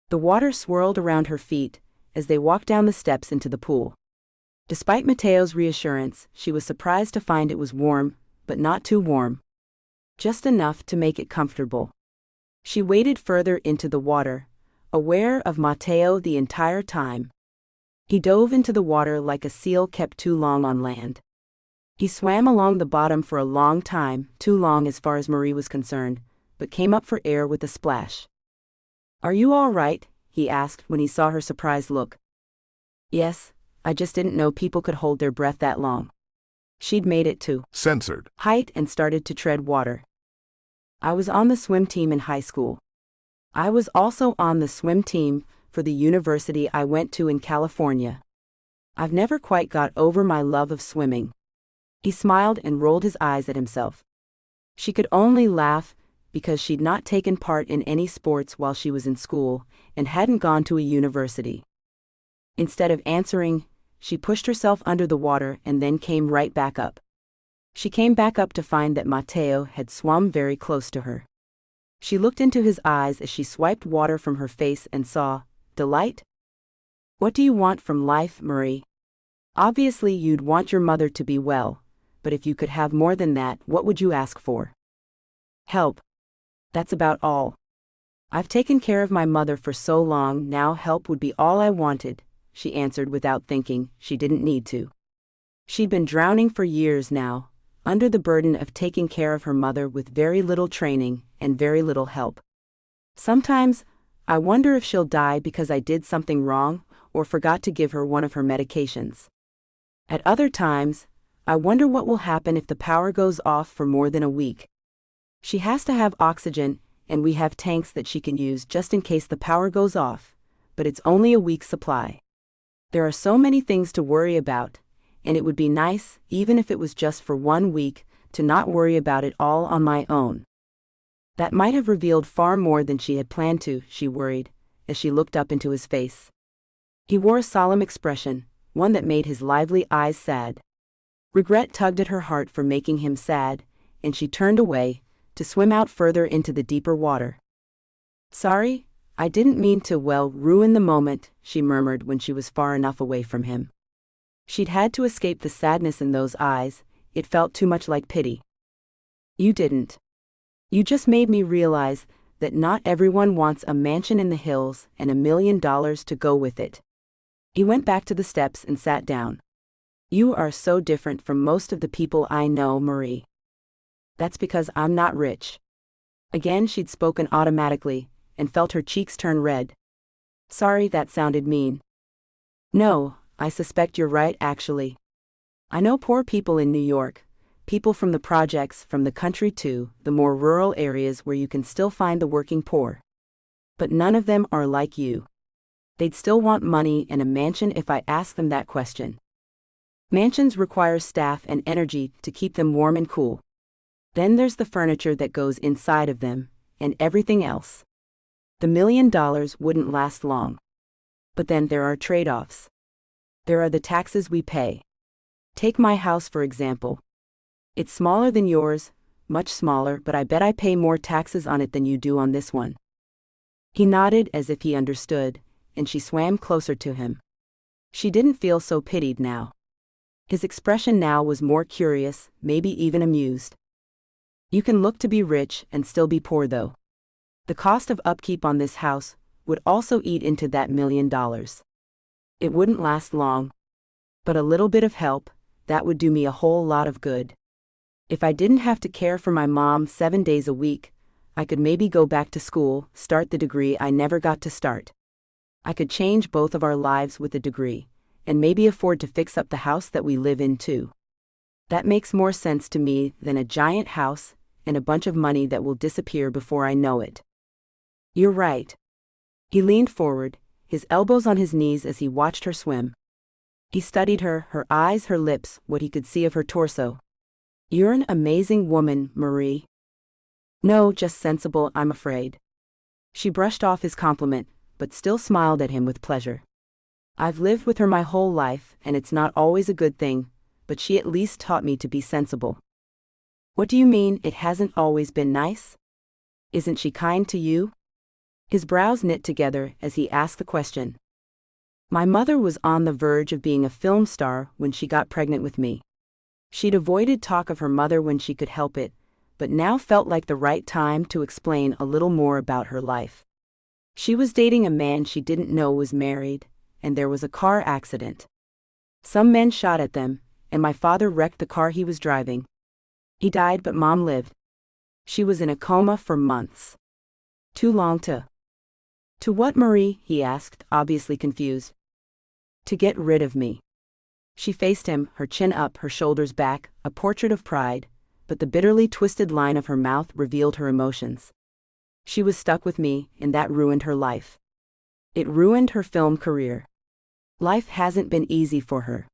The water swirled around her feet as they walked down the steps into the pool. Despite Mateo's reassurance, she was surprised to find it was warm, but not too warm. Just enough to make it comfortable. She waded further into the water, aware of Mateo the entire time. He dove into the water like a seal kept too long on land. He swam along the bottom for a long time, too long as far as Marie was concerned, but came up for air with a splash. "Are you all right?" he asked when he saw her surprised look. "Yes, I just didn't know people could hold their breath that long." She'd made it to censored height and started to tread water. "I was on the swim team in high school. I was also on the swim team for the university I went to in California. I've never quite got over my love of swimming." He smiled and rolled his eyes at himself. She could only laugh because she'd not taken part in any sports while she was in school and hadn't gone to a university. Instead of answering, she pushed herself under the water and then came right back up. She came back up to find that Mateo had swum very close to her. She looked into his eyes as she swiped water from her face and saw delight. "What do you want from life, Marie? Obviously you'd want your mother to be well, but if you could have more than that, what would you ask for?" "Help. That's about all. I've taken care of my mother for so long now, help would be all I wanted," she answered without thinking. She didn't need to. She'd been drowning for years now, under the burden of taking care of her mother with very little training and very little help. "Sometimes, I wonder if she'll die because I did something wrong or forgot to give her one of her medications. At other times, I wonder what will happen if the power goes off for more than a week. She has to have oxygen, and we have tanks that she can use just in case the power goes off, but it's only a week's supply. There are so many things to worry about, and it would be nice, even if it was just for 1 week, to not worry about it all on my own." That might have revealed far more than she had planned to, she worried, as she looked up into his face. He wore a solemn expression, one that made his lively eyes sad. Regret tugged at her heart for making him sad, and she turned away, to swim out further into the deeper water. "Sorry, I didn't mean to, ruin the moment," she murmured when she was far enough away from him. She'd had to escape the sadness in those eyes, it felt too much like pity. "You didn't. You just made me realize that not everyone wants a mansion in the hills and $1 million to go with it." He went back to the steps and sat down. "You are so different from most of the people I know, Marie." "That's because I'm not rich." Again she'd spoken automatically, and felt her cheeks turn red. "Sorry, that sounded mean." "No, I suspect you're right actually. I know poor people in New York, people from the projects, from the country too, the more rural areas where you can still find the working poor. But none of them are like you. They'd still want money and a mansion if I asked them that question. Mansions require staff and energy to keep them warm and cool. Then there's the furniture that goes inside of them, and everything else. The $1 million wouldn't last long. But then there are trade-offs. There are the taxes we pay. Take my house for example. It's smaller than yours, much smaller, but I bet I pay more taxes on it than you do on this one." He nodded as if he understood, and she swam closer to him. She didn't feel so pitied now. His expression now was more curious, maybe even amused. "You can look to be rich and still be poor though. The cost of upkeep on this house would also eat into that $1 million. It wouldn't last long. But a little bit of help, that would do me a whole lot of good. If I didn't have to care for my mom 7 days a week, I could maybe go back to school, start the degree I never got to start. I could change both of our lives with a degree, and maybe afford to fix up the house that we live in too. That makes more sense to me than a giant house and a bunch of money that will disappear before I know it." "You're right." He leaned forward, his elbows on his knees as he watched her swim. He studied her eyes, her lips, what he could see of her torso. "You're an amazing woman, Marie." "No, just sensible, I'm afraid." She brushed off his compliment, but still smiled at him with pleasure. I've lived with her my whole life, and it's not always a good thing, but she at least taught me to be sensible. What do you mean, it hasn't always been nice? Isn't she kind to you? His brows knit together as he asked the question. My mother was on the verge of being a film star when she got pregnant with me. She'd avoided talk of her mother when she could help it, but now felt like the right time to explain a little more about her life. She was dating a man she didn't know was married, and there was a car accident. Some men shot at them, and my father wrecked the car he was driving. He died, but Mom lived. She was in a coma for months. Too long to... To what, Marie? He asked, obviously confused. To get rid of me. She faced him, her chin up, her shoulders back, a portrait of pride, but the bitterly twisted line of her mouth revealed her emotions. She was stuck with me, and that ruined her life. It ruined her film career. Life hasn't been easy for her.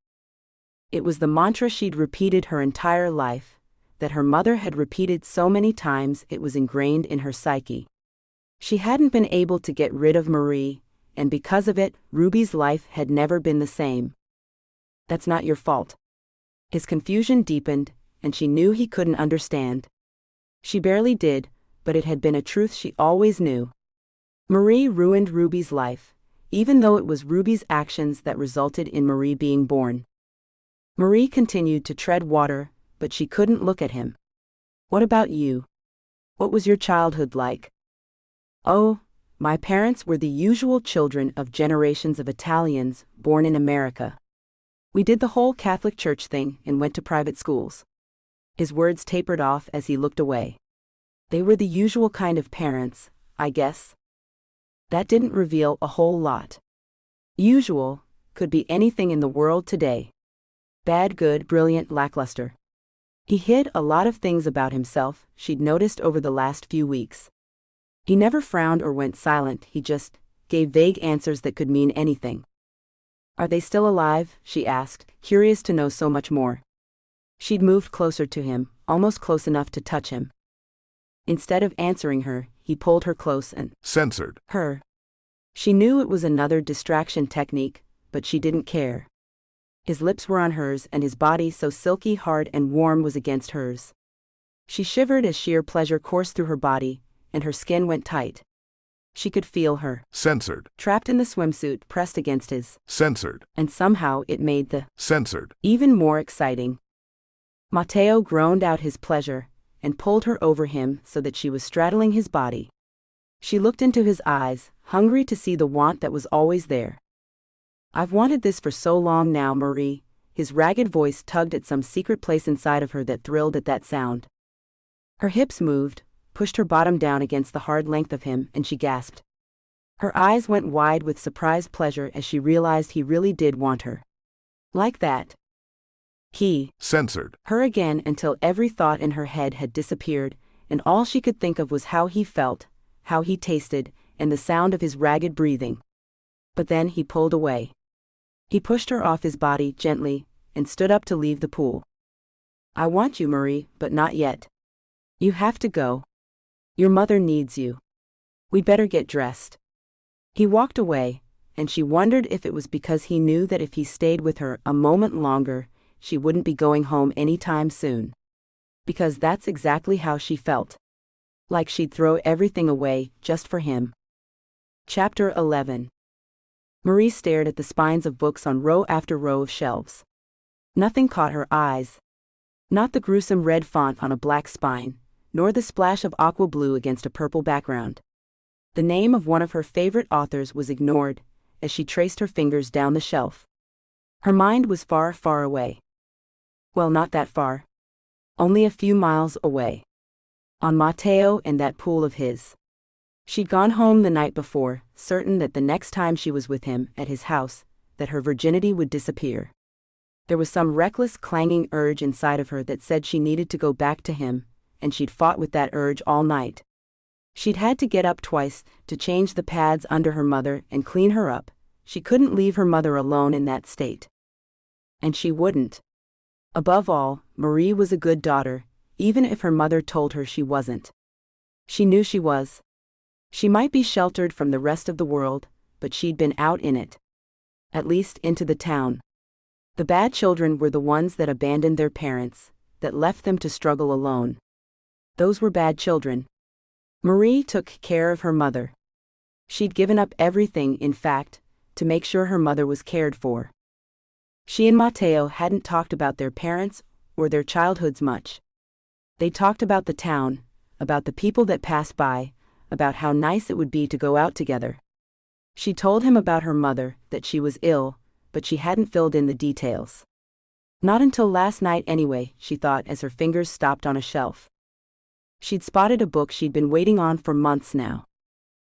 It was the mantra she'd repeated her entire life, that her mother had repeated so many times it was ingrained in her psyche. She hadn't been able to get rid of Marie, and because of it, Ruby's life had never been the same. That's not your fault. His confusion deepened, and she knew he couldn't understand. She barely did, but it had been a truth she always knew. Marie ruined Ruby's life, even though it was Ruby's actions that resulted in Marie being born. Marie continued to tread water, but she couldn't look at him. What about you? What was your childhood like? Oh, my parents were the usual children of generations of Italians born in America. We did the whole Catholic Church thing and went to private schools. His words tapered off as he looked away. They were the usual kind of parents, I guess. That didn't reveal a whole lot. Usual could be anything in the world today. Bad, good, brilliant, lackluster. He hid a lot of things about himself she'd noticed over the last few weeks. He never frowned or went silent, he just gave vague answers that could mean anything. Are they still alive? She asked, curious to know so much more. She'd moved closer to him, almost close enough to touch him. Instead of answering her, he pulled her close and censored her. She knew it was another distraction technique, but she didn't care. His lips were on hers and his body so silky hard and warm was against hers. She shivered as sheer pleasure coursed through her body, and her skin went tight. She could feel her. Censored. Trapped in the swimsuit pressed against his. Censored. And somehow it made the. Censored. Even more exciting. Matteo groaned out his pleasure, and pulled her over him so that she was straddling his body. She looked into his eyes, hungry to see the want that was always there. I've wanted this for so long now, Marie. His ragged voice tugged at some secret place inside of her that thrilled at that sound. Her hips moved, pushed her bottom down against the hard length of him, and she gasped. Her eyes went wide with surprised pleasure as she realized he really did want her. Like that. He censored her again until every thought in her head had disappeared, and all she could think of was how he felt, how he tasted, and the sound of his ragged breathing. But then he pulled away. He pushed her off his body gently, and stood up to leave the pool. I want you, Marie, but not yet. You have to go. Your mother needs you. We better get dressed. He walked away, and she wondered if it was because he knew that if he stayed with her a moment longer, she wouldn't be going home anytime soon. Because that's exactly how she felt. Like she'd throw everything away just for him. Chapter 11. Marie stared at the spines of books on row after row of shelves. Nothing caught her eyes. Not the gruesome red font on a black spine, nor the splash of aqua blue against a purple background. The name of one of her favorite authors was ignored, as she traced her fingers down the shelf. Her mind was far, far away. Well, not that far. Only a few miles away. On Matteo and that pool of his. She'd gone home the night before, certain that the next time she was with him at his house, that her virginity would disappear. There was some reckless clanging urge inside of her that said she needed to go back to him, and she'd fought with that urge all night. She'd had to get up twice to change the pads under her mother and clean her up. She couldn't leave her mother alone in that state. And she wouldn't. Above all, Marie was a good daughter, even if her mother told her she wasn't. She knew she was. She might be sheltered from the rest of the world, but she'd been out in it. At least into the town. The bad children were the ones that abandoned their parents, that left them to struggle alone. Those were bad children. Marie took care of her mother. She'd given up everything, in fact, to make sure her mother was cared for. She and Matteo hadn't talked about their parents or their childhoods much. They talked about the town, about the people that passed by, about how nice it would be to go out together. She told him about her mother, that she was ill, but she hadn't filled in the details. Not until last night anyway, she thought as her fingers stopped on a shelf. She'd spotted a book she'd been waiting on for months now.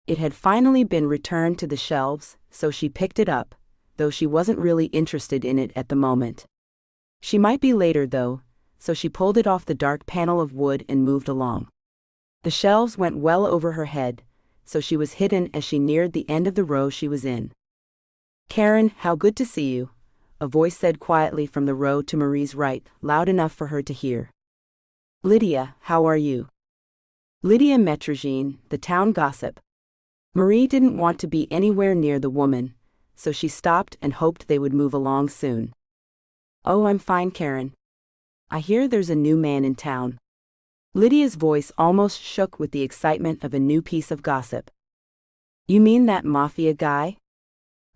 It had finally been returned to the shelves, so she picked it up, though she wasn't really interested in it at the moment. She might be later though, so she pulled it off the dark panel of wood and moved along. The shelves went well over her head, so she was hidden as she neared the end of the row she was in. "Karen, how good to see you," a voice said quietly from the row to Marie's right, loud enough for her to hear. "Lydia, how are you?" Lydia Metrogine, the town gossip. Marie didn't want to be anywhere near the woman, so she stopped and hoped they would move along soon. "Oh, I'm fine, Karen. I hear there's a new man in town." Lydia's voice almost shook with the excitement of a new piece of gossip. "You mean that Mafia guy?"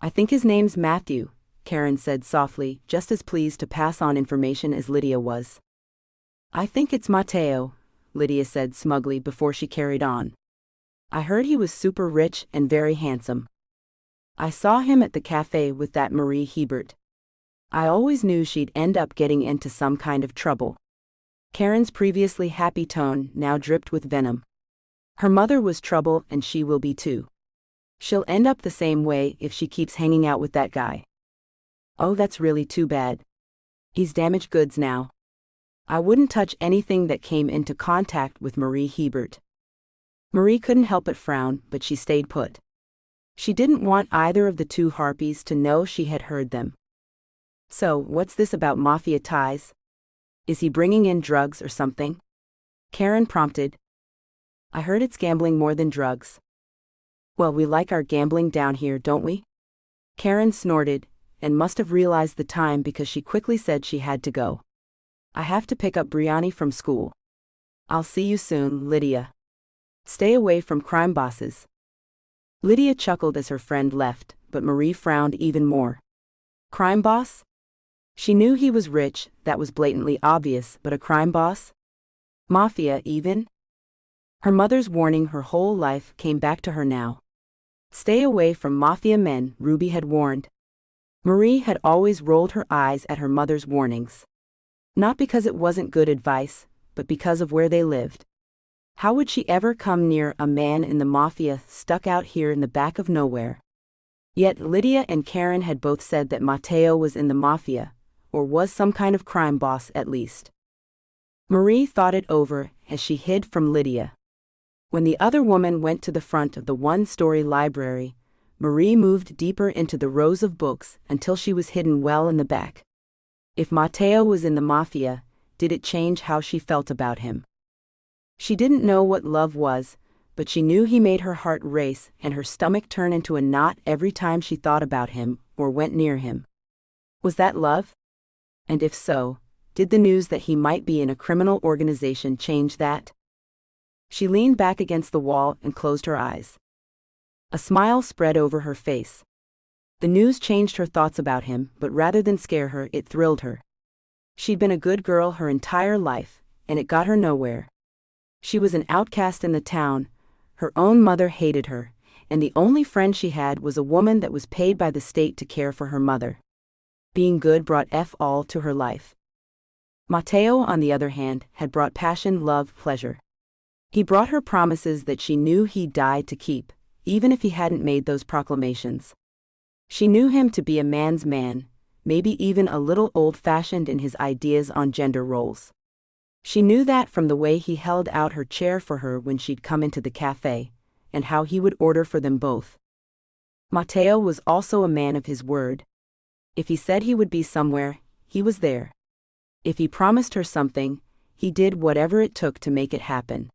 "I think his name's Matthew," Karen said softly, just as pleased to pass on information as Lydia was. "I think it's Matteo," Lydia said smugly before she carried on. "I heard he was super rich and very handsome. I saw him at the cafe with that Marie Hebert. I always knew she'd end up getting into some kind of trouble." Karen's previously happy tone now dripped with venom. "Her mother was trouble and she will be too. She'll end up the same way if she keeps hanging out with that guy." "Oh, that's really too bad. He's damaged goods now. I wouldn't touch anything that came into contact with Marie Hebert." Marie couldn't help but frown, but she stayed put. She didn't want either of the two harpies to know she had heard them. "So, what's this about Mafia ties? Is he bringing in drugs or something?" Karen prompted. "I heard it's gambling more than drugs." "Well, we like our gambling down here, don't we?" Karen snorted, and must have realized the time because she quickly said she had to go. "I have to pick up Brianni from school. I'll see you soon, Lydia. Stay away from crime bosses." Lydia chuckled as her friend left, but Marie frowned even more. Crime boss? She knew he was rich, that was blatantly obvious, but a crime boss? Mafia even? Her mother's warning her whole life came back to her now. Stay away from Mafia men, Ruby had warned. Marie had always rolled her eyes at her mother's warnings. Not because it wasn't good advice, but because of where they lived. How would she ever come near a man in the Mafia stuck out here in the back of nowhere? Yet Lydia and Karen had both said that Matteo was in the Mafia, or was some kind of crime boss at least. Marie thought it over as she hid from Lydia. When the other woman went to the front of the one-story library, Marie moved deeper into the rows of books until she was hidden well in the back. If Matteo was in the Mafia, did it change how she felt about him? She didn't know what love was, but she knew he made her heart race and her stomach turn into a knot every time she thought about him or went near him. Was that love? And if so, did the news that he might be in a criminal organization change that? She leaned back against the wall and closed her eyes. A smile spread over her face. The news changed her thoughts about him, but rather than scare her, it thrilled her. She'd been a good girl her entire life, and it got her nowhere. She was an outcast in the town, her own mother hated her, and the only friend she had was a woman that was paid by the state to care for her mother. Being good brought all to her life. Matteo, on the other hand, had brought passion, love, pleasure. He brought her promises that she knew he'd die to keep, even if he hadn't made those proclamations. She knew him to be a man's man, maybe even a little old-fashioned in his ideas on gender roles. She knew that from the way he held out her chair for her when she'd come into the cafe, and how he would order for them both. Matteo was also a man of his word. If he said he would be somewhere, he was there. If he promised her something, he did whatever it took to make it happen.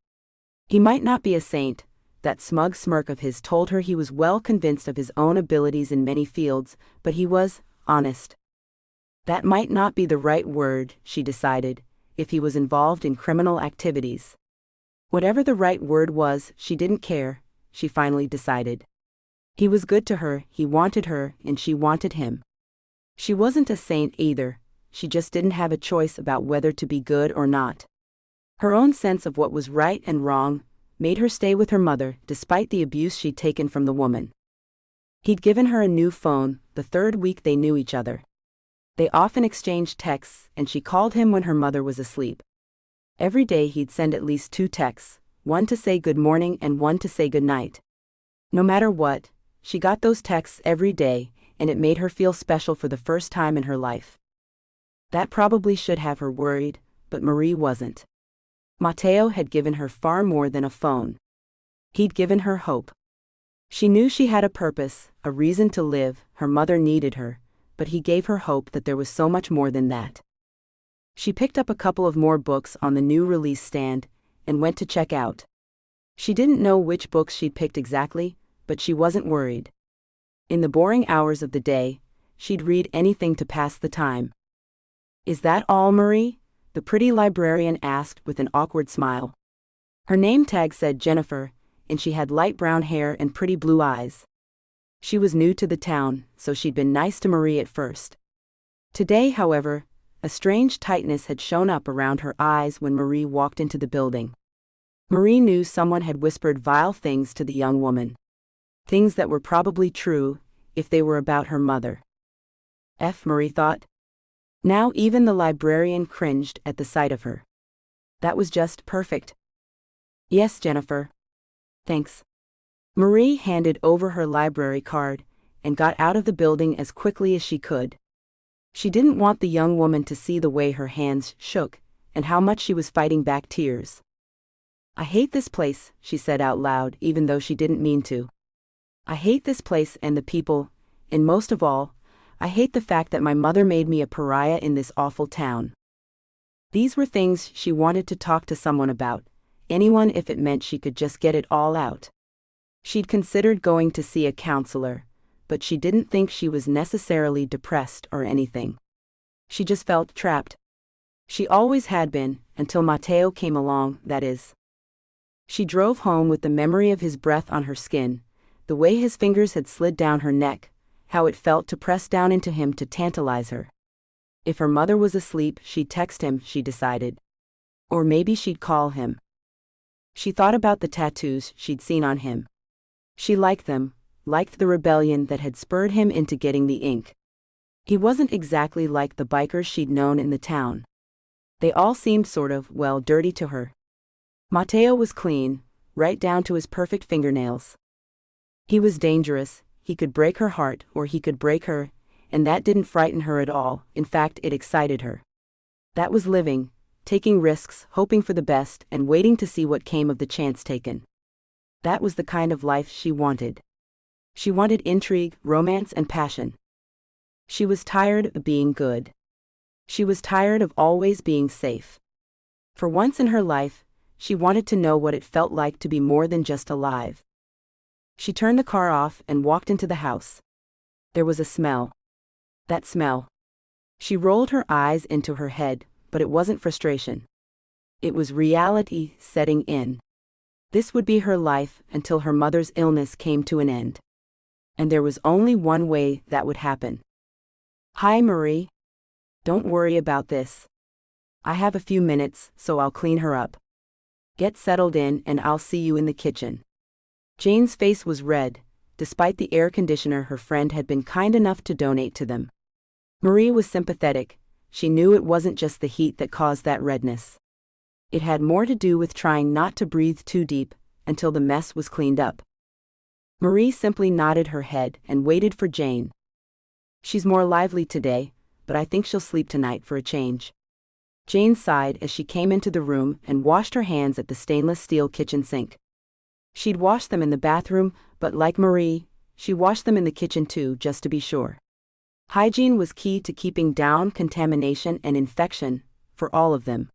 He might not be a saint, That smug smirk of his told her he was well convinced of his own abilities in many fields, but he was honest. That might not be the right word, she decided, if he was involved in criminal activities. Whatever the right word was, she didn't care, she finally decided. He was good to her, he wanted her, and she wanted him. She wasn't a saint either, she just didn't have a choice about whether to be good or not. Her own sense of what was right and wrong made her stay with her mother despite the abuse she'd taken from the woman. He'd given her a new phone the third week they knew each other. They often exchanged texts, and she called him when her mother was asleep. Every day he'd send at least 2 texts, one to say good morning and one to say good night. No matter what, she got those texts every day, and it made her feel special for the first time in her life. That probably should have her worried, but Marie wasn't. Matteo had given her far more than a phone. He'd given her hope. She knew she had a purpose, a reason to live, her mother needed her, but he gave her hope that there was so much more than that. She picked up a couple of more books on the new release stand and went to check out. She didn't know which books she'd picked exactly, but she wasn't worried. In the boring hours of the day, she'd read anything to pass the time. "Is that all, Marie?" the pretty librarian asked with an awkward smile. Her name tag said Jennifer, and she had light brown hair and pretty blue eyes. She was new to the town, so she'd been nice to Marie at first. Today, however, a strange tightness had shown up around her eyes when Marie walked into the building. Marie knew someone had whispered vile things to the young woman. Things that were probably true, if they were about her mother. Marie thought. Now even the librarian cringed at the sight of her. That was just perfect. "Yes, Jennifer. Thanks." Marie handed over her library card and got out of the building as quickly as she could. She didn't want the young woman to see the way her hands shook and how much she was fighting back tears. "I hate this place," she said out loud, even though she didn't mean to. "I hate this place and the people, and most of all, I hate the fact that my mother made me a pariah in this awful town." These were things she wanted to talk to someone about, anyone if it meant she could just get it all out. She'd considered going to see a counselor, but she didn't think she was necessarily depressed or anything. She just felt trapped. She always had been, until Matteo came along, that is. She drove home with the memory of his breath on her skin, the way his fingers had slid down her neck, how it felt to press down into him to tantalize her. If her mother was asleep, she'd text him, she decided. Or maybe she'd call him. She thought about the tattoos she'd seen on him. She liked them, liked the rebellion that had spurred him into getting the ink. He wasn't exactly like the bikers she'd known in the town. They all seemed sort of, well, dirty to her. Matteo was clean, right down to his perfect fingernails. He was dangerous. He could break her heart or he could break her, and that didn't frighten her at all, in fact it excited her. That was living, taking risks, hoping for the best, and waiting to see what came of the chance taken. That was the kind of life she wanted. She wanted intrigue, romance, and passion. She was tired of being good. She was tired of always being safe. For once in her life, she wanted to know what it felt like to be more than just alive. She turned the car off and walked into the house. There was a smell. That smell. She rolled her eyes into her head, but it wasn't frustration. It was reality setting in. This would be her life until her mother's illness came to an end. And there was only one way that would happen. "Hi, Marie. Don't worry about this. I have a few minutes, so I'll clean her up. Get settled in and I'll see you in the kitchen." Jane's face was red, despite the air conditioner her friend had been kind enough to donate to them. Marie was sympathetic. She knew it wasn't just the heat that caused that redness. It had more to do with trying not to breathe too deep until the mess was cleaned up. Marie simply nodded her head and waited for Jane. "She's more lively today, but I think she'll sleep tonight for a change." Jane sighed as she came into the room and washed her hands at the stainless steel kitchen sink. She'd washed them in the bathroom, but like Marie, she washed them in the kitchen too, just to be sure. Hygiene was key to keeping down contamination and infection, for all of them.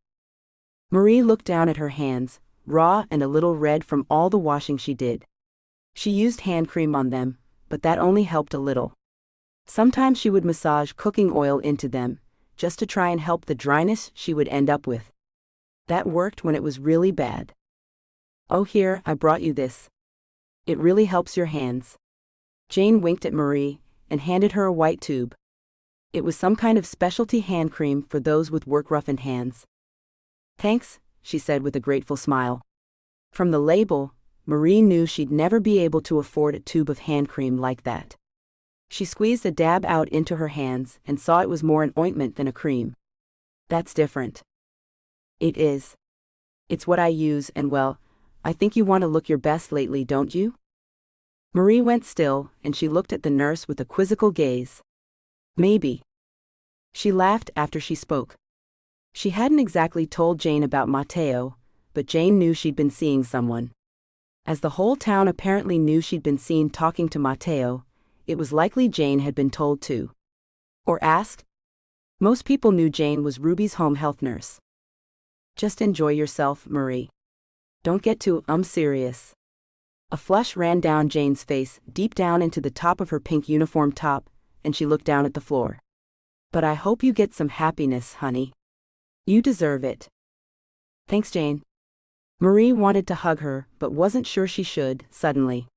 Marie looked down at her hands, raw and a little red from all the washing she did. She used hand cream on them, but that only helped a little. Sometimes she would massage cooking oil into them, just to try and help the dryness she would end up with. That worked when it was really bad. "Oh, here, I brought you this. It really helps your hands." Jane winked at Marie and handed her a white tube. It was some kind of specialty hand cream for those with work-roughened hands. "Thanks," she said with a grateful smile. From the label, Marie knew she'd never be able to afford a tube of hand cream like that. She squeezed a dab out into her hands and saw it was more an ointment than a cream. "That's different." "It is. It's what I use and well, I think you want to look your best lately, don't you?" Marie went still and she looked at the nurse with a quizzical gaze. "Maybe." She laughed after she spoke. She hadn't exactly told Jane about Matteo, but Jane knew she'd been seeing someone. As the whole town apparently knew she'd been seen talking to Matteo, it was likely Jane had been told too. Or asked. Most people knew Jane was Ruby's home health nurse. "Just enjoy yourself, Marie. Don't get too serious." A flush ran down Jane's face, deep down into the top of her pink uniform top, and she looked down at the floor. "But I hope you get some happiness, honey. You deserve it." "Thanks, Jane." Marie wanted to hug her, but wasn't sure she should, suddenly.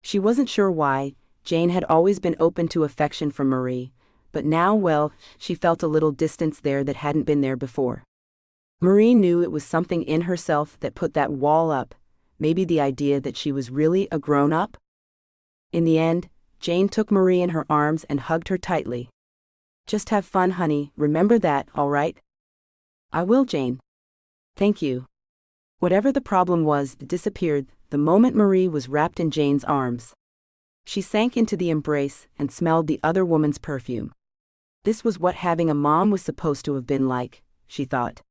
She wasn't sure why. Jane had always been open to affection from Marie, but now, well, she felt a little distance there that hadn't been there before. Marie knew it was something in herself that put that wall up, maybe the idea that she was really a grown-up. In the end, Jane took Marie in her arms and hugged her tightly. "Just have fun, honey, remember that, all right?" "I will, Jane. Thank you." Whatever the problem was, it disappeared the moment Marie was wrapped in Jane's arms. She sank into the embrace and smelled the other woman's perfume. This was what having a mom was supposed to have been like, she thought.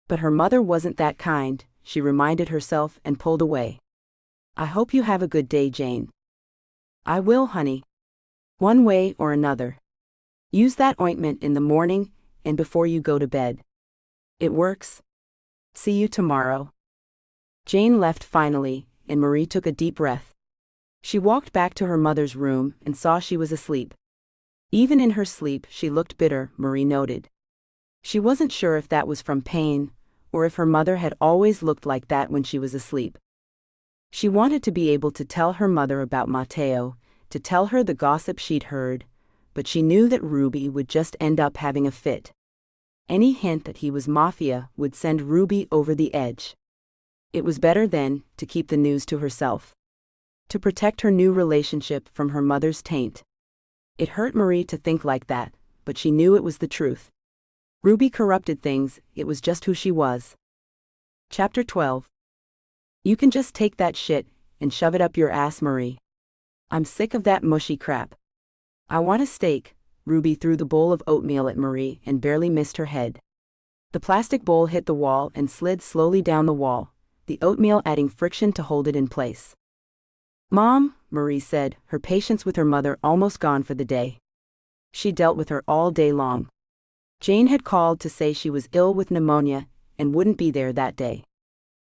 But her mother wasn't that kind, she reminded herself and pulled away. "I hope you have a good day, Jane." "I will, honey. One way or another. Use that ointment in the morning and before you go to bed. It works. See you tomorrow." Jane left finally, and Marie took a deep breath. She walked back to her mother's room and saw she was asleep. Even in her sleep, she looked bitter, Marie noted. She wasn't sure if that was from pain, or if her mother had always looked like that when she was asleep. She wanted to be able to tell her mother about Matteo, to tell her the gossip she'd heard, but she knew that Ruby would just end up having a fit. Any hint that he was Mafia would send Ruby over the edge. It was better then to keep the news to herself. To protect her new relationship from her mother's taint. It hurt Marie to think like that, but she knew it was the truth. Ruby corrupted things, it was just who she was. Chapter 12. "You can just take that shit and shove it up your ass, Marie. I'm sick of that mushy crap. I want a steak." Ruby threw the bowl of oatmeal at Marie and barely missed her head. The plastic bowl hit the wall and slid slowly down the wall, the oatmeal adding friction to hold it in place. "Mom," Marie said, her patience with her mother almost gone for the day. She dealt with her all day long. Jane had called to say she was ill with pneumonia and wouldn't be there that day.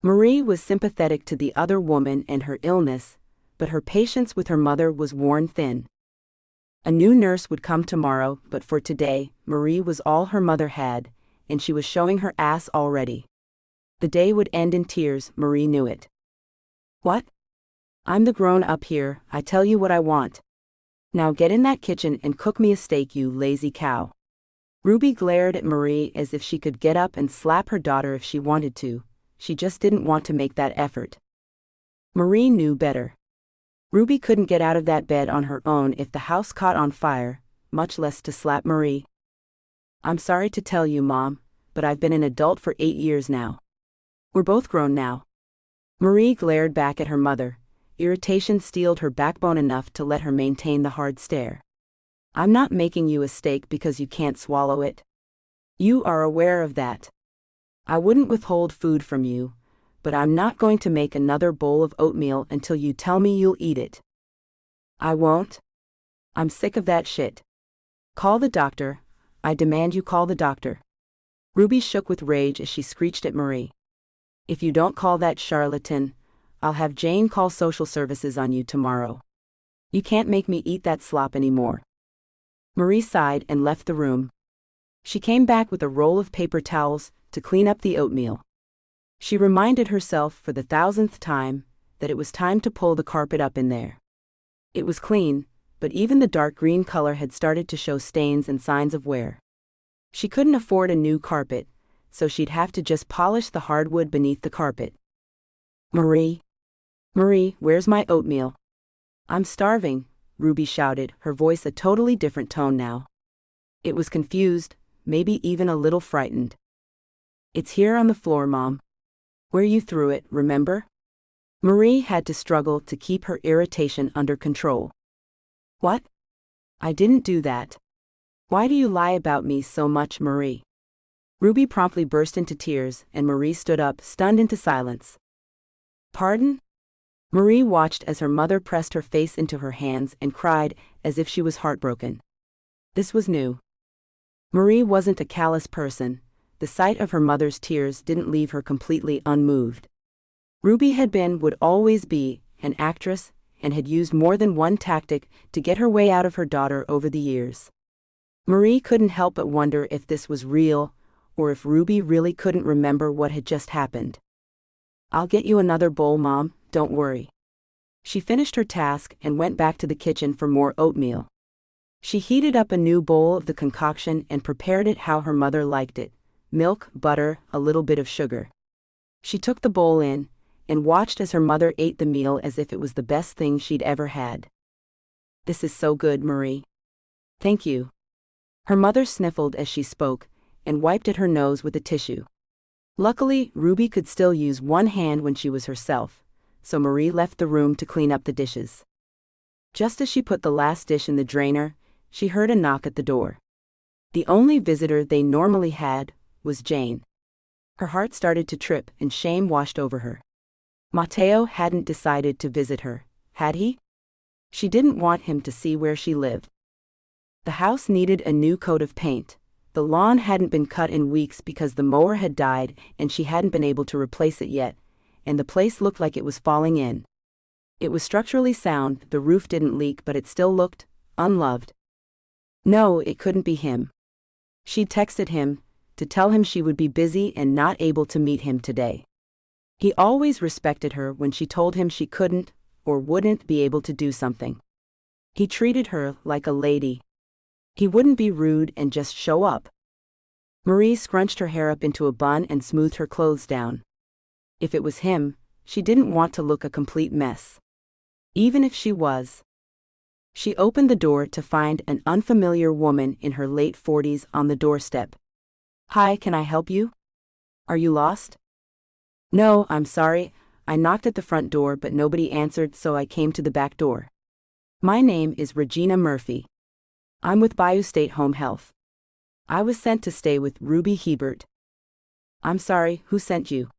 Marie was sympathetic to the other woman and her illness, but her patience with her mother was worn thin. A new nurse would come tomorrow, but for today, Marie was all her mother had, and she was showing her ass already. The day would end in tears, Marie knew it. "What? I'm the grown-up here, I tell you what I want. Now get in that kitchen and cook me a steak, you lazy cow." Ruby glared at Marie as if she could get up and slap her daughter if she wanted to. She just didn't want to make that effort. Marie knew better. Ruby couldn't get out of that bed on her own if the house caught on fire, much less to slap Marie. "I'm sorry to tell you, Mom, but I've been an adult for 8 years now. We're both grown now." Marie glared back at her mother. Irritation steeled her backbone enough to let her maintain the hard stare. "I'm not making you a steak because you can't swallow it. You are aware of that. I wouldn't withhold food from you, but I'm not going to make another bowl of oatmeal until you tell me you'll eat it." "I won't. I'm sick of that shit. Call the doctor. I demand you call the doctor." Ruby shook with rage as she screeched at Marie. If you don't call that charlatan, I'll have Jane call social services on you tomorrow. You can't make me eat that slop anymore." Marie sighed and left the room. She came back with a roll of paper towels to clean up the oatmeal. She reminded herself for the 1000th time that it was time to pull the carpet up in there. It was clean, but even the dark green color had started to show stains and signs of wear. She couldn't afford a new carpet, so she'd have to just polish the hardwood beneath the carpet. "Marie? Marie, where's my oatmeal?" "I'm starving," Ruby shouted, her voice a totally different tone now. It was confused, maybe even a little frightened. "It's here on the floor, Mom. Where you threw it, remember?" Marie had to struggle to keep her irritation under control. "What? I didn't do that. Why do you lie about me so much, Marie?" Ruby promptly burst into tears, and Marie stood up, stunned into silence. "Pardon?" Marie watched as her mother pressed her face into her hands and cried as if she was heartbroken. This was new. Marie wasn't a callous person. The sight of her mother's tears didn't leave her completely unmoved. Ruby had been, would always be, an actress, and had used more than one tactic to get her way out of her daughter over the years. Marie couldn't help but wonder if this was real, or if Ruby really couldn't remember what had just happened. "I'll get you another bowl, Mom, don't worry." She finished her task and went back to the kitchen for more oatmeal. She heated up a new bowl of the concoction and prepared it how her mother liked it: milk, butter, a little bit of sugar. She took the bowl in and watched as her mother ate the meal as if it was the best thing she'd ever had. "This is so good, Marie." "Thank you." Her mother sniffled as she spoke and wiped at her nose with a tissue. Luckily, Ruby could still use one hand when she was herself, so Marie left the room to clean up the dishes. Just as she put the last dish in the drainer, she heard a knock at the door. The only visitor they normally had was Jane. Her heart started to trip and shame washed over her. Matteo hadn't decided to visit her, had he? She didn't want him to see where she lived. The house needed a new coat of paint. The lawn hadn't been cut in weeks because the mower had died and she hadn't been able to replace it yet, and the place looked like it was falling in. It was structurally sound, the roof didn't leak, but it still looked unloved. No, it couldn't be him. She'd texted him to tell him she would be busy and not able to meet him today. He always respected her when she told him she couldn't or wouldn't be able to do something. He treated her like a lady. He wouldn't be rude and just show up. Marie scrunched her hair up into a bun and smoothed her clothes down. If it was him, she didn't want to look a complete mess. Even if she was. She opened the door to find an unfamiliar woman in her late 40s on the doorstep. "Hi, can I help you? Are you lost?" "No, I'm sorry. I knocked at the front door but nobody answered, so I came to the back door. My name is Regina Murphy. I'm with Bayou State Home Health. I was sent to stay with Ruby Hebert." "I'm sorry, who sent you?"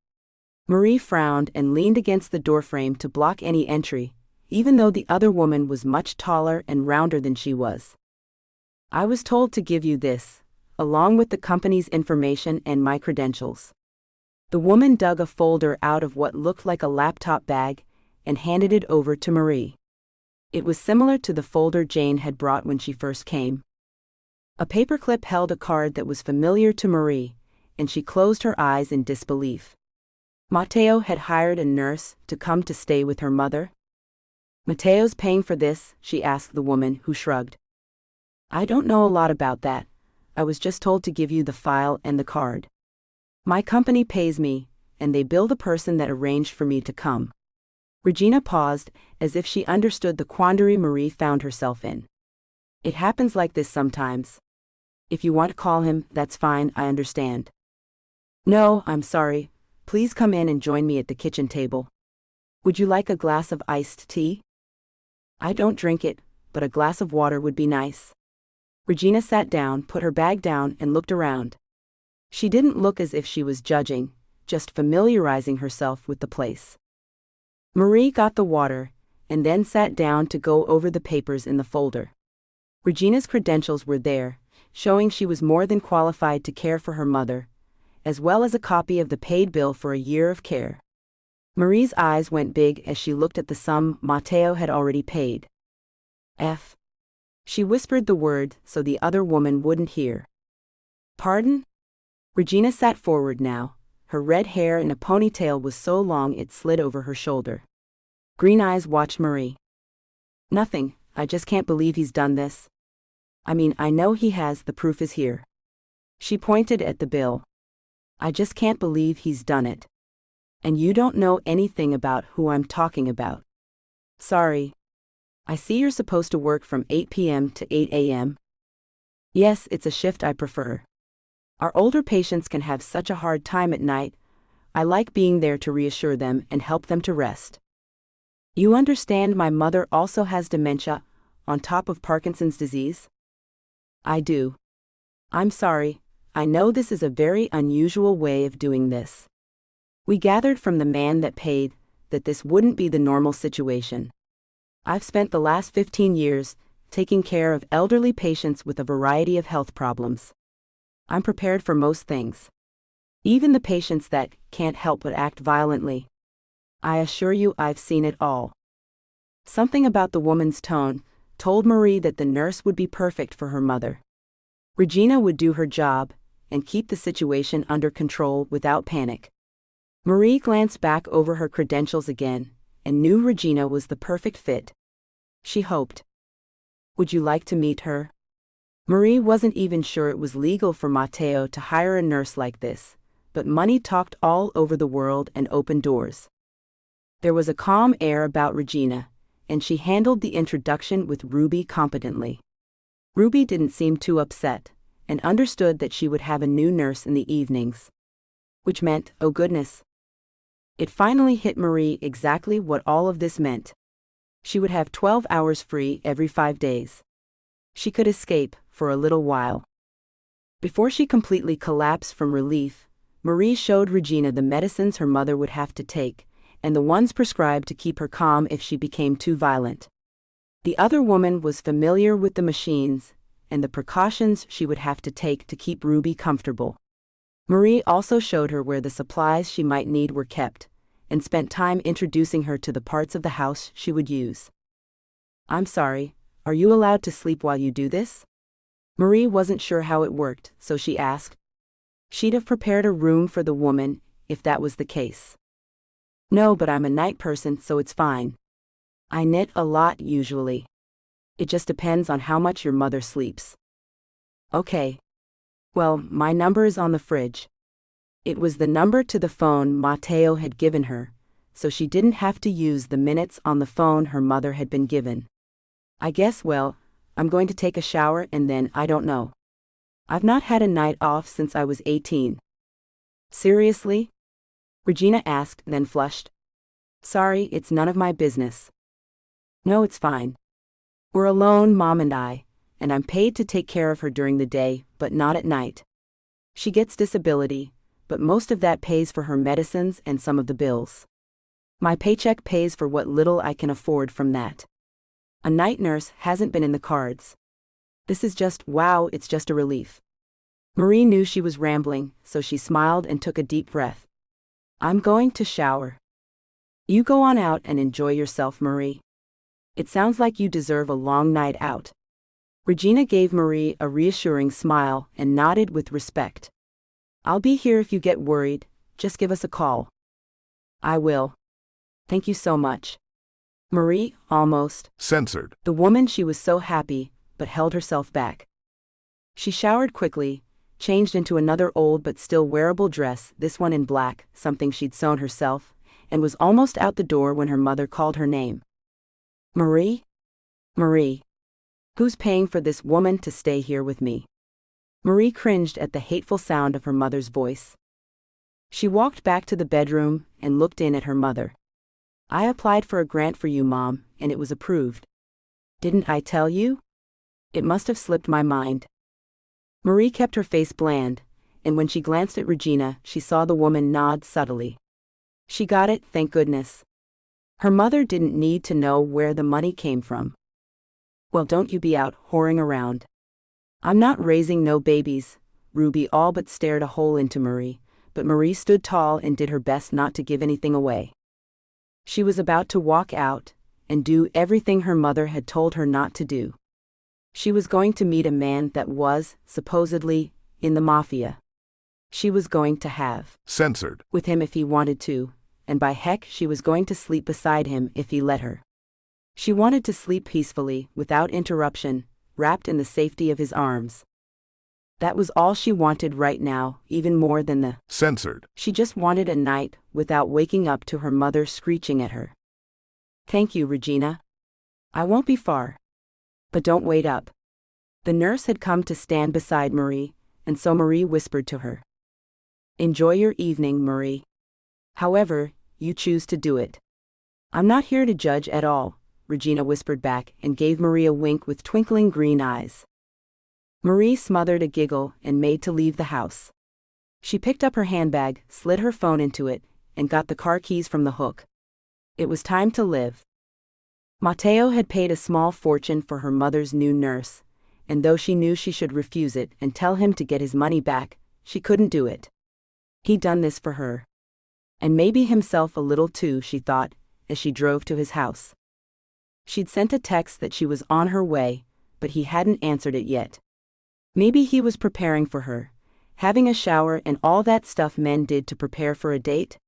Marie frowned and leaned against the doorframe to block any entry, even though the other woman was much taller and rounder than she was. "I was told to give you this, along with the company's information and my credentials." The woman dug a folder out of what looked like a laptop bag and handed it over to Marie. It was similar to the folder Jane had brought when she first came. A paperclip held a card that was familiar to Marie, and she closed her eyes in disbelief. Matteo had hired a nurse to come to stay with her mother? "Matteo's paying for this?" she asked the woman, who shrugged. "I don't know a lot about that. I was just told to give you the file and the card. My company pays me, and they bill the person that arranged for me to come." Regina paused, as if she understood the quandary Marie found herself in. "It happens like this sometimes. If you want to call him, that's fine, I understand." "No, I'm sorry. Please come in and join me at the kitchen table. Would you like a glass of iced tea?" "I don't drink it, but a glass of water would be nice." Regina sat down, put her bag down, and looked around. She didn't look as if she was judging, just familiarizing herself with the place. Marie got the water, and then sat down to go over the papers in the folder. Regina's credentials were there, showing she was more than qualified to care for her mother, as well as a copy of the paid bill for a year of care. Marie's eyes went big as she looked at the sum Matteo had already paid. F. She whispered the word so the other woman wouldn't hear. Pardon? Regina sat forward now. Her red hair in a ponytail was so long it slid over her shoulder. Green eyes watched Marie. Nothing, I just can't believe he's done this. I mean, I know he has, the proof is here. She pointed at the bill. I just can't believe he's done it. And you don't know anything about who I'm talking about. Sorry. I see you're supposed to work from 8 p.m. to 8 a.m. Yes, it's a shift I prefer. Our older patients can have such a hard time at night. I like being there to reassure them and help them to rest. You understand my mother also has dementia, on top of Parkinson's disease? I do. I'm sorry, I know this is a very unusual way of doing this. We gathered from the man that paid that this wouldn't be the normal situation. I've spent the last 15 years taking care of elderly patients with a variety of health problems. I'm prepared for most things. Even the patients that can't help but act violently. I assure you I've seen it all. Something about the woman's tone told Marie that the nurse would be perfect for her mother. Regina would do her job and keep the situation under control without panic. Marie glanced back over her credentials again and knew Regina was the perfect fit. She hoped. Would you like to meet her? Marie wasn't even sure it was legal for Matteo to hire a nurse like this, but money talked all over the world and opened doors. There was a calm air about Regina, and she handled the introduction with Ruby competently. Ruby didn't seem too upset, and understood that she would have a new nurse in the evenings. Which meant, oh goodness. It finally hit Marie exactly what all of this meant. She would have 12 hours free every 5 days. She could escape, for a little while. Before she completely collapsed from relief, Marie showed Regina the medicines her mother would have to take, and the ones prescribed to keep her calm if she became too violent. The other woman was familiar with the machines, and the precautions she would have to take to keep Ruby comfortable. Marie also showed her where the supplies she might need were kept, and spent time introducing her to the parts of the house she would use. I'm sorry, are you allowed to sleep while you do this? Marie wasn't sure how it worked, so she asked. She'd have prepared a room for the woman, if that was the case. No, but I'm a night person, so it's fine. I knit a lot usually. It just depends on how much your mother sleeps. Okay. Well, my number is on the fridge. It was the number to the phone Matteo had given her, so she didn't have to use the minutes on the phone her mother had been given. I guess, well, I'm going to take a shower and then I don't know. I've not had a night off since I was 18. Seriously? Regina asked, then flushed. Sorry, it's none of my business. No, it's fine. We're alone, Mom and I'm paid to take care of her during the day, but not at night. She gets disability, but most of that pays for her medicines and some of the bills. My paycheck pays for what little I can afford from that. A night nurse hasn't been in the cards. This is just, wow, it's just a relief. Marie knew she was rambling, so she smiled and took a deep breath. I'm going to shower. You go on out and enjoy yourself, Marie. It sounds like you deserve a long night out. Regina gave Marie a reassuring smile and nodded with respect. I'll be here if you get worried, just give us a call. I will. Thank you so much. Marie, almost censored. The woman she was so happy, but held herself back. She showered quickly, changed into another old but still wearable dress, this one in black, something she'd sewn herself, and was almost out the door when her mother called her name. Marie? Marie. Who's paying for this woman to stay here with me? Marie cringed at the hateful sound of her mother's voice. She walked back to the bedroom and looked in at her mother. I applied for a grant for you, Mom, and it was approved. Didn't I tell you? It must have slipped my mind. Marie kept her face bland, and when she glanced at Regina, she saw the woman nod subtly. She got it, thank goodness. Her mother didn't need to know where the money came from. Well, don't you be out whoring around. I'm not raising no babies. Ruby all but stared a hole into Marie, but Marie stood tall and did her best not to give anything away. She was about to walk out and do everything her mother had told her not to do. She was going to meet a man that was, supposedly, in the Mafia. She was going to have Censored. with him if he wanted to, and by heck she was going to sleep beside him if he let her. She wanted to sleep peacefully, without interruption, wrapped in the safety of his arms. That was all she wanted right now, even more than the Censored. She just wanted a night without waking up to her mother screeching at her. "Thank you, Regina. I won't be far. But don't wait up." The nurse had come to stand beside Marie, and so Marie whispered to her. "Enjoy your evening, Marie. However you choose to do it." "I'm not here to judge at all," Regina whispered back and gave Marie a wink with twinkling green eyes. Marie smothered a giggle and made to leave the house. She picked up her handbag, slid her phone into it, and got the car keys from the hook. It was time to live. Matteo had paid a small fortune for her mother's new nurse, and though she knew she should refuse it and tell him to get his money back, she couldn't do it. He'd done this for her. And maybe himself a little too, she thought, as she drove to his house. She'd sent a text that she was on her way, but he hadn't answered it yet. Maybe he was preparing for her, having a shower and all that stuff men did to prepare for a date?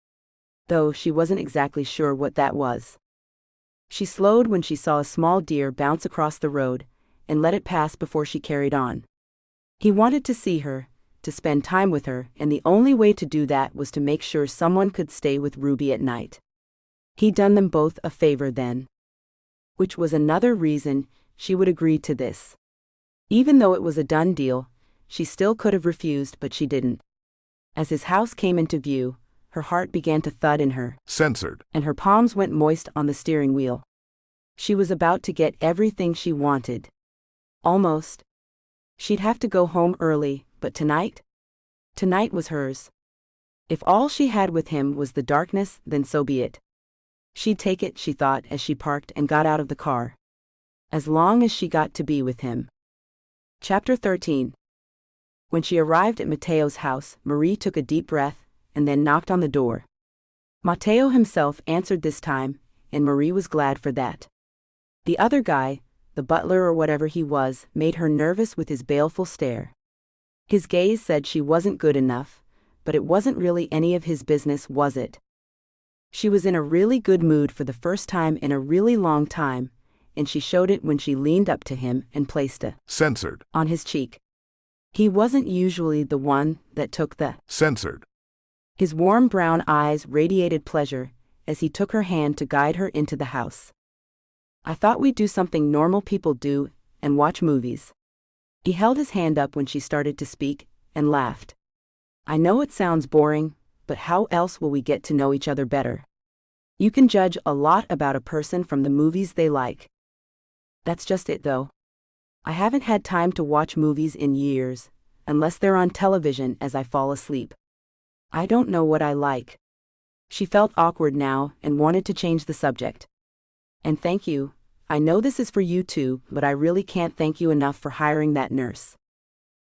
Though she wasn't exactly sure what that was. She slowed when she saw a small deer bounce across the road, and let it pass before she carried on. He wanted to see her, to spend time with her, and the only way to do that was to make sure someone could stay with Ruby at night. He'd done them both a favor then. Which was another reason she would agree to this. Even though it was a done deal, she still could have refused, but she didn't. As his house came into view, her heart began to thud in her. Censored. And her palms went moist on the steering wheel. She was about to get everything she wanted. Almost. She'd have to go home early, but tonight? Tonight was hers. If all she had with him was the darkness, then so be it. She'd take it, she thought as she parked and got out of the car. As long as she got to be with him. Chapter 13. When she arrived at Matteo's house, Marie took a deep breath, and then knocked on the door. Matteo himself answered this time, and Marie was glad for that. The other guy, the butler or whatever he was, made her nervous with his baleful stare. His gaze said she wasn't good enough, but it wasn't really any of his business, was it? She was in a really good mood for the first time in a really long time, and she showed it when she leaned up to him and placed a Censored. on his cheek. He wasn't usually the one that took the Censored. His warm brown eyes radiated pleasure as he took her hand to guide her into the house. "I thought we'd do something normal people do and watch movies." He held his hand up when she started to speak and laughed. "I know it sounds boring, but how else will we get to know each other better? You can judge a lot about a person from the movies they like. That's just it though. I haven't had time to watch movies in years, unless they're on television as I fall asleep. I don't know what I like." She felt awkward now and wanted to change the subject. "And thank you. I know this is for you too, but I really can't thank you enough for hiring that nurse.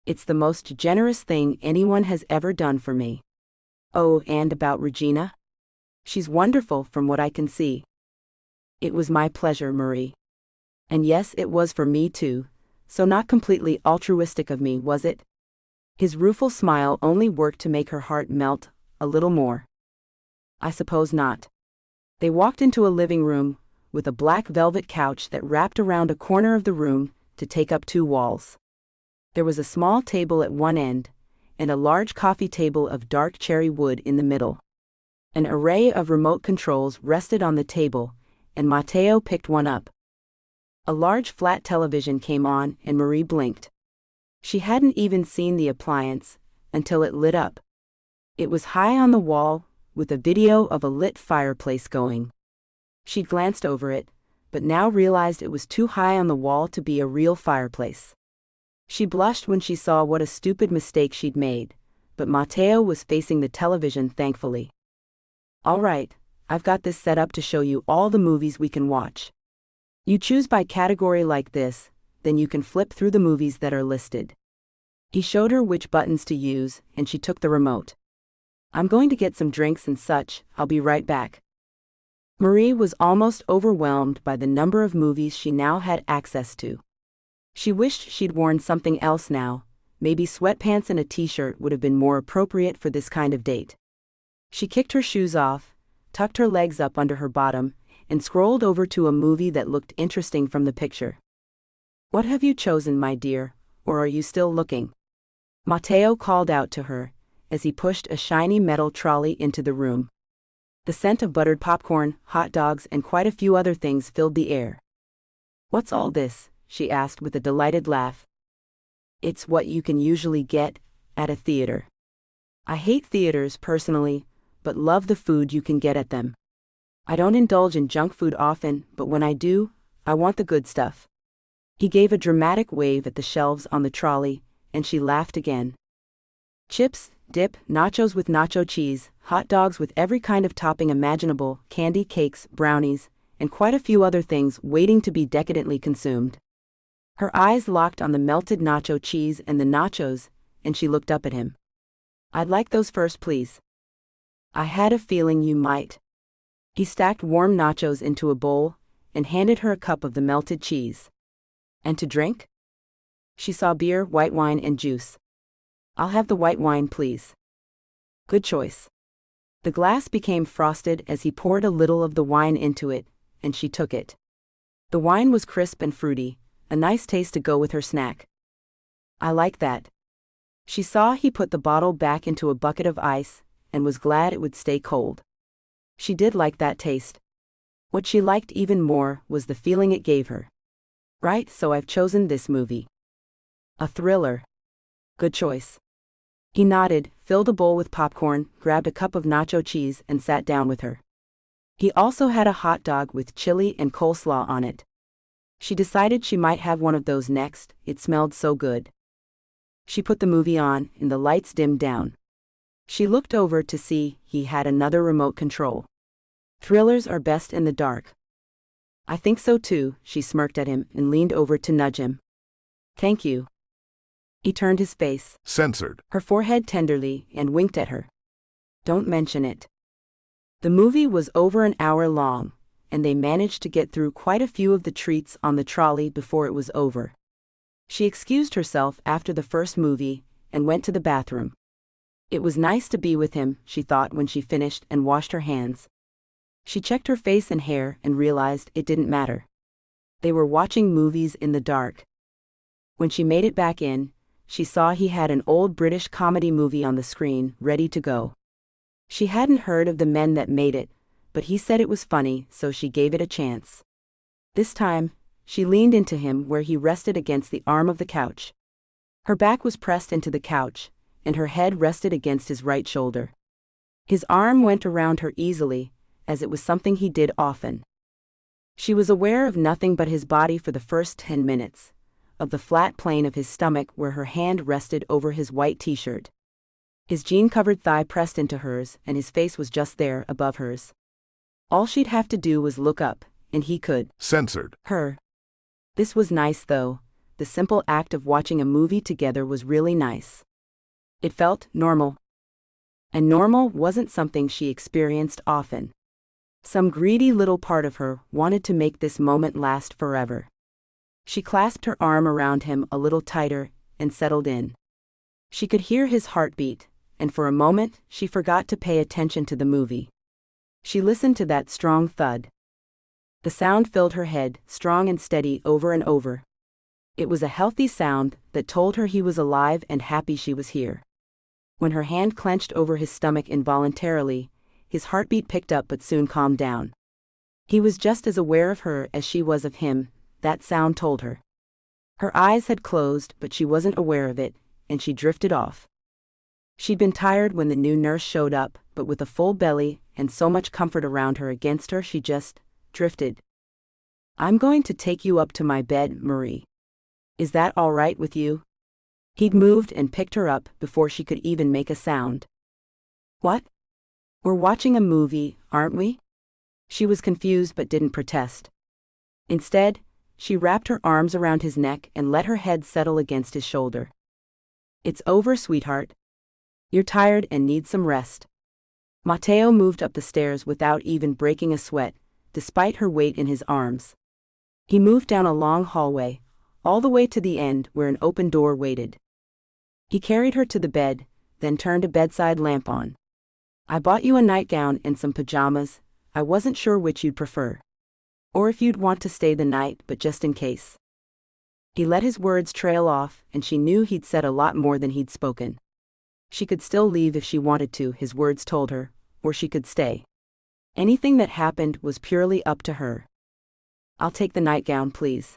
It's the most generous thing anyone has ever done for me. Oh, and about Regina? She's wonderful from what I can see." "It was my pleasure, Marie. And yes, it was for me too, so not completely altruistic of me, was it?" His rueful smile only worked to make her heart melt a little more. "I suppose not." They walked into a living room, with a black velvet couch that wrapped around a corner of the room to take up 2 walls. There was a small table at one end, and a large coffee table of dark cherry wood in the middle. An array of remote controls rested on the table, and Matteo picked one up. A large flat television came on and Marie blinked. She hadn't even seen the appliance until it lit up. It was high on the wall, with a video of a lit fireplace going. She'd glanced over it, but now realized it was too high on the wall to be a real fireplace. She blushed when she saw what a stupid mistake she'd made, but Matteo was facing the television thankfully. "All right, I've got this set up to show you all the movies we can watch. You choose by category like this, then you can flip through the movies that are listed." He showed her which buttons to use, and she took the remote. I'm going to get some drinks and such, I'll be right back. Marie was almost overwhelmed by the number of movies she now had access to. She wished she'd worn something else now. Maybe sweatpants and a t-shirt would have been more appropriate for this kind of date. She kicked her shoes off, tucked her legs up under her bottom, and scrolled over to a movie that looked interesting from the picture. What have you chosen, my dear, or are you still looking? Matteo called out to her, as he pushed a shiny metal trolley into the room. The scent of buttered popcorn, hot dogs, and quite a few other things filled the air. What's all this? She asked with a delighted laugh. It's what you can usually get at a theater. I hate theaters personally, but love the food you can get at them. I don't indulge in junk food often, but when I do, I want the good stuff. He gave a dramatic wave at the shelves on the trolley, and she laughed again. Chips, dip, nachos with nacho cheese, hot dogs with every kind of topping imaginable, candy, cakes, brownies, and quite a few other things waiting to be decadently consumed. Her eyes locked on the melted nacho cheese and the nachos, and she looked up at him. I'd like those first, please. I had a feeling you might. He stacked warm nachos into a bowl and handed her a cup of the melted cheese. And to drink? She saw beer, white wine, and juice. I'll have the white wine, please. Good choice. The glass became frosted as he poured a little of the wine into it, and she took it. The wine was crisp and fruity, a nice taste to go with her snack. I like that. She saw he put the bottle back into a bucket of ice, and was glad it would stay cold. She did like that taste. What she liked even more was the feeling it gave her. Right, so I've chosen this movie. A thriller. Good choice. He nodded, filled a bowl with popcorn, grabbed a cup of nacho cheese, and sat down with her. He also had a hot dog with chili and coleslaw on it. She decided she might have one of those next, it smelled so good. She put the movie on, and the lights dimmed down. She looked over to see he had another remote control. Thrillers are best in the dark. I think so too, she smirked at him and leaned over to nudge him. Thank you. He turned his face. Censored. Her forehead tenderly and winked at her. Don't mention it. The movie was over an hour long, and they managed to get through quite a few of the treats on the trolley before it was over. She excused herself after the first movie and went to the bathroom. It was nice to be with him, she thought when she finished and washed her hands. She checked her face and hair and realized it didn't matter. They were watching movies in the dark. When she made it back in, she saw he had an old British comedy movie on the screen, ready to go. She hadn't heard of The Men That Made It, but he said it was funny, so she gave it a chance. This time, she leaned into him where he rested against the arm of the couch. Her back was pressed into the couch, and her head rested against his right shoulder. His arm went around her easily, as it was something he did often. She was aware of nothing but his body for the first 10 minutes, of the flat plane of his stomach where her hand rested over his white t-shirt. His jean-covered thigh pressed into hers, and his face was just there, above hers. All she'd have to do was look up, and he could. Censored. Her. This was nice though. The simple act of watching a movie together was really nice. It felt normal. And normal wasn't something she experienced often. Some greedy little part of her wanted to make this moment last forever. She clasped her arm around him a little tighter and settled in. She could hear his heartbeat, and for a moment she forgot to pay attention to the movie. She listened to that strong thud. The sound filled her head, strong and steady, over and over. It was a healthy sound that told her he was alive and happy she was here. When her hand clenched over his stomach involuntarily, his heartbeat picked up but soon calmed down. He was just as aware of her as she was of him, that sound told her. Her eyes had closed, but she wasn't aware of it, and she drifted off. She'd been tired when the new nurse showed up, but with a full belly and so much comfort around her against her, she just drifted. I'm going to take you up to my bed, Marie. Is that all right with you? He'd moved and picked her up before she could even make a sound. What? We're watching a movie, aren't we? She was confused but didn't protest. Instead, she wrapped her arms around his neck and let her head settle against his shoulder. It's over, sweetheart. You're tired and need some rest. Matteo moved up the stairs without even breaking a sweat, despite her weight in his arms. He moved down a long hallway, all the way to the end where an open door waited. He carried her to the bed, then turned a bedside lamp on. I bought you a nightgown and some pajamas. I wasn't sure which you'd prefer. Or if you'd want to stay the night, but just in case. He let his words trail off, and she knew he'd said a lot more than he'd spoken. She could still leave if she wanted to, his words told her, or she could stay. Anything that happened was purely up to her. I'll take the nightgown, please.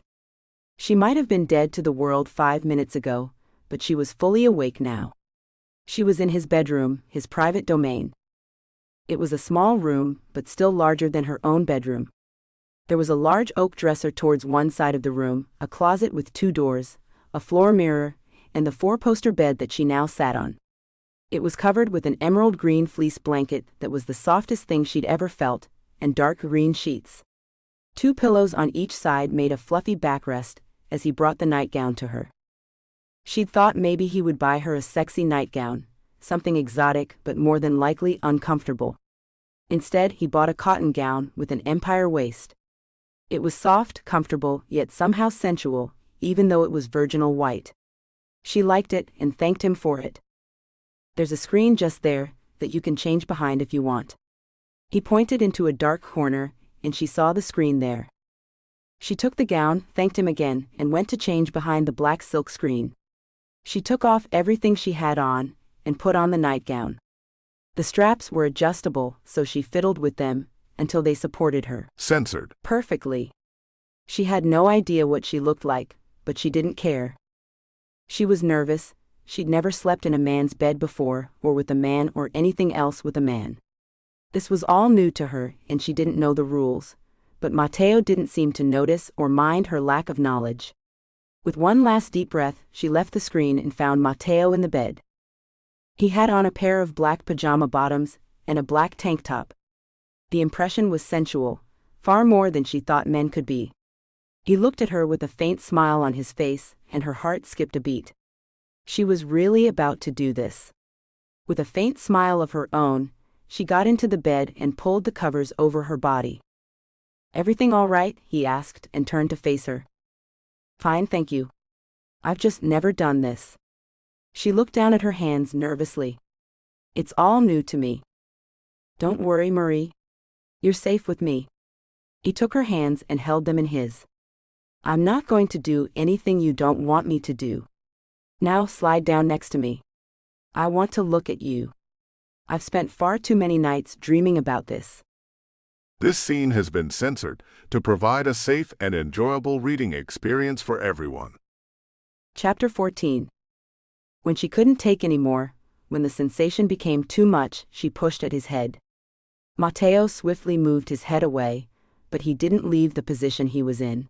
She might have been dead to the world 5 minutes ago, but she was fully awake now. She was in his bedroom, his private domain. It was a small room, but still larger than her own bedroom. There was a large oak dresser towards one side of the room, a closet with 2 doors, a floor mirror, and the 4-poster bed that she now sat on. It was covered with an emerald green fleece blanket that was the softest thing she'd ever felt, and dark green sheets. 2 pillows on each side made a fluffy backrest as he brought the nightgown to her. She'd thought maybe he would buy her a sexy nightgown, something exotic but more than likely uncomfortable. Instead, he bought a cotton gown with an empire waist. It was soft, comfortable, yet somehow sensual, even though it was virginal white. She liked it and thanked him for it. There's a screen just there that you can change behind if you want. He pointed into a dark corner, and she saw the screen there. She took the gown, thanked him again, and went to change behind the black silk screen. She took off everything she had on, and put on the nightgown. The straps were adjustable, so she fiddled with them, until they supported her. Censored. Perfectly. She had no idea what she looked like, but she didn't care. She was nervous. She'd never slept in a man's bed before, or with a man or anything else with a man. This was all new to her, and she didn't know the rules, but Matteo didn't seem to notice or mind her lack of knowledge. With one last deep breath, she left the screen and found Matteo in the bed. He had on a pair of black pajama bottoms and a black tank top. The impression was sensual, far more than she thought men could be. He looked at her with a faint smile on his face, and her heart skipped a beat. She was really about to do this. With a faint smile of her own, she got into the bed and pulled the covers over her body. "Everything all right?" he asked and turned to face her. "Fine, thank you. I've just never done this." She looked down at her hands nervously. "It's all new to me." "Don't worry, Marie. You're safe with me." He took her hands and held them in his. "I'm not going to do anything you don't want me to do. Now slide down next to me. I want to look at you. I've spent far too many nights dreaming about this." This scene has been censored to provide a safe and enjoyable reading experience for everyone. Chapter 14. When she couldn't take any more, when the sensation became too much, she pushed at his head. Matteo swiftly moved his head away, but he didn't leave the position he was in.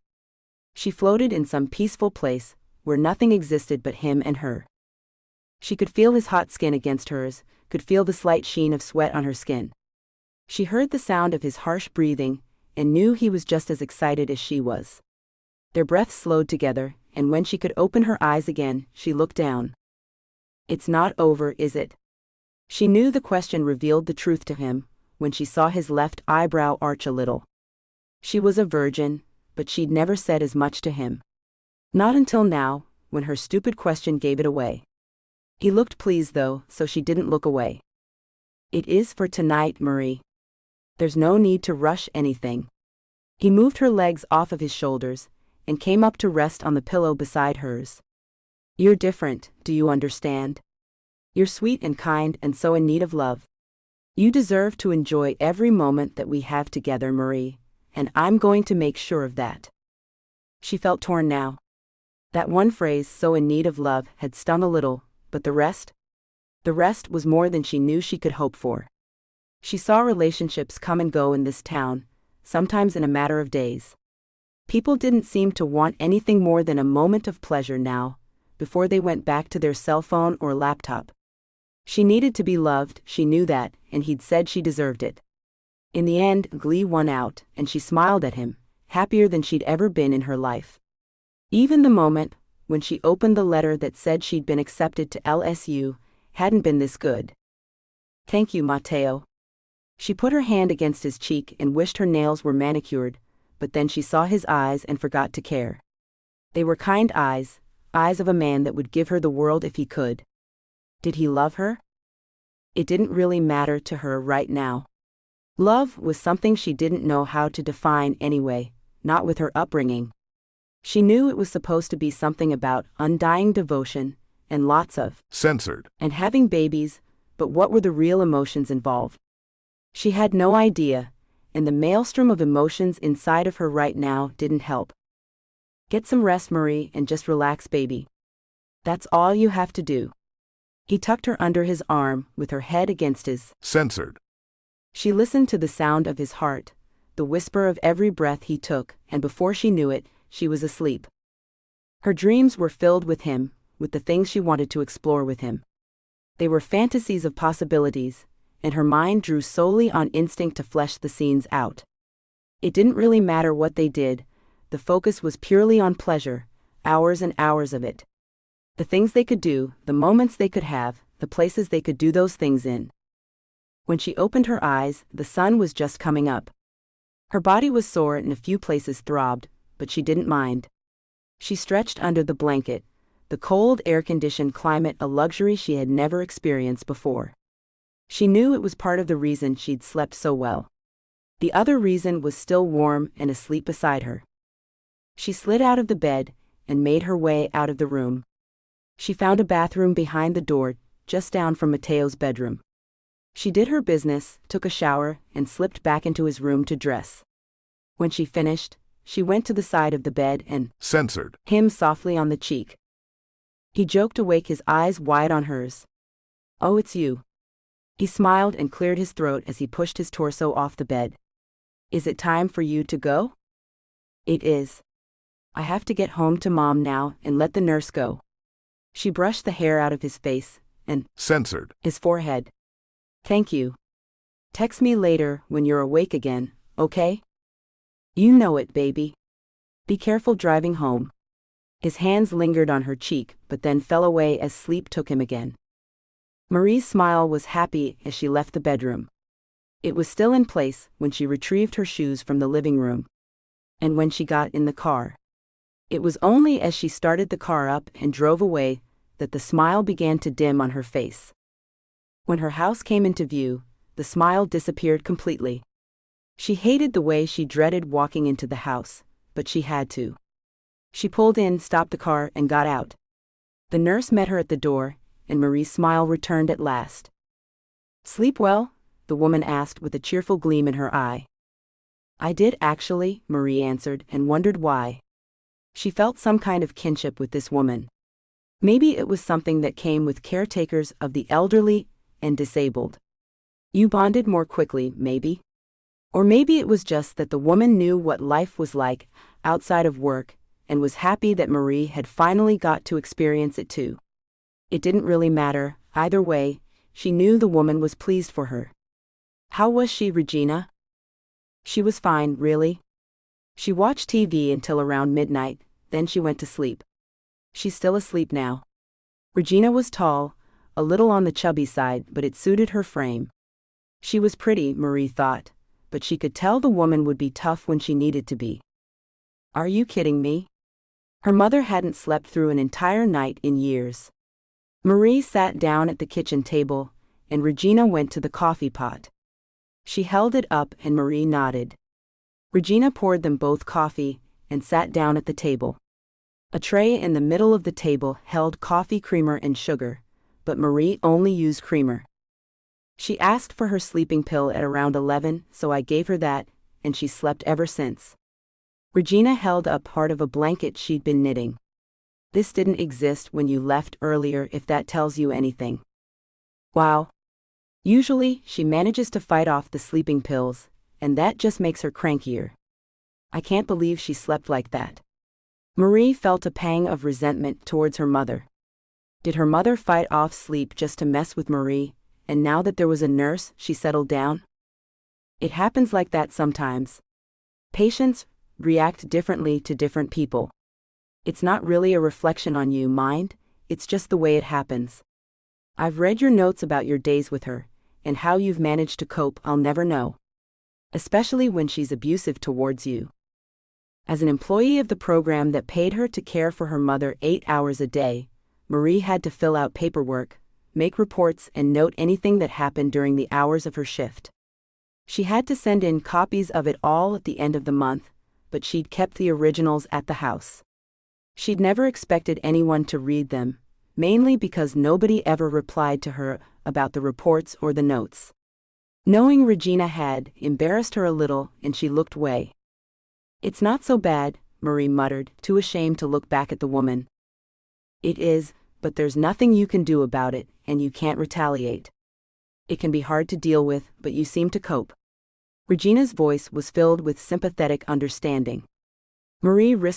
She floated in some peaceful place, where nothing existed but him and her. She could feel his hot skin against hers, could feel the slight sheen of sweat on her skin. She heard the sound of his harsh breathing, and knew he was just as excited as she was. Their breaths slowed together, and when she could open her eyes again, she looked down. "It's not over, is it?" She knew the question revealed the truth to him, when she saw his left eyebrow arch a little. She was a virgin, but she'd never said as much to him. Not until now, when her stupid question gave it away. He looked pleased though, so she didn't look away. "It is for tonight, Marie. There's no need to rush anything." He moved her legs off of his shoulders, and came up to rest on the pillow beside hers. "You're different, do you understand? You're sweet and kind and so in need of love. You deserve to enjoy every moment that we have together, Marie, and I'm going to make sure of that." She felt torn now. That one phrase, "so in need of love," had stung a little, but the rest? The rest was more than she knew she could hope for. She saw relationships come and go in this town, sometimes in a matter of days. People didn't seem to want anything more than a moment of pleasure now, before they went back to their cell phone or laptop. She needed to be loved, she knew that, and he'd said she deserved it. In the end, glee won out, and she smiled at him, happier than she'd ever been in her life. Even the moment, when she opened the letter that said she'd been accepted to LSU, hadn't been this good. "Thank you, Matteo. She put her hand against his cheek and wished her nails were manicured, but then she saw his eyes and forgot to care. They were kind eyes, eyes of a man that would give her the world if he could. Did he love her? It didn't really matter to her right now. Love was something she didn't know how to define anyway, not with her upbringing. She knew it was supposed to be something about undying devotion, and lots of censored, and having babies, but what were the real emotions involved? She had no idea, and the maelstrom of emotions inside of her right now didn't help. Get some rest, Marie, and just relax, baby. That's all you have to do. He tucked her under his arm, with her head against his. Censored. She listened to the sound of his heart, the whisper of every breath he took, and before she knew it, she was asleep. Her dreams were filled with him, with the things she wanted to explore with him. They were fantasies of possibilities, and her mind drew solely on instinct to flesh the scenes out. It didn't really matter what they did, the focus was purely on pleasure, hours and hours of it. The things they could do, the moments they could have, the places they could do those things in. When she opened her eyes, the sun was just coming up. Her body was sore and a few places throbbed, but she didn't mind. She stretched under the blanket, the cold air-conditioned climate a luxury she had never experienced before. She knew it was part of the reason she'd slept so well. The other reason was still warm and asleep beside her. She slid out of the bed and made her way out of the room. She found a bathroom behind the door, just down from Mateo's bedroom. She did her business, took a shower, and slipped back into his room to dress. When she finished, she went to the side of the bed and censored him softly on the cheek. He joked awake, his eyes wide on hers. "Oh, it's you." He smiled and cleared his throat as he pushed his torso off the bed. "Is it time for you to go?" "It is. I have to get home to Mom now and let the nurse go." She brushed the hair out of his face and censored his forehead. "Thank you. Text me later when you're awake again, okay?" "You know it, baby. Be careful driving home." His hands lingered on her cheek but then fell away as sleep took him again. Marie's smile was happy as she left the bedroom. It was still in place when she retrieved her shoes from the living room. And when she got in the car. It was only as she started the car up and drove away that the smile began to dim on her face. When her house came into view, the smile disappeared completely. She hated the way she dreaded walking into the house, but she had to. She pulled in, stopped the car, and got out. The nurse met her at the door, and Marie's smile returned at last. "Sleep well?" the woman asked with a cheerful gleam in her eye. "I did actually," Marie answered, and wondered why. She felt some kind of kinship with this woman. Maybe it was something that came with caretakers of the elderly and disabled. You bonded more quickly, maybe? Or maybe it was just that the woman knew what life was like outside of work and was happy that Marie had finally got to experience it too. It didn't really matter, either way, she knew the woman was pleased for her. How was she, Regina? She was fine, really. She watched TV until around midnight, then she went to sleep. She's still asleep now. Regina was tall, a little on the chubby side, but it suited her frame. She was pretty, Marie thought, but she could tell the woman would be tough when she needed to be. Are you kidding me? Her mother hadn't slept through an entire night in years. Marie sat down at the kitchen table, and Regina went to the coffee pot. She held it up and Marie nodded. Regina poured them both coffee and sat down at the table. A tray in the middle of the table held coffee creamer and sugar, but Marie only used creamer. She asked for her sleeping pill at around 11, so I gave her that, and she slept ever since. Regina held up part of a blanket she'd been knitting. This didn't exist when you left earlier, if that tells you anything. Wow. Usually, she manages to fight off the sleeping pills, and that just makes her crankier. I can't believe she slept like that. Marie felt a pang of resentment towards her mother. Did her mother fight off sleep just to mess with Marie, and now that there was a nurse, she settled down? It happens like that sometimes. Patients react differently to different people. It's not really a reflection on you, mind, it's just the way it happens. I've read your notes about your days with her, and how you've managed to cope I'll never know. Especially when she's abusive towards you. As an employee of the program that paid her to care for her mother 8 hours a day, Marie had to fill out paperwork, make reports and note anything that happened during the hours of her shift. She had to send in copies of it all at the end of the month, but she'd kept the originals at the house. She'd never expected anyone to read them, mainly because nobody ever replied to her about the reports or the notes. Knowing Regina had embarrassed her a little, and she looked away. "It's not so bad," Marie muttered, too ashamed to look back at the woman. "It is, but there's nothing you can do about it, and you can't retaliate. It can be hard to deal with, but you seem to cope." Regina's voice was filled with sympathetic understanding. Marie risked